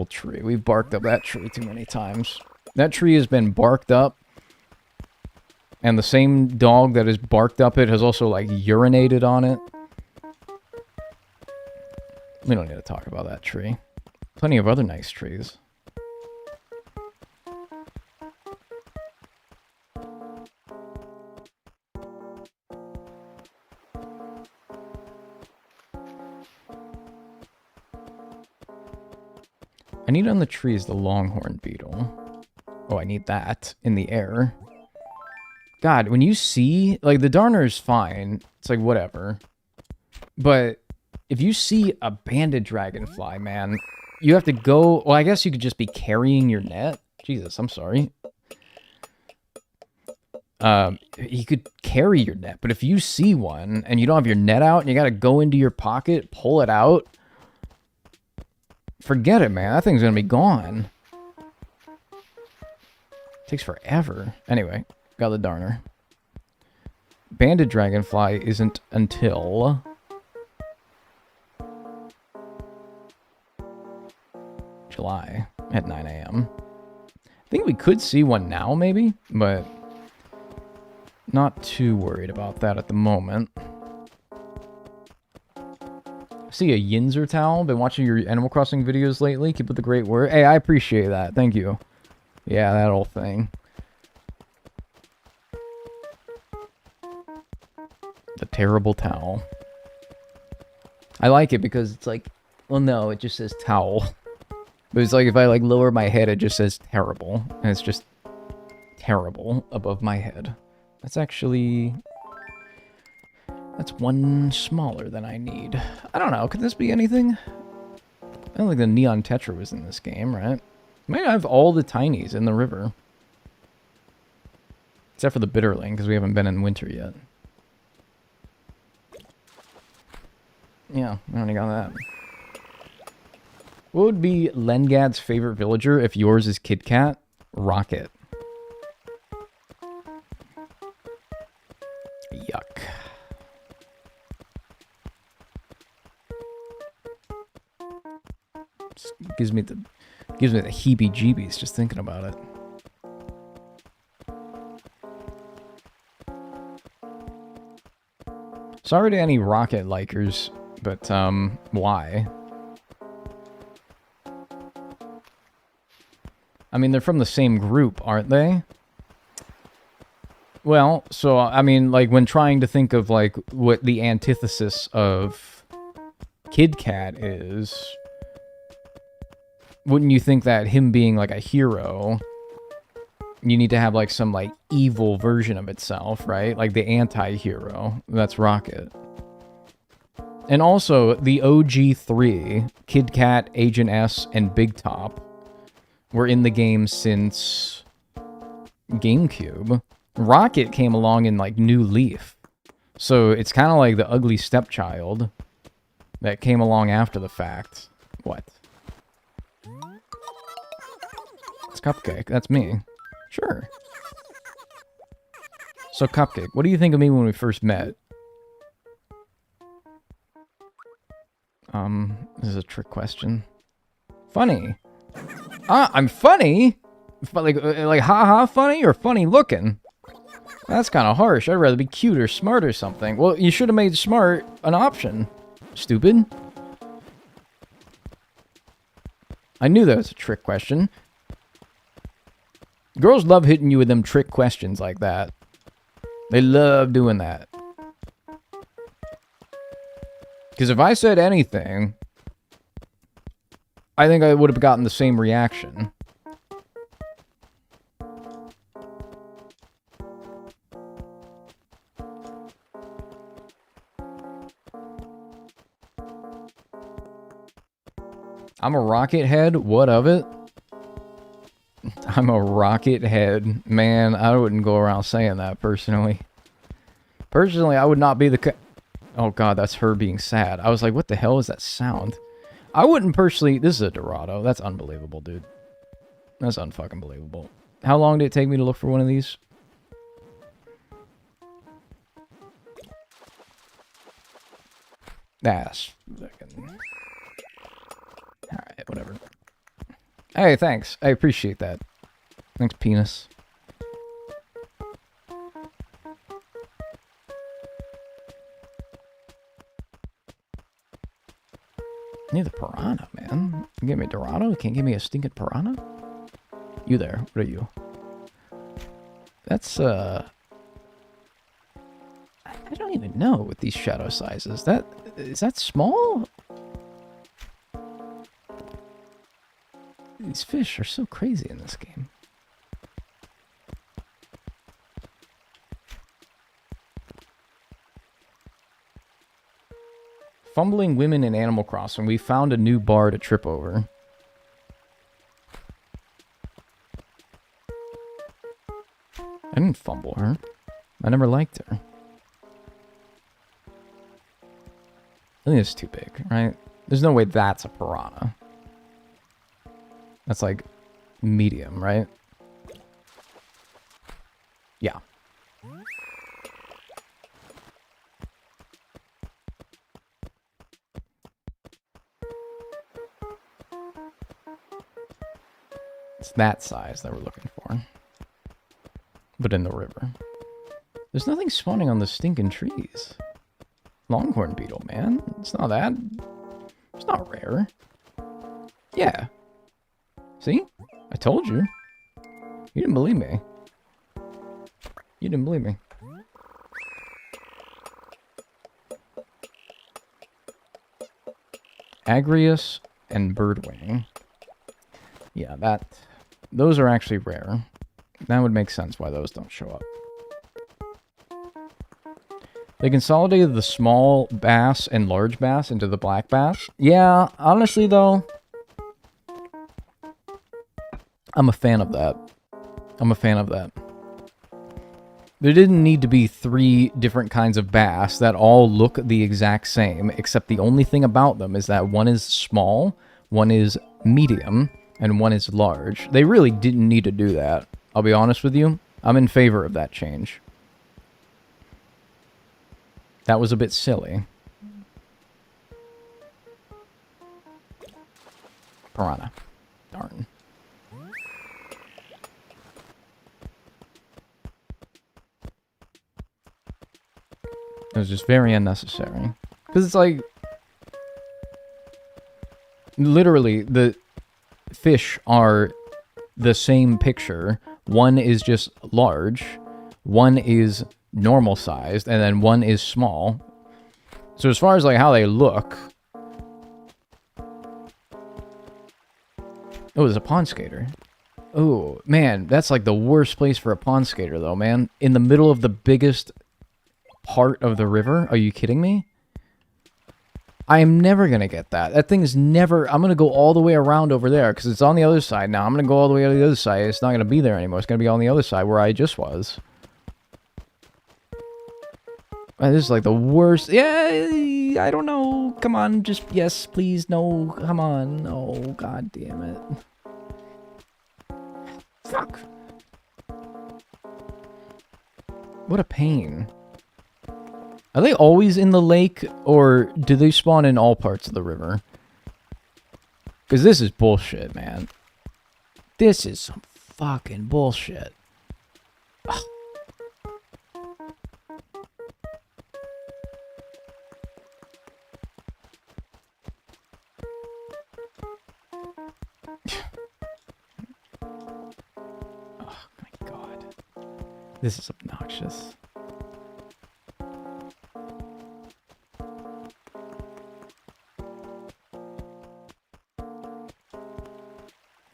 tree. We've barked up that tree too many times. That tree has been barked up. And the same dog that has barked up it has also, like, urinated on it. We don't need to talk about that tree. Plenty of other nice trees. I need on the trees the longhorn beetle. Oh, I need that in the air. God, when you see, like, the Darner is fine. It's like, whatever. But if you see a banded dragonfly, man, you have to go... Well, I guess you could just be carrying your net. Jesus, I'm sorry. he could carry your net. But if you see one and you don't have your net out and you got to go into your pocket, pull it out, forget it, man. That thing's going to be gone. Takes forever. Anyway, got the darner. Banded dragonfly isn't until... July at 9 a.m. I think we could see one now, maybe, but not too worried about that at the moment. I see a Yinzer towel. Been watching your Animal Crossing videos lately. Keep up the great work. Hey, I appreciate that. Thank you. Yeah, that whole thing. The terrible towel. I like it because it's like, well, no, it just says towel. But it's like if I like lower my head, it just says terrible. And it's just terrible above my head. That's actually... That's one smaller than I need. I don't know. Could this be anything? I don't think the Neon Tetra was in this game, right? Might have all the tinies in the river. Except for the Bitterling, because we haven't been in winter yet. Yeah, I only got that. What would be Lengad's favorite villager if yours is Kit Kat? Rocket. Yuck. Just gives me the heebie-jeebies just thinking about it. Sorry to any Rocket likers, but why? I mean, they're from the same group, aren't they? Well, so, I mean, like, when trying to think of, like, what the antithesis of Kid Kat is, wouldn't you think that him being, like, a hero, you need to have, like, some, like, evil version of itself, right? Like, the anti-hero. That's Rocket. And also, the OG3, Kid Kat, Agent S, and Big Top, were in the game since GameCube. Rocket came along in, like, New Leaf. So it's kind of like the ugly stepchild that came along after the fact. What? It's Cupcake. That's me. Sure. So, Cupcake, what do you think of me when we first met? This is a trick question. Funny. Ah, I'm funny? Like haha funny or funny looking? That's kind of harsh. I'd rather be cute or smart or something. Well, you should have made smart an option. Stupid. I knew that was a trick question. Girls love hitting you with them trick questions like that. They love doing that. Because if I said anything, I think I would have gotten the same reaction. I'm a rocket head. What of it? I'm a rocket head. Man, I wouldn't go around saying that personally. Personally, I would not be the... Oh god, that's her being sad. I was like, what the hell is that sound? I wouldn't personally... This is a Dorado. That's unbelievable, dude. That's unfucking believable. How long did it take me to look for one of these? That's fucking... Alright, whatever. Hey, thanks. I appreciate that. Thanks, penis. I need the piranha, man. You give me Dorado? You can't give me a stinking piranha? You there. What are you? That's, I don't even know with these shadow sizes. Is that small? These fish are so crazy in this game. Fumbling women in Animal Crossing. We found a new bar to trip over. I didn't Don't fumble her. I never liked her. I think it's too big, right? There's no way that's a piranha. That's like medium, right? Yeah. It's that size that we're looking for. But in the river. There's nothing spawning on the stinking trees. Longhorn beetle, man. It's not that. It's not rare. Yeah. See? I told you. You didn't believe me. You didn't believe me. Agrius and birdwing. Yeah, those are actually rare. That would make sense why those don't show up. They consolidated the small bass and large bass into the black bass. Yeah, honestly though, I'm a fan of that. I'm a fan of that. There didn't need to be 3 different kinds of bass that all look the exact same, except the only thing about them is that one is small, one is medium, and one is large. They really didn't need to do that. I'll be honest with you. I'm in favor of that change. That was a bit silly. Piranha. Darn. It was just very unnecessary. Because it's like... literally, the fish are the same picture. One is just large. One is normal sized. And then one is small. So as far as like how they look... oh, there's a pond skater. Oh, man, that's like the worst place for a pond skater though, man. In the middle of the biggest part of the river? Are you kidding me? I am never going to get that. That thing is never... I'm going to go all the way around over there because it's on the other side now. I'm going to go all the way to the other side. It's not going to be there anymore. It's going to be on the other side where I just was. This is like the worst... yeah, I don't know. Come on, just... yes, please, no. Come on. No, god damn it. Fuck. What a pain. Are they always in the lake, or do they spawn in all parts of the river? Because this is bullshit, man. This is some fucking bullshit. Ugh. Oh my god. This is obnoxious.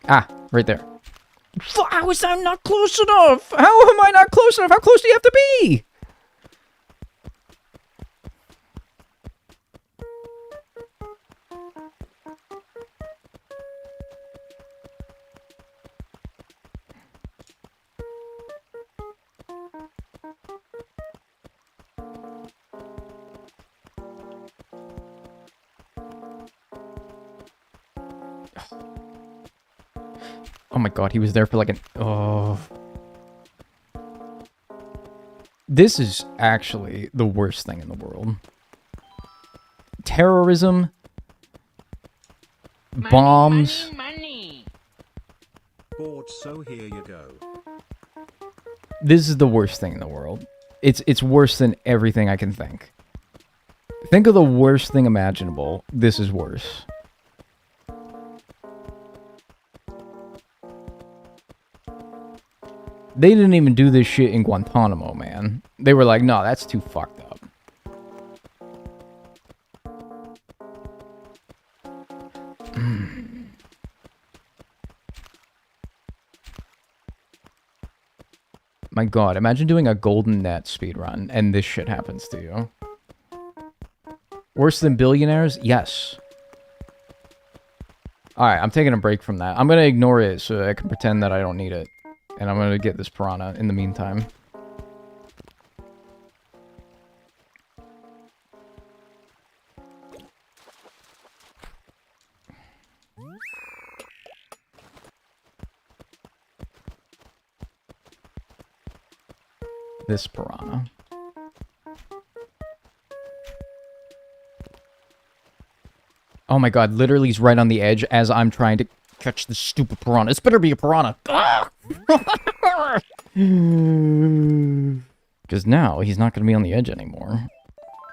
Ah, right there. How is that not close enough? How am I not close enough? How close do you have to be? Oh my god, he was there for like an... oh. This is actually the worst thing in the world. Terrorism. Bombs. Money. Bored, so here you go. This is the worst thing in the world. It's worse than everything I can think. Think of the worst thing imaginable. This is worse. They didn't even do this shit in Guantanamo, man. They were like, no, that's too fucked up. My god, imagine doing a golden net speedrun and this shit happens to you. Worse than billionaires? Yes. Alright, I'm taking a break from that. I'm gonna ignore it so I can pretend that I don't need it. And I'm gonna get this piranha in the meantime. this piranha. Oh my god, literally he's right on the edge as I'm trying to catch this stupid piranha. This better be a piranha. Because now he's not going to be on the edge anymore.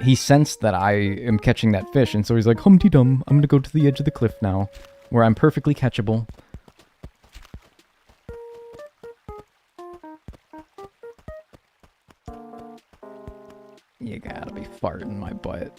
He sensed that I am catching that fish, and so he's like, Humpty Dum, I'm going to go to the edge of the cliff now, where I'm perfectly catchable. You gotta be farting my butt.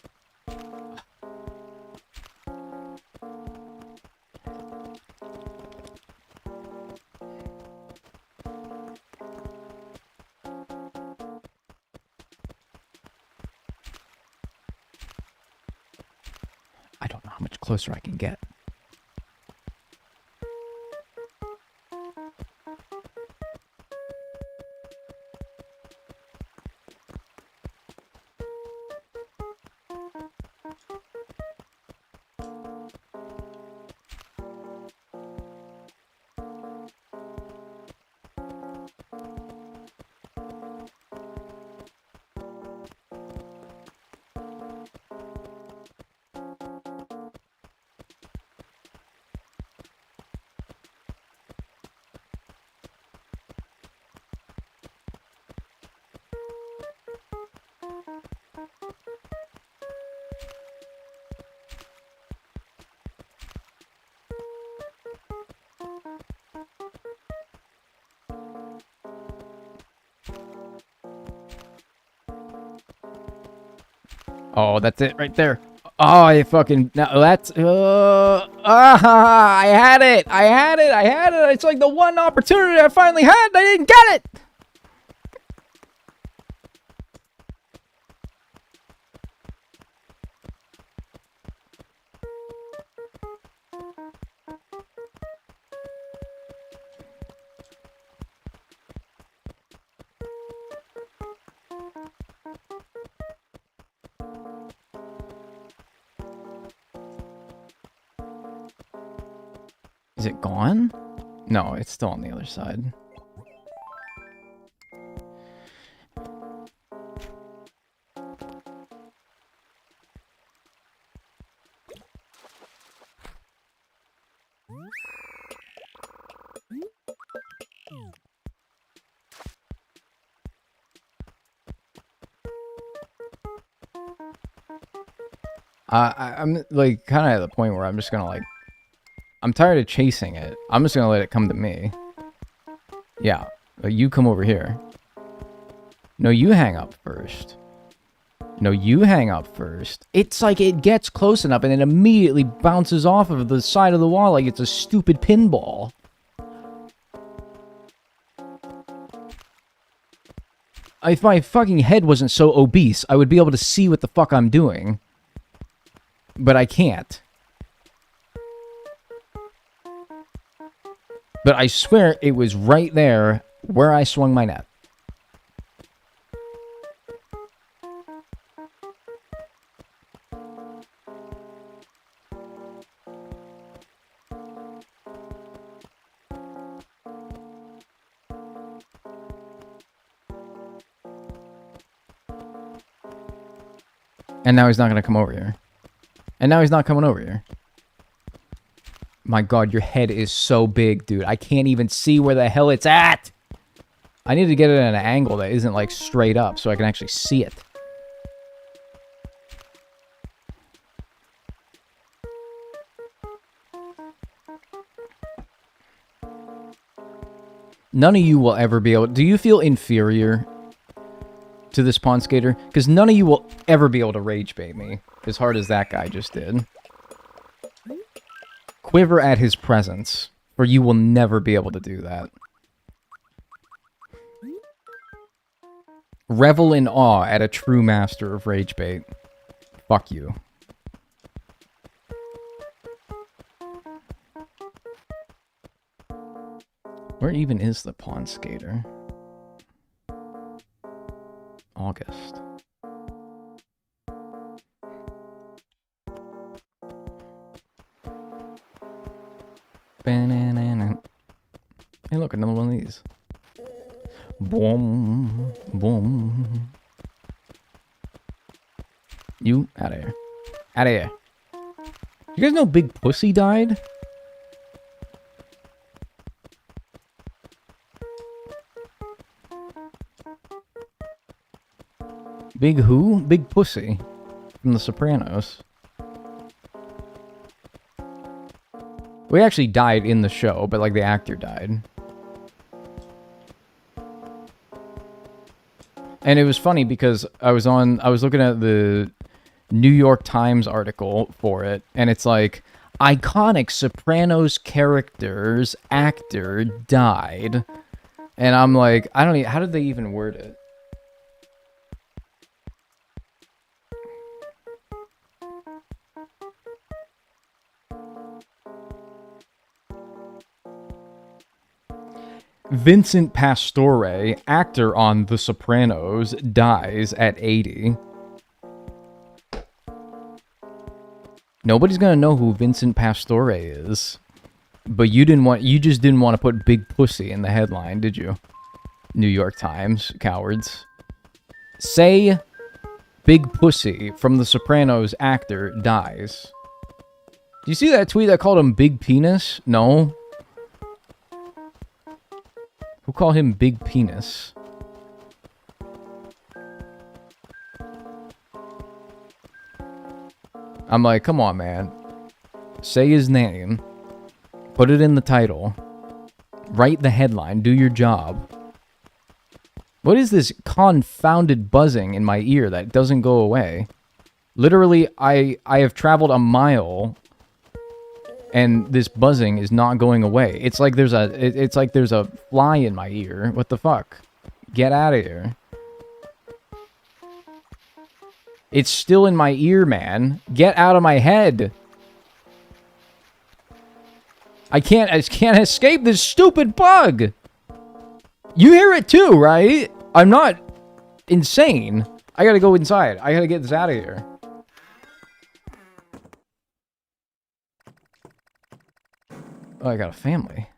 I don't know how much closer I can get. Oh, that's it right there. Oh, I fucking... No, that's... I had it! I had it! I had it! It's like the one opportunity I finally had and I didn't get it! Is it gone? No, it's still on the other side. I'm like kind of at the point where I'm just gonna like... I'm tired of chasing it. I'm just gonna let it come to me. Yeah, you come over here. No, you hang up first. No, you hang up first. It's like it gets close enough and it immediately bounces off of the side of the wall like it's a stupid pinball. If my fucking head wasn't so obese, I would be able to see what the fuck I'm doing. But I can't. But I swear it was right there where I swung my net. And now he's not going to come over here. And now he's not coming over here. My god, your head is so big, dude. I can't even see where the hell it's at. I need to get it at an angle that isn't, like, straight up so I can actually see it. None of you will ever be able... Do you feel inferior to this pawn skater? Because none of you will ever be able to rage bait me as hard as that guy just did. Quiver at his presence, for you will never be able to do that. Revel in awe at a true master of rage bait. Fuck you. Where even is the pawn skater? August. Hey, look, another one of these. Boom. Boom. You out of here. Out of here. You guys know Big Pussy died? Big who? Big Pussy. From The Sopranos. We actually died in the show, but like the actor died. And it was funny because I was looking at the New York Times article for it, and it's like, iconic Sopranos character's actor died. And I'm like, I don't even, how did they even word it? Vincent Pastore, actor on The Sopranos, dies at 80. Nobody's gonna know who Vincent Pastore is. But you just didn't want to put Big Pussy in the headline, did you? New York Times, cowards. Say Big Pussy from The Sopranos actor dies. Do you see that tweet that called him Big Penis? No. Who called him Big Penis? I'm like, come on, man. Say his name. Put it in the title. Write the headline. Do your job. What is this confounded buzzing in my ear that doesn't go away? Literally, I have traveled a mile and this buzzing is not going away. It's like there's a fly in my ear. What the fuck? Get out of here. It's still in my ear, man. Get out of my head. I can't escape this stupid bug. You hear it too, right? I'm not insane. I gotta go inside. I gotta get this out of here. Oh, I got a family.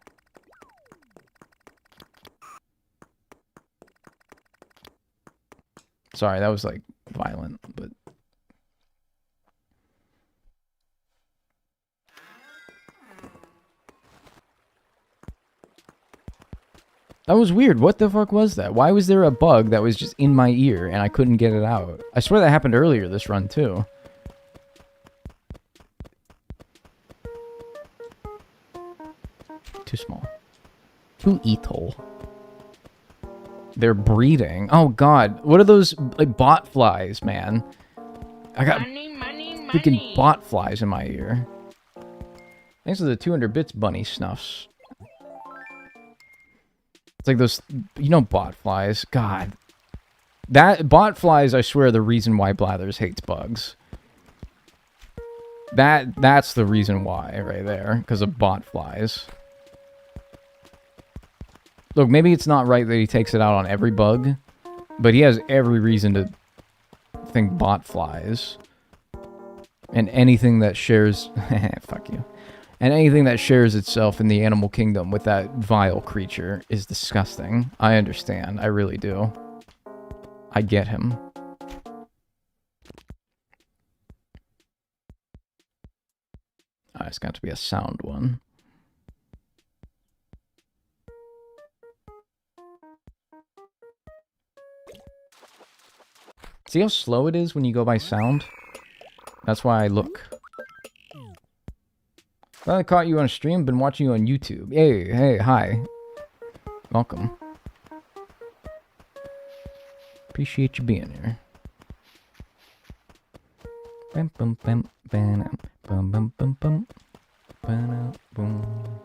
Sorry, that was like violent, but that was weird. What the fuck was that? Why was there a bug that was just in my ear and I couldn't get it out? I swear that happened earlier this run too. Too small. Too ethyl. They're breeding. Oh god. What are those like bot flies, man? I got freaking bot flies in my ear. Thanks for the 200 bits, bunny snuffs. It's like those, you know, bot flies. God. That bot flies, I swear, are the reason why Blathers hates bugs. That's the reason why right there, because of bot flies. Look, maybe it's not right that he takes it out on every bug, but he has every reason to think bot flies. And anything that shares... fuck you. And anything that shares itself in the animal kingdom with that vile creature is disgusting. I understand. I really do. I get him. It's got to be a sound one. See how slow it is when you go by sound? That's why I look. Finally caught you on stream, been watching you on YouTube. Hey, hi. Welcome. Appreciate you being here. Bum, bum, bum, bum, bum, bum, bum, bum, bum, bum,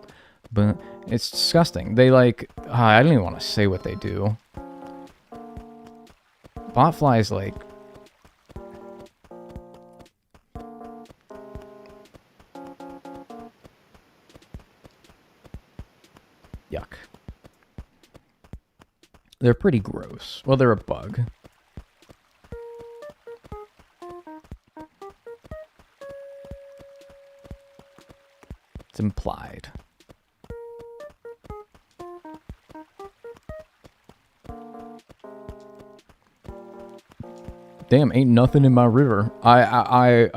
bum. It's disgusting. They like... I don't even want to say what they do. Botflies like... Yuck. They're pretty gross. Well, they're a bug. It's implied. damn, ain't nothing in my river. I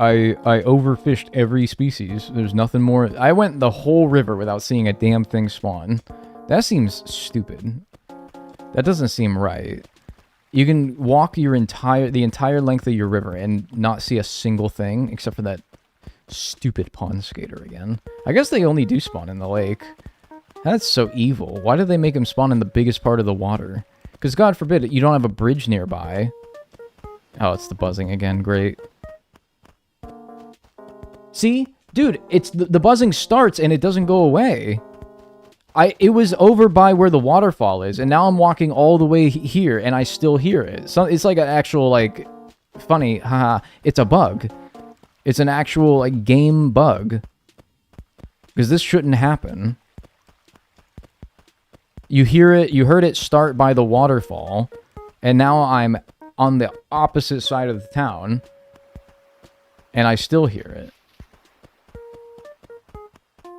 overfished every species. There's nothing more. I went the whole river without seeing a damn thing spawn. That seems stupid. That doesn't seem right. You can walk the entire length of your river and not see a single thing except for that stupid pond skater again. I guess they only do spawn in the lake. That's so evil. Why did they make him spawn in the biggest part of the water? Because God forbid you don't have a bridge nearby. Oh, it's the buzzing again. Great. See? Dude, it's the buzzing starts and it doesn't go away. It was over by where the waterfall is, and now I'm walking all the way here, and I still hear it. So it's like an actual, like, funny, haha, it's a bug. It's an actual, like, game bug. Because this shouldn't happen. You hear it, you heard it start by the waterfall, and now I'm on the opposite side of the town, and I still hear it.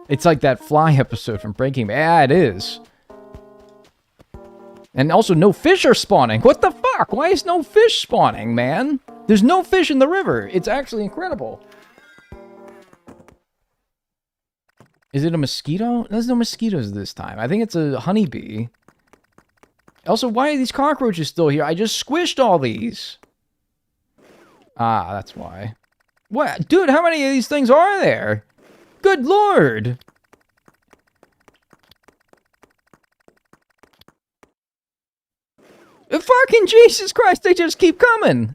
It's like that fly episode from Breaking Bad. Yeah, it is. And also, no fish are spawning. What the fuck? Why is no fish spawning, man? There's no fish in the river. It's actually incredible. Is it a mosquito? There's no mosquitoes this time. I think it's a honeybee. Also, why are these cockroaches still here? I just squished all these. Ah, that's why. What? Dude, how many of these things are there? Good lord! Fucking Jesus Christ, they just keep coming!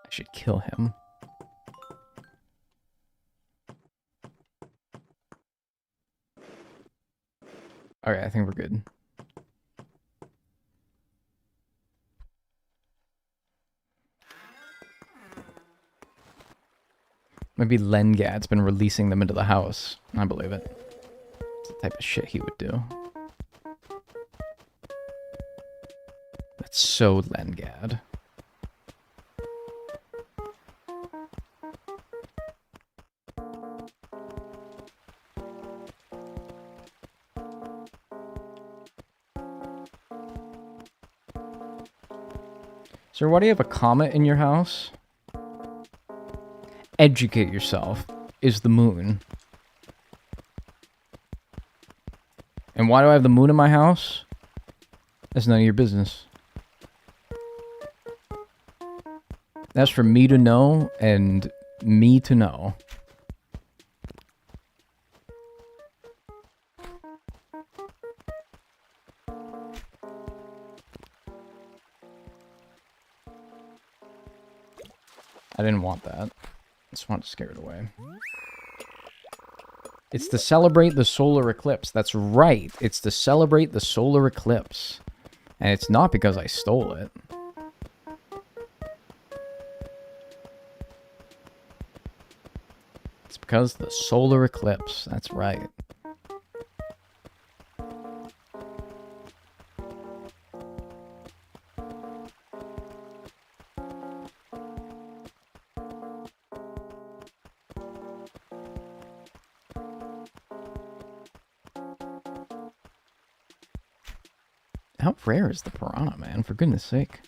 I should kill him. Alright, I think we're good. Maybe Lengad's been releasing them into the house. I believe it. It's the type of shit he would do. That's so Lengad. Sir, why do you have a comet in your house? Educate yourself is the moon. And why do I have the moon in my house? That's none of your business. That's for me to know and me to know. I didn't want that. I just wanted to scare it away. It's to celebrate the solar eclipse. That's right. It's to celebrate the solar eclipse. And it's not because I stole it. It's because the solar eclipse. That's right. How rare is the piranha, man? For goodness sake.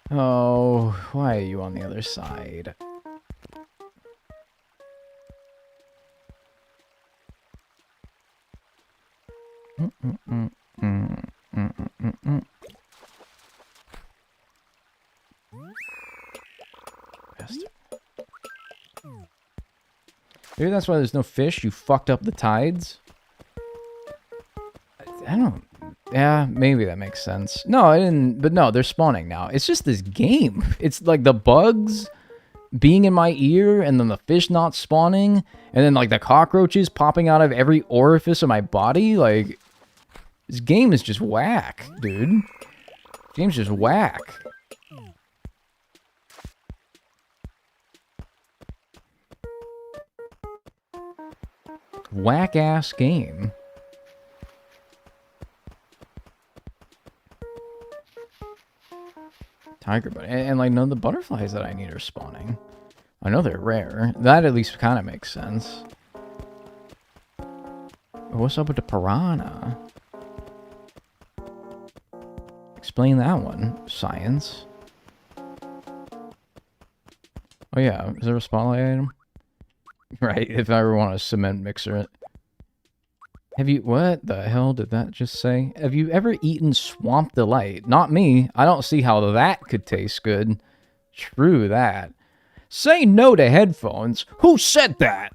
Oh, why are you on the other side? Bastard. Maybe that's why there's no fish. You fucked up the tides. I don't... Yeah, maybe that makes sense. No, I didn't... But no, they're spawning now. It's just this game. It's like the bugs being in my ear, and then the fish not spawning, and then like the cockroaches popping out of every orifice of my body. Like, this game is just whack, dude. This game's just whack. Whack ass game. Tiger bunny. And like, none of the butterflies that I need are spawning. I know they're rare. That at least kind of makes sense. What's up with the piranha? Explain that one. Science. Oh yeah, is there a spotlight item? Right, if I ever want a cement mixer it. Have you, what the hell did that just say? Have you ever eaten Swamp Delight? Not me. I don't see how that could taste good. True that. Say no to headphones. Who said that?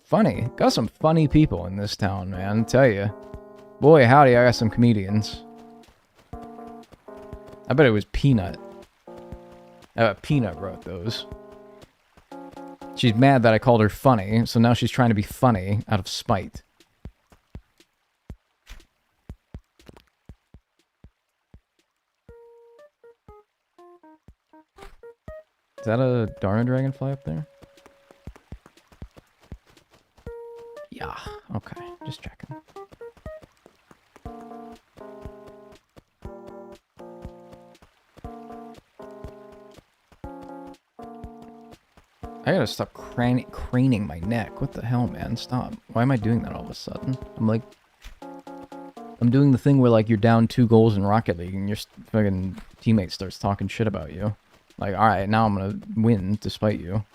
Funny. Got some funny people in this town, man. Tell you. Boy, howdy, I got some comedians. I bet it was Peanut. Peanut wrote those. She's mad that I called her funny, so now she's trying to be funny out of spite. Is that a Darna Dragonfly up there? Yeah, okay, just checking. I gotta stop craning my neck. What the hell, man? Stop. Why am I doing that all of a sudden? I'm doing the thing where, like, you're down 2 goals in Rocket League and your fucking teammate starts talking shit about you. Like, alright, now I'm gonna win despite you.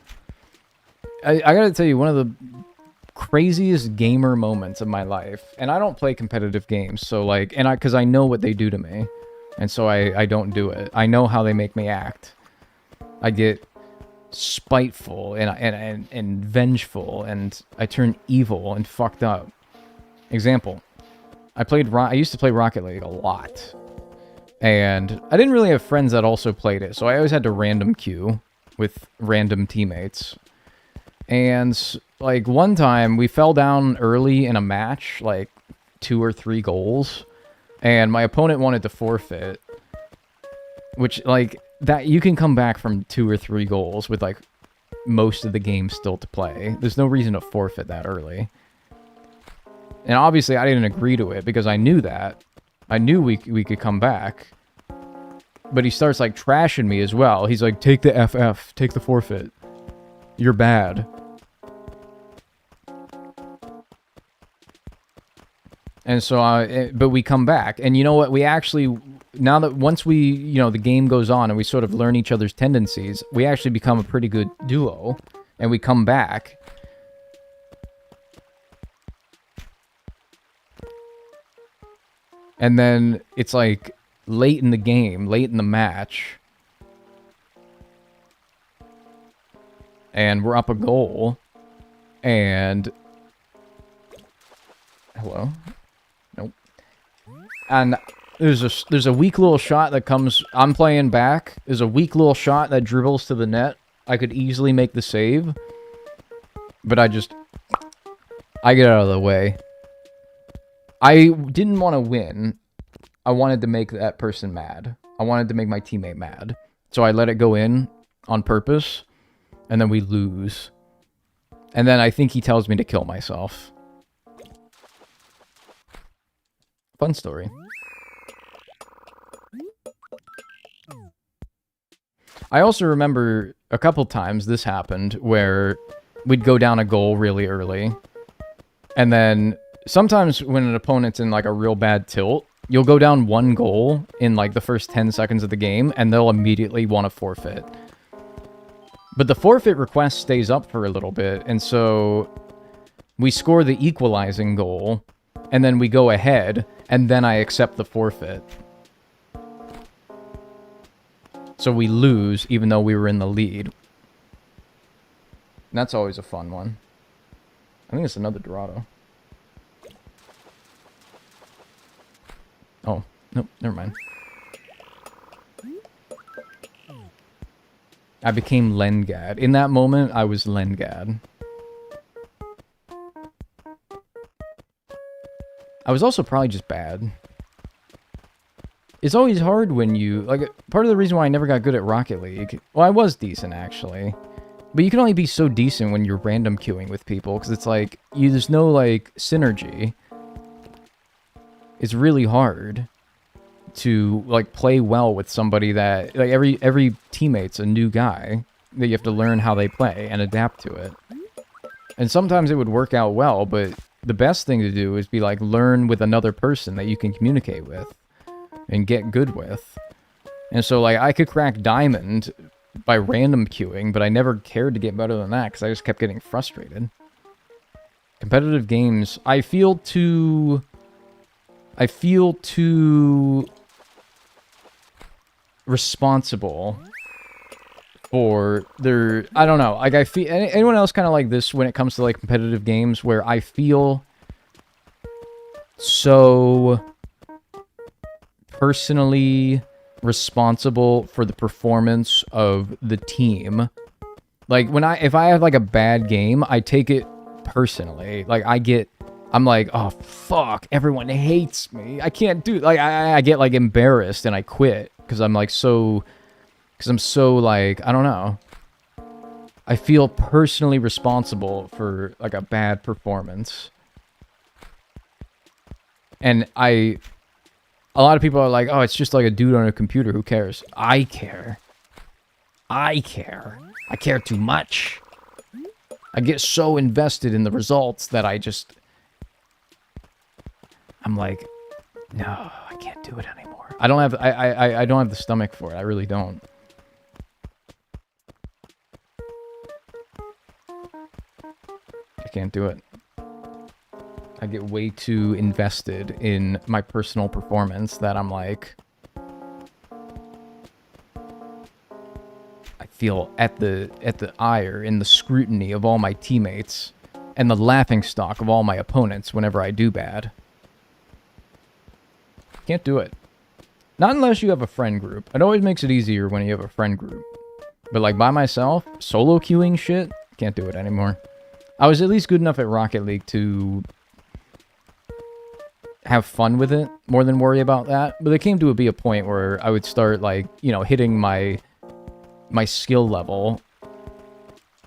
I gotta tell you, one of the craziest gamer moments of my life, and I don't play competitive games, so, like, because I know what they do to me, and so I don't do it. I know how they make me act. I get spiteful and vengeful, and I turn evil and fucked up. Example, I used to play Rocket League a lot, and I didn't really have friends that also played it, so I always had to random queue with random teammates. And like one time we fell down early in a match, like 2 or 3 goals, and my opponent wanted to forfeit, which, like, that you can come back from 2 or 3 goals with, like, most of the game still to play. There's no reason to forfeit that early. And obviously I didn't agree to it because I knew that. I knew we could come back. But he starts, like, trashing me as well. He's like, take the FF, take the forfeit. You're bad. And so, but we come back. And you know what? We actually, now that once we, you know, the game goes on and we sort of learn each other's tendencies, we actually become a pretty good duo. And we come back. And then it's like late in the game, late in the match. And we're up a goal. And... Hello? Nope. And there's a weak little shot that comes... I'm playing back. There's a weak little shot that dribbles to the net. I could easily make the save. But I get out of the way. I didn't want to win. I wanted to make that person mad. I wanted to make my teammate mad. So I let it go in on purpose. And then we lose. And then I think he tells me to kill myself. Fun story. I also remember a couple times this happened where we'd go down a goal really early. And then sometimes when an opponent's in like a real bad tilt, you'll go down 1 goal in like the first 10 seconds of the game and they'll immediately want to forfeit. But the forfeit request stays up for a little bit, and so we score the equalizing goal, and then we go ahead, and then I accept the forfeit. So we lose, even though we were in the lead. And that's always a fun one. I think it's another Dorado. Oh, nope, never mind. I became Lengad. In that moment, I was Lengad. I was also probably just bad. It's always hard when you... Like, part of the reason why I never got good at Rocket League... Well, I was decent, actually. But you can only be so decent when you're random queuing with people, because it's like... there's no, like, synergy. It's really hard to, like, play well with somebody that... Like, every teammate's a new guy that you have to learn how they play and adapt to it. And sometimes it would work out well, but the best thing to do is be, like, learn with another person that you can communicate with and get good with. And so, like, I could crack Diamond by random queuing, but I never cared to get better than that because I just kept getting frustrated. Competitive games, I feel too responsible for their... I don't know. Like, I feel... Anyone else kind of like this when it comes to, like, competitive games where I feel so personally responsible for the performance of the team? Like, if I have, like, a bad game, I take it personally. Like, I'm like, oh, fuck, everyone hates me. I can't do... Like, I get, like, embarrassed and I quit because I'm, like, so... Because I'm so, like, I don't know. I feel personally responsible for, like, a bad performance. And a lot of people are like, oh, it's just like a dude on a computer. Who cares? I care. I care. I care too much. I get so invested in the results that I'm like, no, I can't do it anymore. I don't have the stomach for it. I really don't. I can't do it. I get way too invested in my personal performance that I'm like... I feel at the ire, in the scrutiny of all my teammates, and the laughingstock of all my opponents whenever I do bad. Can't do it. Not unless you have a friend group. It always makes it easier when you have a friend group. But like by myself, solo queuing shit, can't do it anymore. I was at least good enough at Rocket League to have fun with it more than worry about that. But it came to be a point where I would start, like, you know, hitting my skill level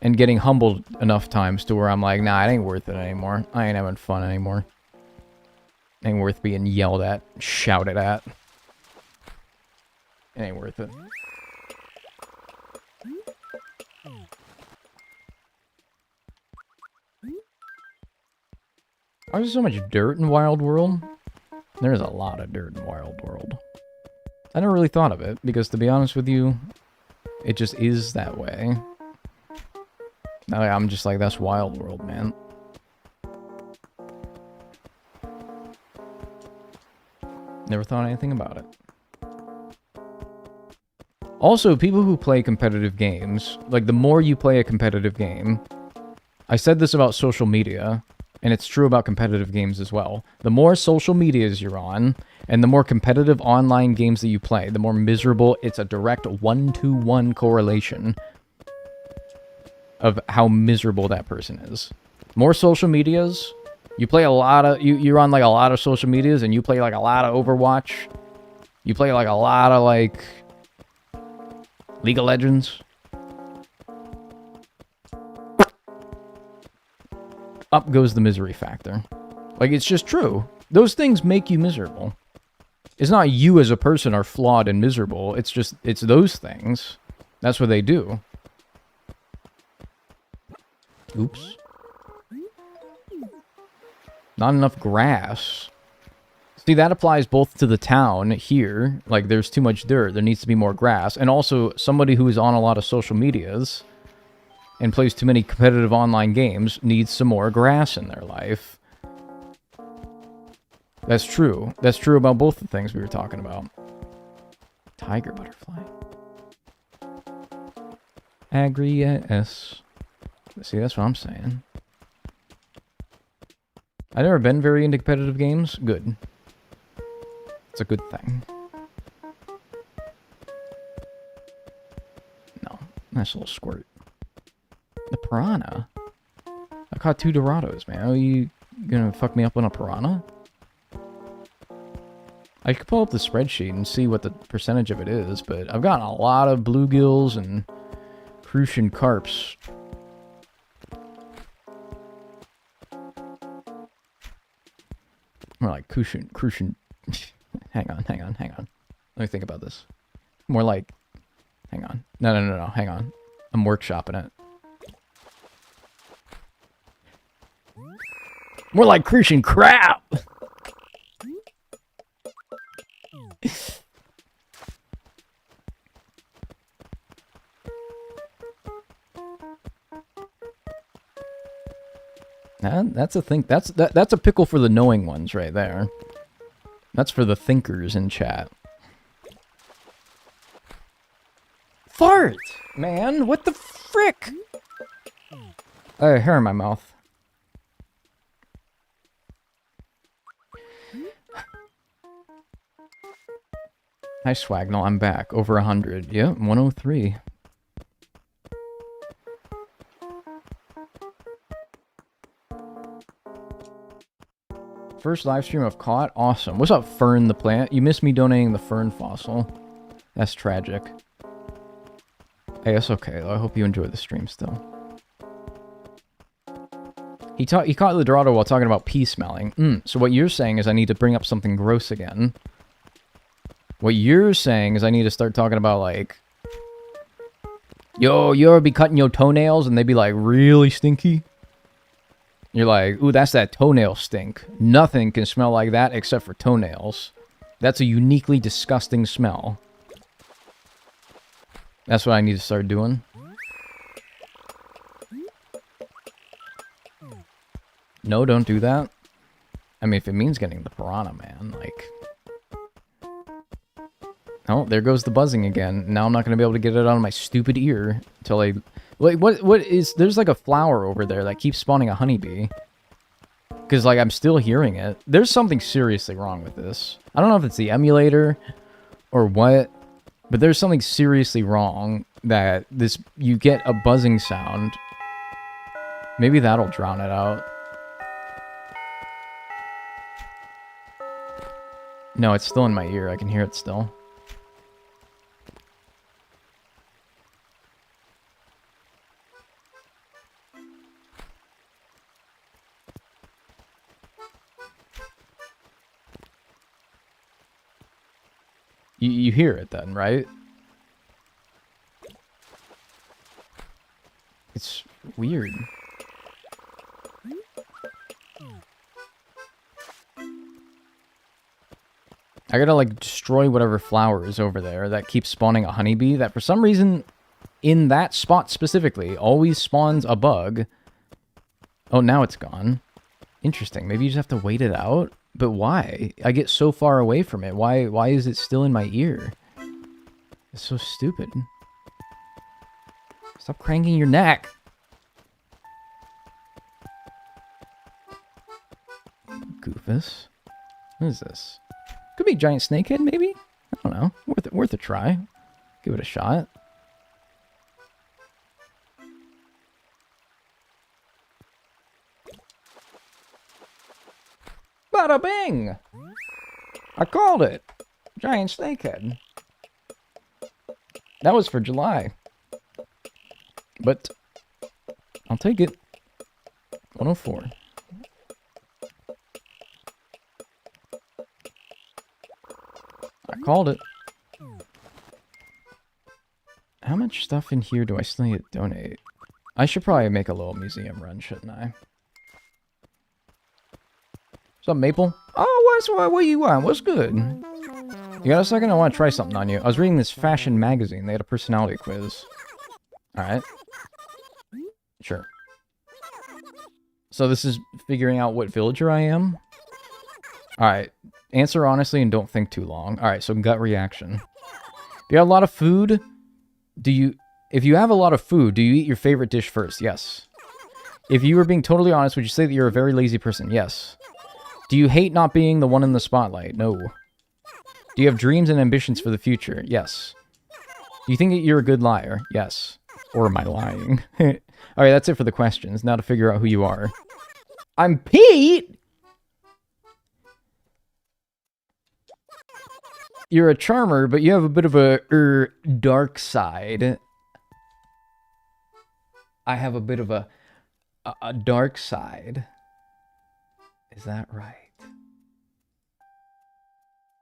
and getting humbled enough times to where I'm like, nah, it ain't worth it anymore. I ain't having fun anymore. Ain't worth being yelled at, shouted at. It ain't worth it. Why is there so much dirt in Wild World? There's a lot of dirt in Wild World. I never really thought of it, because to be honest with you, it just is that way. I'm just like, that's Wild World, man. Never thought anything about it. Also, people who play competitive games, like, the more you play a competitive game... I said this about social media, and it's true about competitive games as well. The more social medias you're on, and the more competitive online games that you play, the more miserable. It's a direct 1-to-1 correlation of how miserable that person is. More social medias, you play a lot of... You're on, like, a lot of social medias, and you play, like, a lot of Overwatch. You play, like, a lot of, like... League of Legends. Up goes the misery factor. Like, it's just true. Those things make you miserable. It's not you as a person are flawed and miserable. It's just, it's those things. That's what they do. Oops. Not enough grass. See, that applies both to the town here. Like, there's too much dirt. There needs to be more grass. And also, somebody who is on a lot of social medias and plays too many competitive online games needs some more grass in their life. That's true. That's true about both the things we were talking about. Tiger butterfly. Agri-S. See, that's what I'm saying. I've never been very into competitive games. Good. It's a good thing. No. Nice little squirt. The piranha? I caught 2 Dorados, man. Are you gonna fuck me up on a piranha? I could pull up the spreadsheet and see what the percentage of it is, but I've gotten a lot of bluegills and crucian carps. More like crucian. hang on. Let me think about this. More like, hang on. No, hang on. I'm workshopping it. More like crucian crap! That's a thing. That's a pickle for the knowing ones right there. That's for the thinkers in chat. Fart! Man, what the frick? Hair in my mouth. Hi, Swagnell, I'm back. Over 100. Yeah, 103. First live stream I've caught? Awesome. What's up, Fern the plant? You missed me donating the fern fossil. That's tragic. Hey, that's okay, though. I hope you enjoyed the stream still. He caught the Dorado while talking about pee smelling. So what you're saying is I need to bring up something gross again. What you're saying is I need to start talking about, like... Yo, you ever be cutting your toenails and they be, like, really stinky? You're like, ooh, that's that toenail stink. Nothing can smell like that except for toenails. That's a uniquely disgusting smell. That's what I need to start doing. No, don't do that. I mean, if it means getting the piranha, man, like... Oh, there goes the buzzing again. Now I'm not going to be able to get it out of my stupid ear until I... Like, what is... There's like a flower over there that keeps spawning a honeybee. Because, like, I'm still hearing it. There's something seriously wrong with this. I don't know if it's the emulator or what, but there's something seriously wrong that this... You get a buzzing sound. Maybe that'll drown it out. No, it's still in my ear. I can hear it still. You hear it then, right? It's weird. I gotta, like, destroy whatever flower is over there that keeps spawning a honeybee that for some reason, in that spot specifically, always spawns a bug. Oh, now it's gone. Interesting. Maybe you just have to wait it out? But why? I get so far away from it. Why is it still in my ear? It's so stupid. Stop cranking your neck. Goofus. What is this? Could be a giant snakehead, maybe? I don't know. Worth a try. Give it a shot. Bada bing! I called it! Giant snakehead. That was for July. But I'll take it. 104. I called it. How much stuff in here do I still need to donate? I should probably make a little museum run, shouldn't I? What's up, Maple? Oh, what you want? What's good? You got a second? I want to try something on you. I was reading this fashion magazine. They had a personality quiz. Alright. Sure. So this is figuring out what villager I am? Alright. Answer honestly and don't think too long. Alright, so gut reaction. If you have a lot of food, if you have a lot of food, do you eat your favorite dish first? Yes. If you were being totally honest, would you say that you're a very lazy person? Yes. Do you hate not being the one in the spotlight? No. Do you have dreams and ambitions for the future? Yes. Do you think that you're a good liar? Yes. Or am I lying? Alright, that's it for the questions. Now to figure out who you are. I'm Pete! You're a charmer, but you have a bit of a dark side. I have a bit of a dark side. Is that right?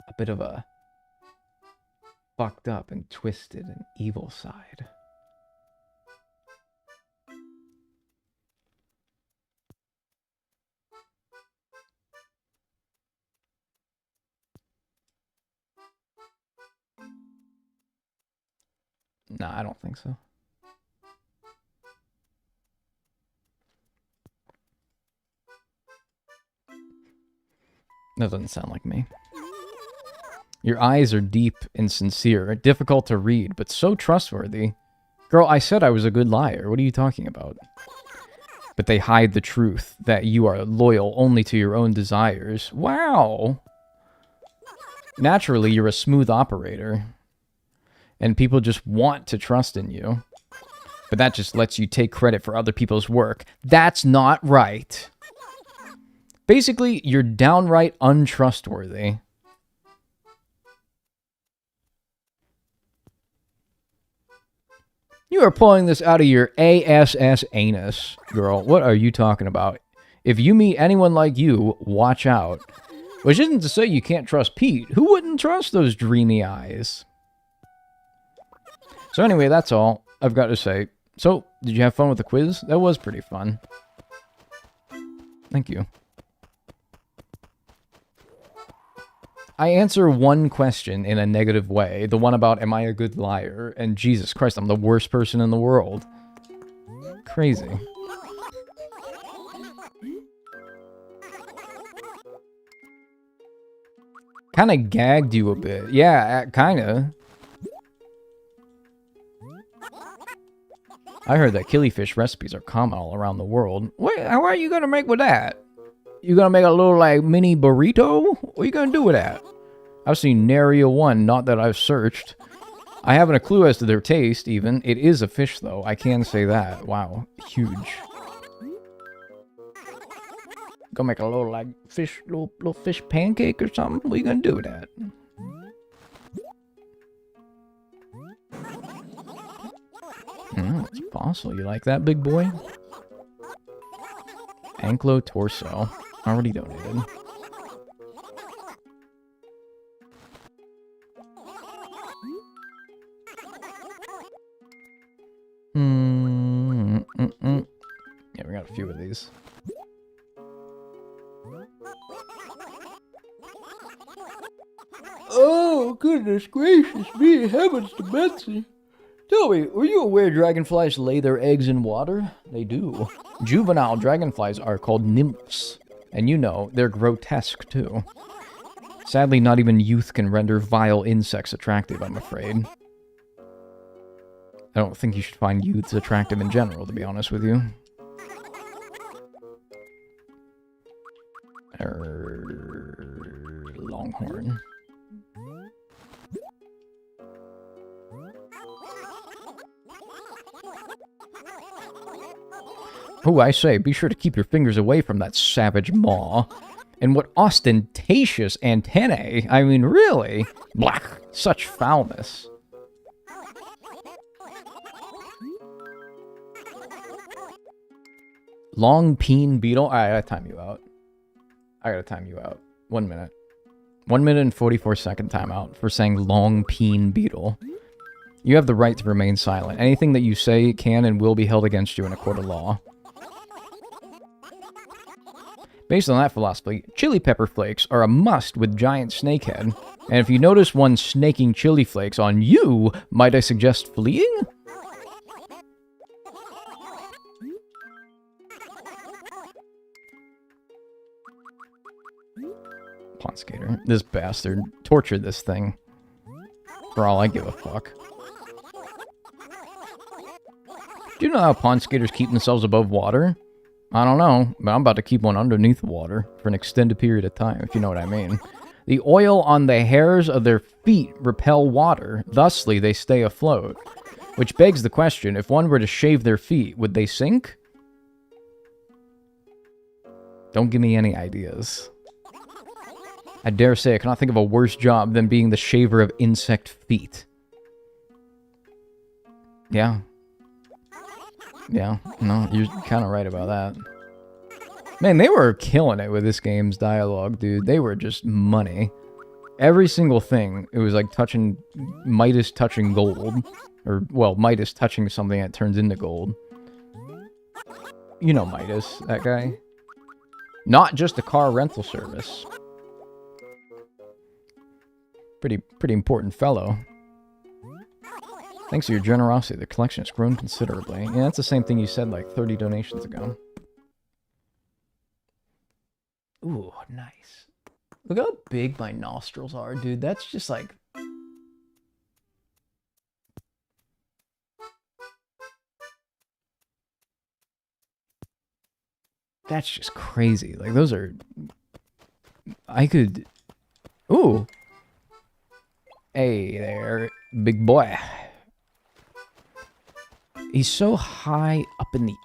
A bit of a fucked up and twisted and evil side. No, I don't think so. That doesn't sound like me. Your eyes are deep and sincere, difficult to read, but so trustworthy. Girl, I said I was a good liar. What are you talking about? But they hide the truth, that you are loyal only to your own desires. Wow! Naturally, you're a smooth operator. And people just want to trust in you. But that just lets you take credit for other people's work. That's not right. Basically, you're downright untrustworthy. You are pulling this out of your ASS anus, girl. What are you talking about? If you meet anyone like you, watch out. Which isn't to say you can't trust Pete. Who wouldn't trust those dreamy eyes? So anyway, that's all I've got to say. So, did you have fun with the quiz? That was pretty fun. Thank you. I answer one question in a negative way. The one about, am I a good liar? And Jesus Christ, I'm the worst person in the world. Crazy. Kind of gagged you a bit. Yeah, kind of. I heard that killifish recipes are common all around the world. Wait, how are you gonna make with that? You gonna make a little, like, mini burrito? What are you gonna do with that? I've seen nary a one, not that I've searched. I haven't a clue as to their taste, even. It is a fish, though. I can say that. Wow. Huge. Gonna make a little, like, fish, little fish pancake or something? What are you gonna do with that? It's a fossil. You like that, big boy? Anklo torso. Already donated. Yeah, we got a few of these. Oh, goodness gracious me, heavens to Betsy. Tell me, were you aware dragonflies lay their eggs in water? They do. Juvenile dragonflies are called nymphs. And you know, they're grotesque too. Sadly, not even youth can render vile insects attractive, I'm afraid. I don't think you should find youths attractive in general, to be honest with you. Longhorn. Oh, I say, be sure to keep your fingers away from that savage maw. And what ostentatious antennae! I mean, really? Blah! Such foulness. Long peen beetle? I gotta time you out. 1 minute. 1 minute and 44-second timeout for saying long peen beetle. You have the right to remain silent. Anything that you say can and will be held against you in a court of law. Based on that philosophy, chili pepper flakes are a must with giant snakehead. And if you notice one snaking chili flakes on you, might I suggest fleeing? Pawn skater. This bastard tortured this thing. For all I give a fuck. Do you know how pawn skaters keep themselves above water? I don't know, but I'm about to keep one underneath the water for an extended period of time, if you know what I mean. The oil on the hairs of their feet repel water, thusly they stay afloat. Which begs the question, if one were to shave their feet, would they sink? Don't give me any ideas. I dare say I cannot think of a worse job than being the shaver of insect feet. Yeah. Yeah, no, you're kind of right about that. Man, they were killing it with this game's dialogue, dude. They were just money. Every single thing, it was like touching... Midas touching gold. Or, well, Midas touching something that turns into gold. You know Midas, that guy. Not just a car rental service. Pretty important fellow. Thanks to your generosity, the collection has grown considerably. Yeah, that's the same thing you said like 30 donations ago. Ooh, nice. Look how big my nostrils are, dude. That's just like... That's just crazy. Like, those are... I could... Ooh! Hey there, big boy. He's so high up in the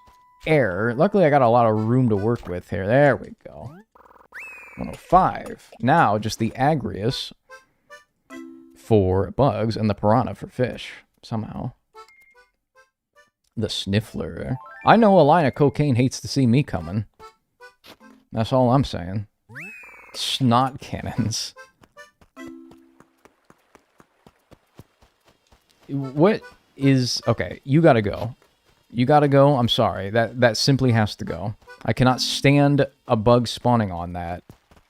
air. Luckily, I got a lot of room to work with here. There we go. 105. Now, just the Agrius for bugs and the Piranha for fish, somehow. The Sniffler. I know a line of cocaine hates to see me coming. That's all I'm saying. Snot cannons. What is... Okay, you gotta go. You gotta go. I'm sorry. That simply has to go. I cannot stand a bug spawning on that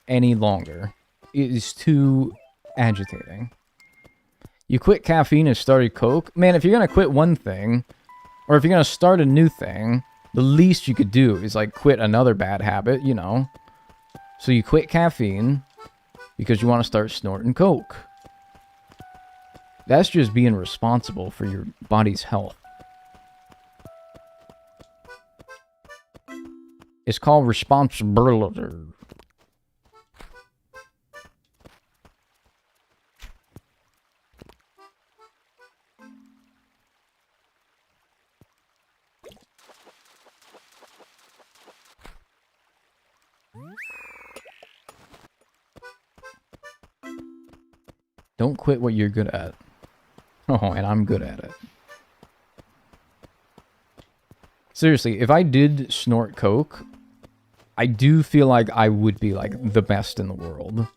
any longer. It is too agitating. You quit caffeine and started coke? Man, if you're gonna quit one thing, or if you're gonna start a new thing, the least you could do is, like, quit another bad habit, you know? So you quit caffeine because you want to start snorting coke. That's just being responsible for your body's health. It's called responsibility. Don't quit what you're good at. Oh, and I'm good at it. Seriously, if I did snort coke, I do feel like I would be, like, the best in the world.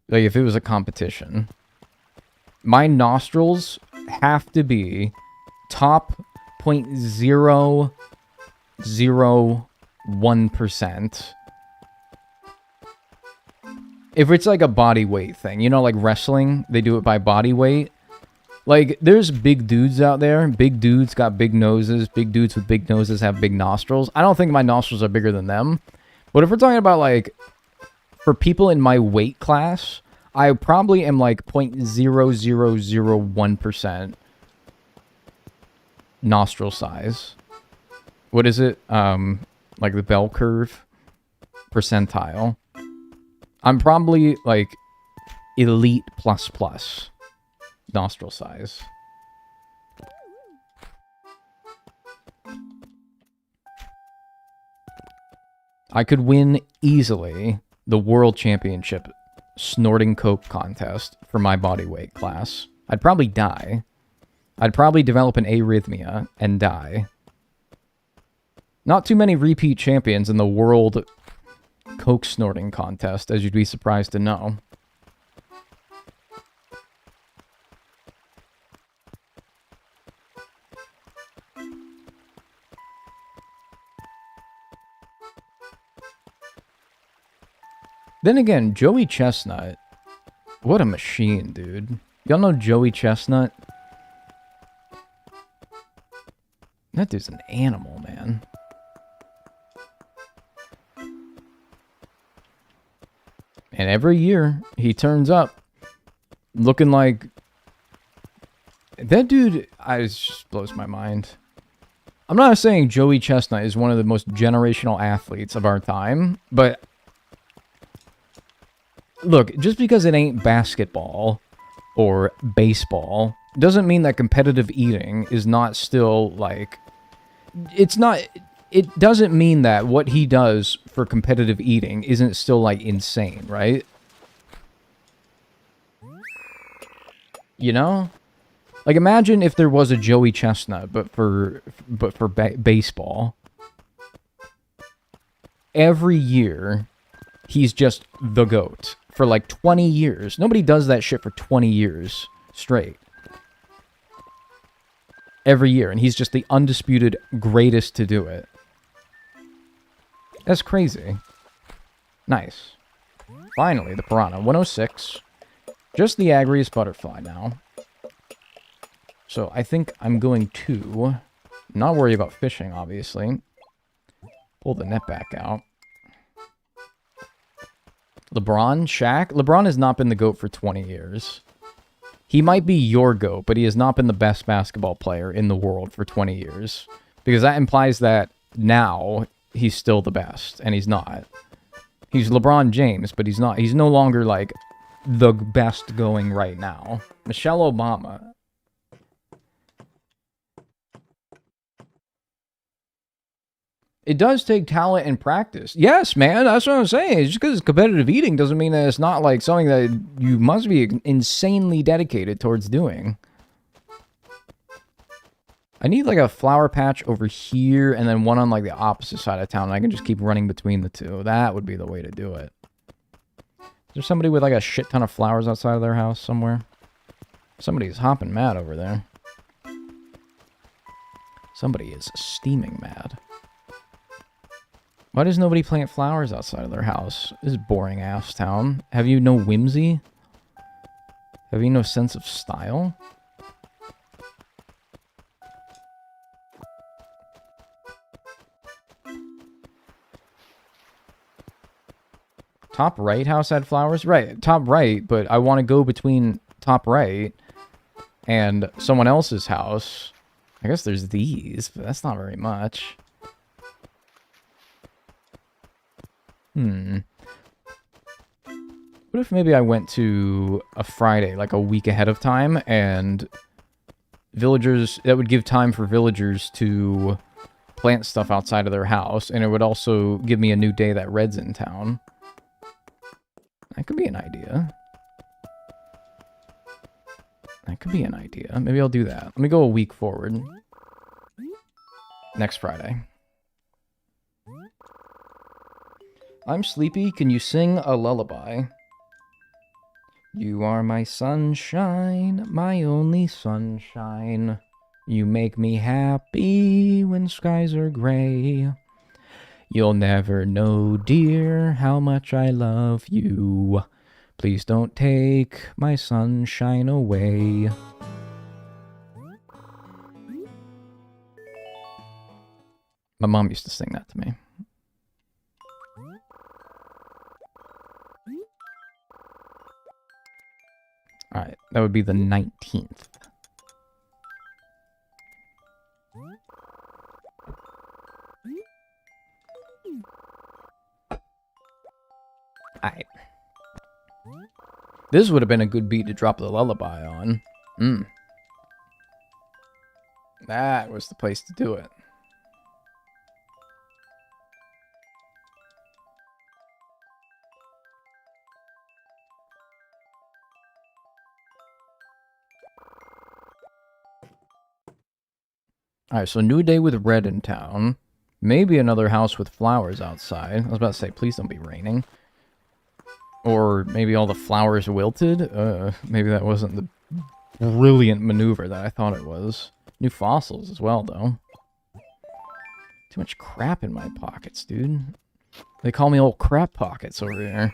Like, if it was a competition. My nostrils have to be top 0.001%. If it's like a body weight thing, you know, like wrestling, they do it by body weight. Like, there's big dudes out there. Big dudes got big noses. Big dudes with big noses have big nostrils. I don't think my nostrils are bigger than them. But if we're talking about, like, for people in my weight class, I probably am like 0.0001% nostril size. What is it? Like the bell curve percentile. I'm probably, like, elite plus nostril size. I could win easily the world championship snorting coke contest for my body weight class. I'd probably die. I'd probably develop an arrhythmia and die. Not too many repeat champions in the world coke snorting contest, as you'd be surprised to know. Then again, Joey Chestnut, what a machine, dude. Y'all know Joey Chestnut? That dude's an animal, man. And every year, he turns up looking like... That dude, it just blows my mind. I'm not saying Joey Chestnut is one of the most generational athletes of our time, but... Look, just because it ain't basketball, or baseball doesn't mean that competitive eating is not still, like... It's not... It doesn't mean that what he does for competitive eating isn't still, like, insane, right? You know? Like, imagine if there was a Joey Chestnut, but for baseball. Every year, he's just the GOAT. For, like, 20 years. Nobody does that shit for 20 years straight. Every year. And he's just the undisputed greatest to do it. That's crazy. Nice. Finally, the piranha. 106. Just the agriest butterfly now. So I think I'm going to not worry about fishing, obviously. Pull the net back out. LeBron? Shaq? LeBron has not been the GOAT for 20 years. He might be your GOAT, but he has not been the best basketball player in the world for 20 years. Because that implies that now he's still the best, and he's not. He's LeBron James, but he's not. He's no longer, like, the best going right now. Michelle Obama. It does take talent and practice. Yes, man, that's what I'm saying. Just because it's competitive eating doesn't mean that it's not, like, something that you must be insanely dedicated towards doing. I need, like, a flower patch over here and then one on, like, the opposite side of town. And I can just keep running between the two. That would be the way to do it. Is there somebody with, like, a shit ton of flowers outside of their house somewhere? Somebody's hopping mad over there. Somebody is steaming mad. Why does nobody plant flowers outside of their house? This is boring-ass town. Have you no whimsy? Have you no sense of style? Top right house had flowers? Right, top right, but I want to go between top right and someone else's house. I guess there's these, but that's not very much. What if maybe I went to a Friday, like a week ahead of time, and villagers, that would give time for villagers to plant stuff outside of their house, and it would also give me a new day that Red's in town. That could be an idea. That could be an idea. Maybe I'll do that. Let me go a week forward. Next Friday. I'm sleepy. Can you sing a lullaby? You are my sunshine, my only sunshine. You make me happy when skies are gray. You'll never know, dear, how much I love you. Please don't take my sunshine away. My mom used to sing that to me. Alright, that would be the 19th. Alright. This would have been a good beat to drop the lullaby on. That was the place to do it. Alright, so new day with Red in town. Maybe another house with flowers outside. I was about to say, please don't be raining. Or maybe all the flowers wilted? Maybe that wasn't the brilliant maneuver that I thought it was. New fossils as well, though. Too much crap in my pockets, dude. They call me old crap pockets over here.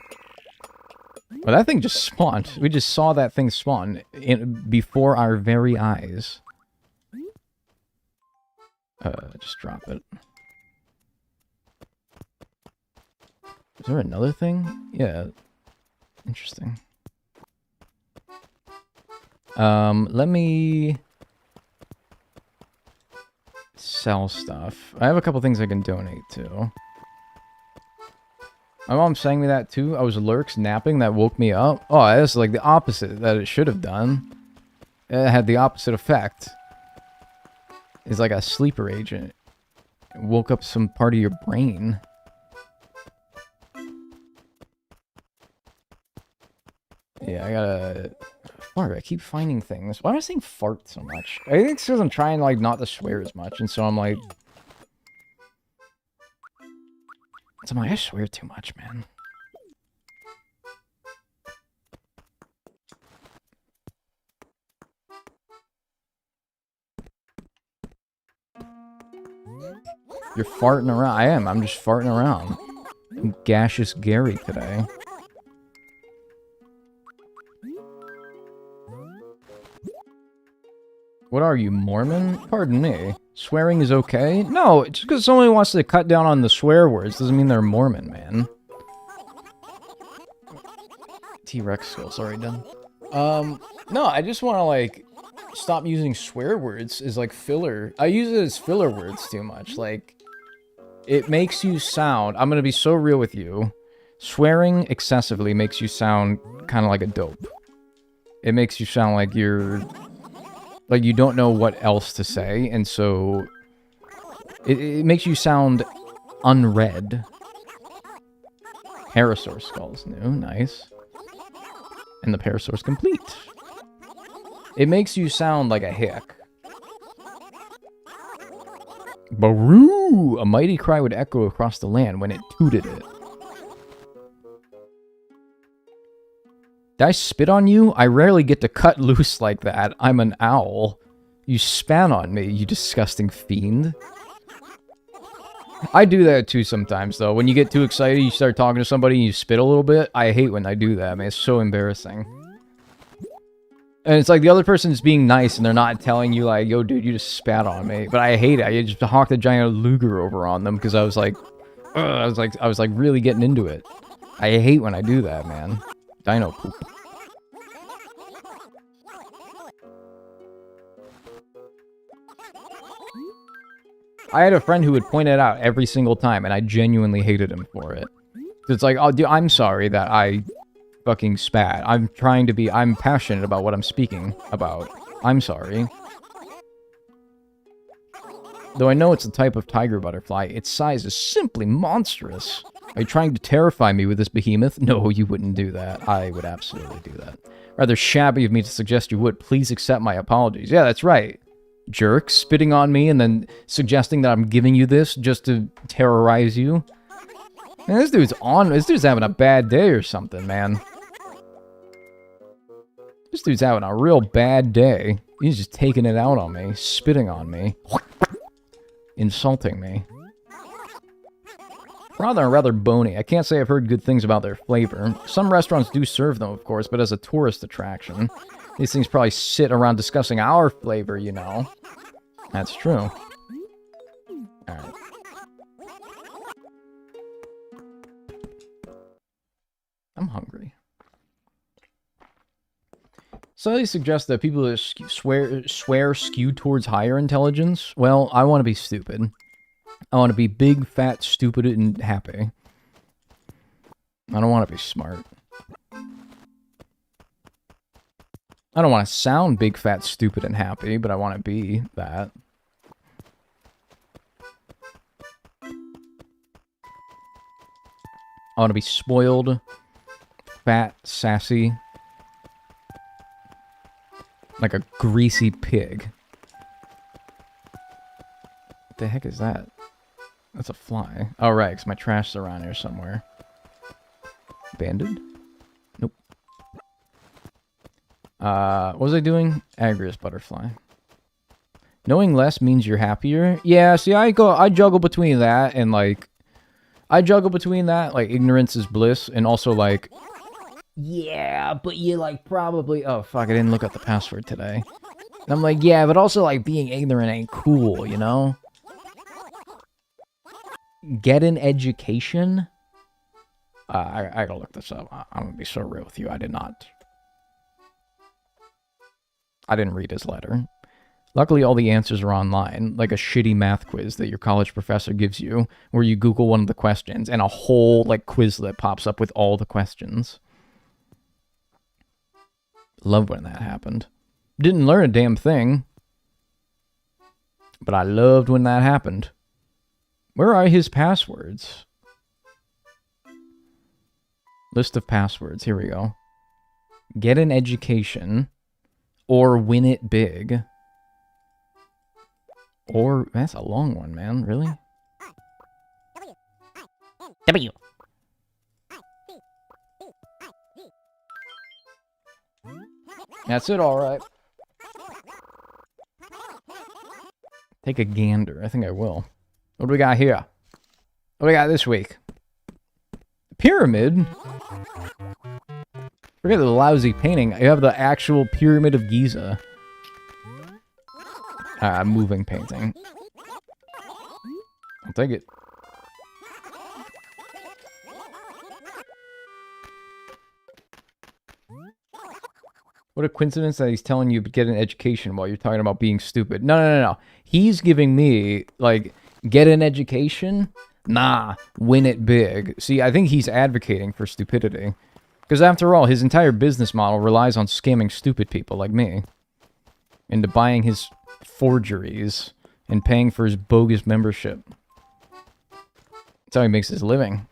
Well, that thing just spawned. We just saw that thing spawn before our very eyes. Just drop it. Is there another thing? Yeah. Interesting. Let me sell stuff. I have a couple things I can donate to. My mom sang me that too. I was lurks napping, that woke me up. Oh, that's like the opposite that it should have done. It had the opposite effect. It's like a sleeper agent. It woke up some part of your brain. Yeah, I gotta... Fart, I keep finding things. Why am I saying fart so much? I think it's because I'm trying, like, not to swear as much, and so I'm like... So I'm like, I swear too much, man. You're farting around. I am. I'm just farting around. I'm gaseous Gary today. What are you, Mormon? Pardon me. Swearing is okay? No, just because someone wants to cut down on the swear words doesn't mean they're Mormon, man. T-Rex skills already done. No, I just want to, like, stop using swear words as, like, filler. I use it as filler words too much. Like, it makes you sound... I'm gonna be so real with you. Swearing excessively makes you sound kind of like a dope. It makes you sound like you're... Like, you don't know what else to say, and so... It makes you sound unread. Parasaur skull's new, nice. And the Parasaur's complete. It makes you sound like a hick. Baroo! A mighty cry would echo across the land when it tooted it. Did I spit on you? I rarely get to cut loose like that. I'm an owl. You spat on me, you disgusting fiend. I do that too sometimes, though. When you get too excited, you start talking to somebody and you spit a little bit. I hate when I do that, man. It's so embarrassing. And it's like the other person's being nice and they're not telling you, like, yo, dude, you just spat on me. But I hate it. I just hawked a giant Luger over on them because I was like, I was like really getting into it. I hate when I do that, man. Dino poop. I had a friend who would point it out every single time, and I genuinely hated him for it. It's like, oh, dude, I'm sorry that I fucking spat. I'm passionate about what I'm speaking about. I'm sorry. Though I know it's a type of tiger butterfly, its size is simply monstrous. Are you trying to terrify me with this behemoth? No, you wouldn't do that. I would absolutely do that. Rather shabby of me to suggest you would. Please accept my apologies. Yeah, that's right. Jerk, spitting on me and then suggesting that I'm giving you this just to terrorize you. Man, this dude's having a bad day or something, man. This dude's having a real bad day. He's just taking it out on me, spitting on me, insulting me. Rather bony. I can't say I've heard good things about their flavor. Some restaurants do serve them, of course, but as a tourist attraction. These things probably sit around discussing our flavor, you know. That's true. Alright. I'm hungry. So they suggest that people that swear skew towards higher intelligence. Well, I want to be stupid. I want to be big, fat, stupid, and happy. I don't want to be smart. I don't want to sound big, fat, stupid, and happy, but I want to be that. I want to be spoiled, fat, sassy, like a greasy pig. What the heck is that? That's a fly. Oh, right, because my trash is around here somewhere. Abandoned? Nope. What was I doing? Agrius butterfly. Knowing less means you're happier? Yeah, see, I juggle between that and, like... ignorance is bliss, and also, like... Yeah, but you, like, probably... Oh, fuck, I didn't look up the password today. And I'm like, yeah, but also, like, being ignorant ain't cool, you know? Get an education? I gotta look this up. I'm gonna be so real with you. I didn't read his letter. Luckily, all the answers are online, like a shitty math quiz that your college professor gives you, where you Google one of the questions, and a whole, like, Quizlet pops up with all the questions. Love when that happened. Didn't learn a damn thing, but I loved when that happened. Where are his passwords? List of passwords. Here we go. Get an education, or win it big. Or, that's a long one, man. Really? W. That's it, alright. Take a gander. I think I will. What do we got here? What do we got this week? Pyramid? Forget the lousy painting. I have the actual Pyramid of Giza. Moving painting. I'll take it. What a coincidence that he's telling you to get an education while you're talking about being stupid. No. He's giving me, like, get an education? Nah, win it big. See, I think he's advocating for stupidity. Because after all, his entire business model relies on scamming stupid people like me into buying his forgeries and paying for his bogus membership. That's how he makes his living.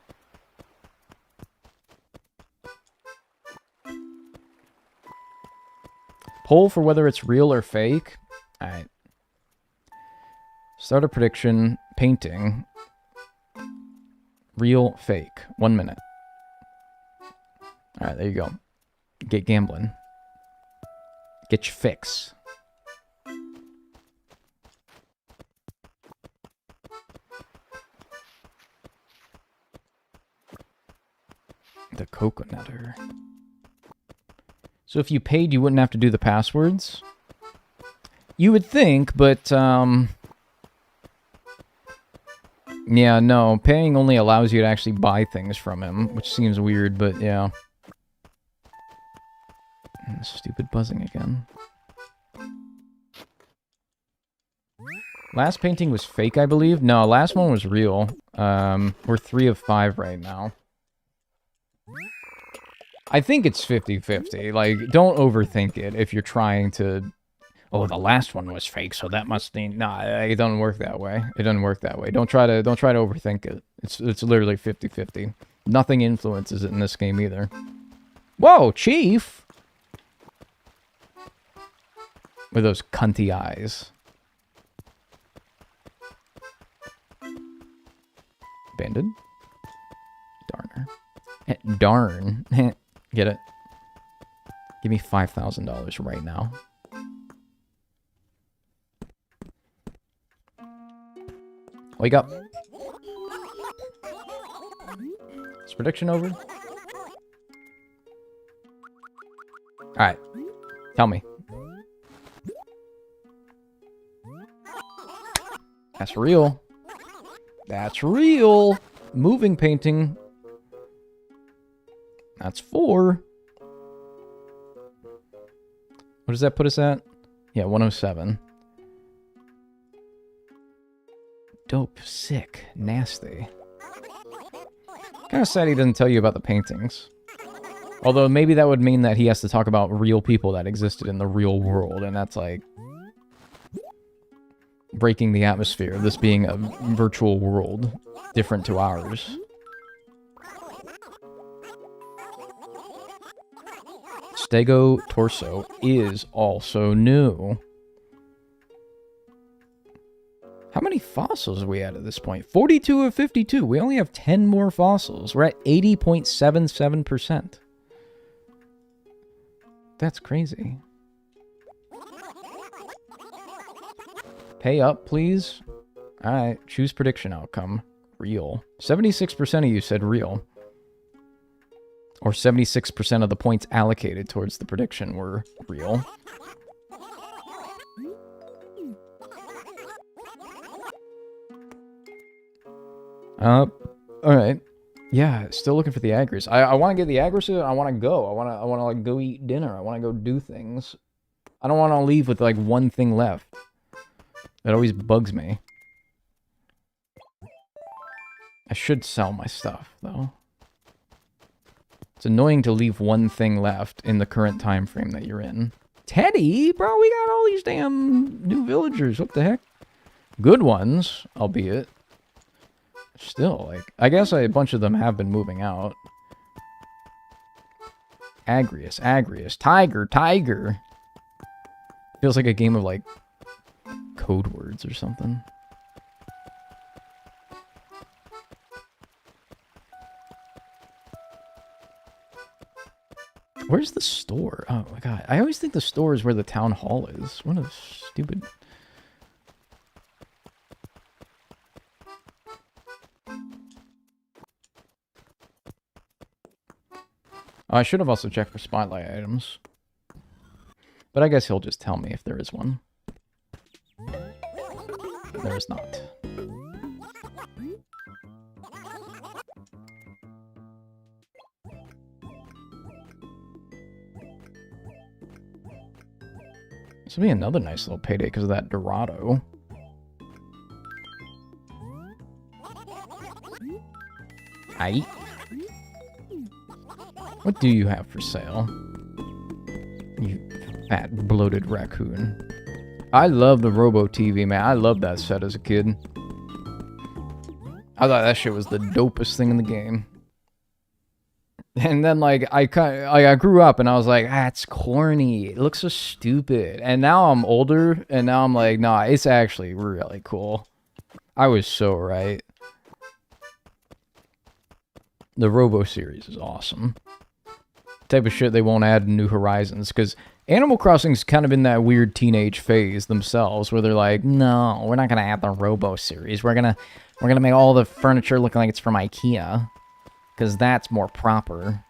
Poll for whether it's real or fake. Alright. Start a prediction. Painting. Real, fake. 1 minute. Alright, there you go. Get gambling. Get your fix. The coconutter. So if you paid, you wouldn't have to do the passwords? You would think, but, yeah, no. Paying only allows you to actually buy things from him, which seems weird, but yeah. Stupid buzzing again. Last painting was fake, I believe. No, last one was real. We're 3 of 5 right now. I think it's 50-50. Like, don't overthink it if you're trying to... Oh, the last one was fake, so that must mean... Nah, it doesn't work that way. It doesn't work that way. Don't try to overthink it. It's literally 50-50. Nothing influences it in this game either. Whoa, Chief! With those cunty eyes. Abandoned? Darner. Darn. Get it? Give me $5,000 right now. Wake up. Is prediction over? Alright. Tell me. That's real. That's real. Moving painting. That's 4. What does that put us at? Yeah, 107. Dope, sick, nasty. Kind of sad he doesn't tell you about the paintings. Although maybe that would mean that he has to talk about real people that existed in the real world, and that's like breaking the atmosphere of this being a virtual world different to ours. Stego torso is also new. How many fossils are we at this point? 42 of 52. We only have 10 more fossils. We're at 80.77%. That's crazy. Pay up, please. Alright, choose prediction outcome. Real. 76% of you said real. Or 76% of the points allocated towards the prediction were real. Alright. Yeah, still looking for the agris. I want to get the agris. I want to go. I want to like go eat dinner. I want to go do things. I don't want to leave with like one thing left. That always bugs me. I should sell my stuff, though. It's annoying to leave one thing left in the current time frame that you're in. Teddy? Bro, we got all these damn new villagers. What the heck? Good ones, albeit. Still, like, I guess a bunch of them have been moving out. Agrius, Agrius, Tiger, Tiger. Feels like a game of, like, code words or something. Where's the store? Oh my god. I always think the store is where the town hall is. What a stupid... I should have also checked for spotlight items. But I guess he'll just tell me if there is one. There is not. This will be another nice little payday because of that Dorado. Aight. What do you have for sale? You fat, bloated raccoon. I love the Robo TV, man. I loved that set as a kid. I thought that shit was the dopest thing in the game. And then, like, I grew up and I was like, it's corny. It looks so stupid. And now I'm older and now I'm like, nah, it's actually really cool. I was so right. The Robo series is awesome. Type of shit they won't add in New Horizons, because Animal Crossing's kind of in that weird teenage phase themselves, where they're like, no, we're not gonna add the Robo series. We're gonna make all the furniture looking like it's from IKEA, because that's more proper.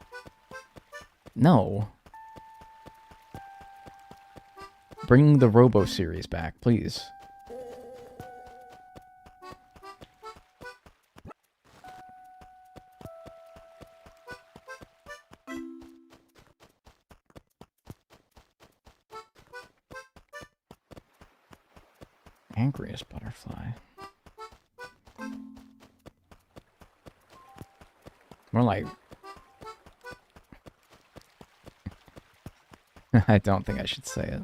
No. Bring the Robo series back, please. Angriest butterfly. More like... I don't think I should say it.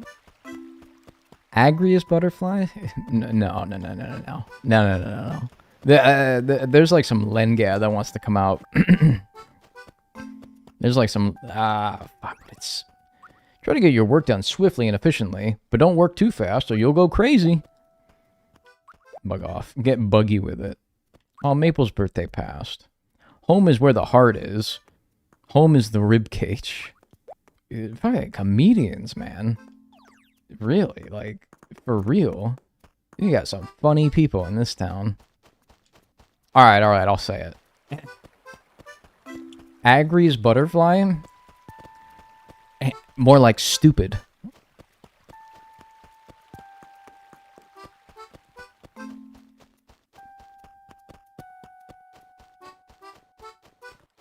Agriest butterfly? No. There's like some Lenga that wants to come out. There's like some... fuck, it's... Try to get your work done swiftly and efficiently, but don't work too fast or you'll go crazy. Bug off. Get buggy with it. Oh, Maple's birthday passed. Home is where the heart is. Home is the rib cage. Fucking comedians, man. Really, like, for real. You got some funny people in this town. Alright, I'll say it. Agri's butterfly? More like stupid.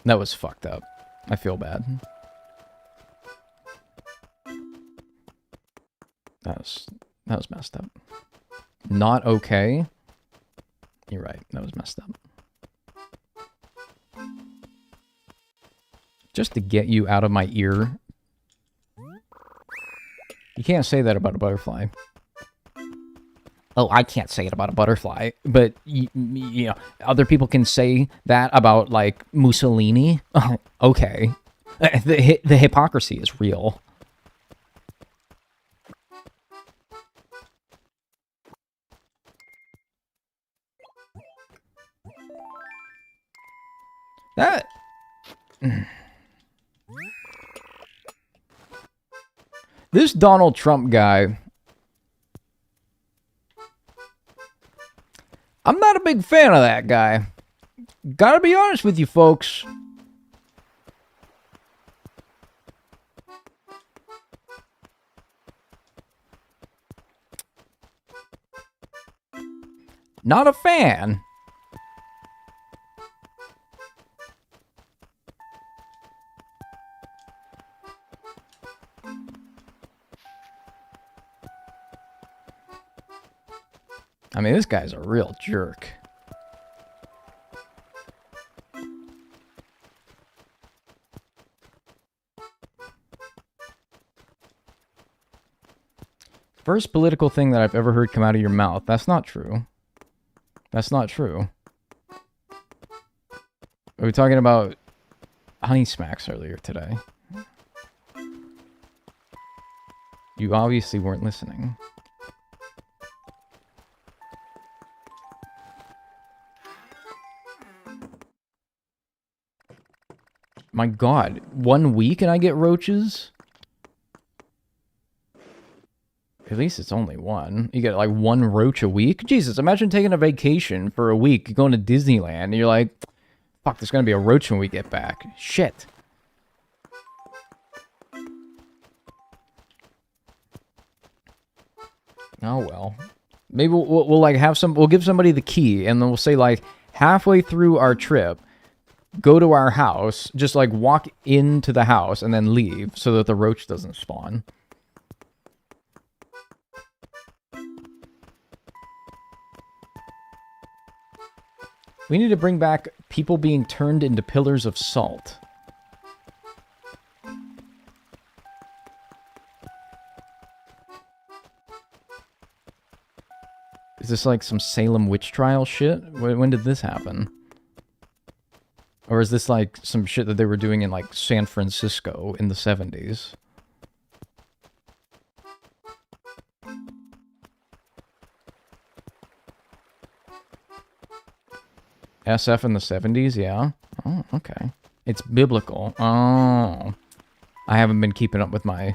That was fucked up. I feel bad. That was messed up. Not okay. You're right. That was messed up. Just to get you out of my ear. You can't say that about a butterfly. Oh, I can't say it about a butterfly, but you know, other people can say that about like Mussolini. Okay, the hypocrisy is real. That. This Donald Trump guy, I'm not a big fan of that guy. Gotta be honest with you, folks. Not a fan. I mean, this guy's a real jerk. First political thing that I've ever heard come out of your mouth. That's not true. That's not true. We were talking about Honey Smacks earlier today. You obviously weren't listening. My God, 1 week and I get roaches? At least it's only one. You get like 1 roach a week? Jesus, imagine taking a vacation for a week, going to Disneyland, and you're like, fuck, there's gonna be a roach when we get back. Shit. Oh well. Maybe we'll like have some, we'll give somebody the key, and then we'll say like, halfway through our trip, go to our house, just like walk into the house and then leave so that the roach doesn't spawn. We need to bring back people being turned into pillars of salt. Is this like some Salem witch trial shit? When did this happen? Or is this like some shit that they were doing in like San Francisco in the 70s? SF in the 70s, yeah? Oh, okay. It's biblical. Oh. I haven't been keeping up with my...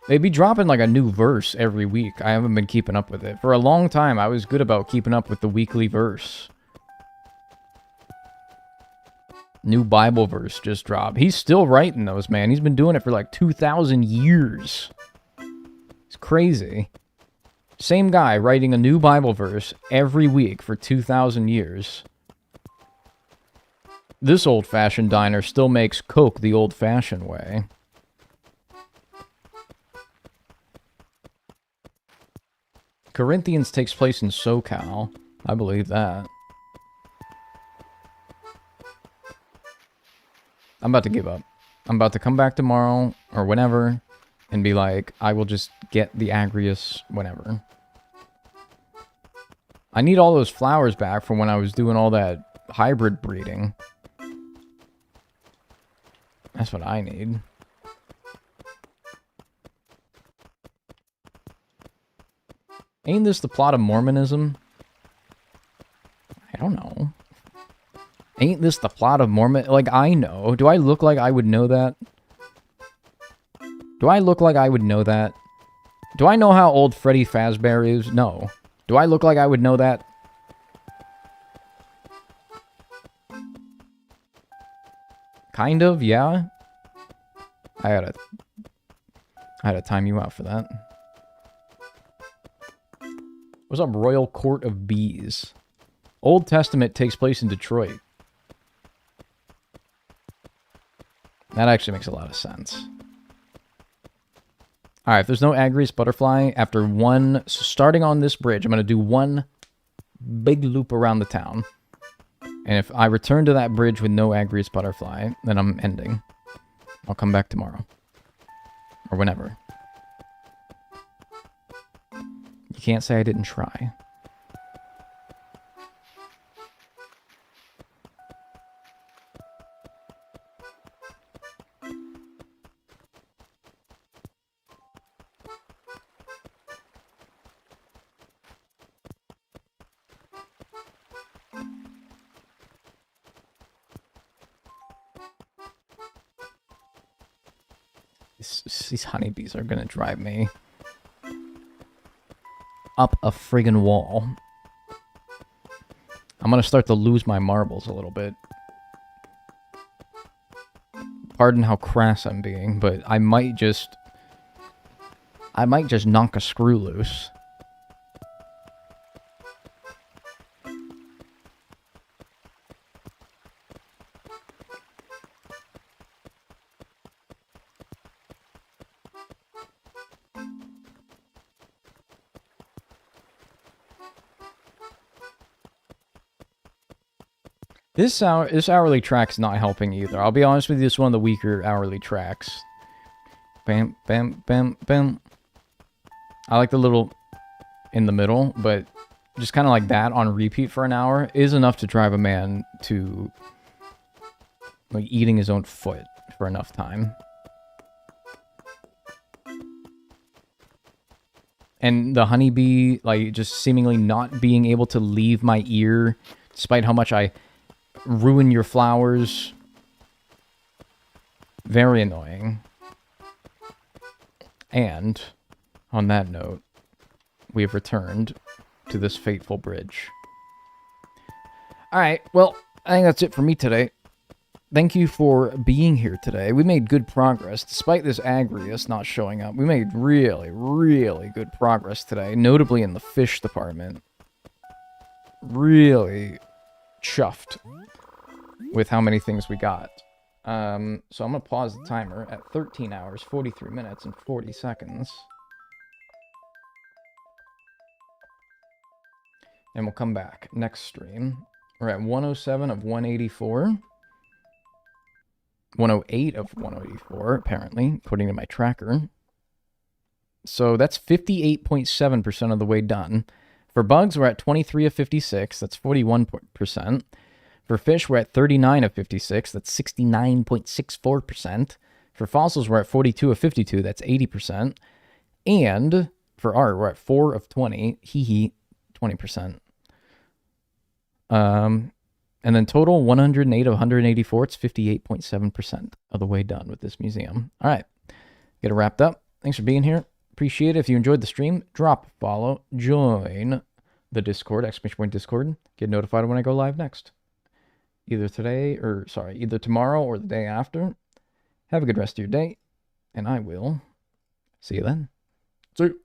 They'd be dropping like a new verse every week. I haven't been keeping up with it. For a long time, I was good about keeping up with the weekly verse. New Bible verse just dropped. He's still writing those, man. He's been doing it for like 2,000 years. It's crazy. Same guy writing a new Bible verse every week for 2,000 years. This old-fashioned diner still makes Coke the old-fashioned way. Corinthians takes place in SoCal. I believe that. I'm about to give up. I'm about to come back tomorrow, or whenever, and be like, I will just get the Agrius whenever. I need all those flowers back from when I was doing all that hybrid breeding. That's what I need. Ain't this the plot of Mormonism? I don't know. Ain't this the plot of Mormon? Like, I know. Do I look like I would know that? Do I look like I would know that? Do I know how old Freddy Fazbear is? No. Do I look like I would know that? Kind of, yeah. I had to time you out for that. What's up, Royal Court of Bees? Old Testament takes place in Detroit. That actually makes a lot of sense. Alright, if there's no Agrius butterfly, after one... So starting on this bridge, I'm going to do one big loop around the town. And if I return to that bridge with no Agrius butterfly, then I'm ending. I'll come back tomorrow. Or whenever. You can't say I didn't try. These honeybees are gonna drive me up a friggin' wall. I'm gonna start to lose my marbles a little bit. Pardon how crass I'm being, but I might just knock a screw loose. This hourly track's not helping either. I'll be honest with you, it's one of the weaker hourly tracks. Bam, bam, bam, bam. I like the little in the middle, but just kind of like that on repeat for an hour is enough to drive a man to like eating his own foot for enough time. And the honeybee, like, just seemingly not being able to leave my ear, despite how much I ruin your flowers. Very annoying. And, on that note, we have returned to this fateful bridge. Alright, well, I think that's it for me today. Thank you for being here today. We made good progress. Despite this Agrius not showing up, we made really, really good progress today, notably in the fish department. Really chuffed with how many things we got. So I'm going to pause the timer at 13 hours, 43 minutes, and 40 seconds. And we'll come back next stream. We're at 107 of 184. 108 of 184, apparently, according to my tracker. So that's 58.7% of the way done. For bugs, we're at 23 of 56. That's 41%. For fish, we're at 39 of 56. That's 69.64%. For fossils, we're at 42 of 52. That's 80%. And for art, we're at 4 of 20. Hee hee, 20%. And then total, 108 of 184. It's 58.7% of the way done with this museum. All right, get it wrapped up. Thanks for being here. Appreciate it. If you enjoyed the stream, drop a follow, join the Discord, !Discord. Get notified when I go live next. Either tomorrow or the day after. Have a good rest of your day, and I will see you then. See you.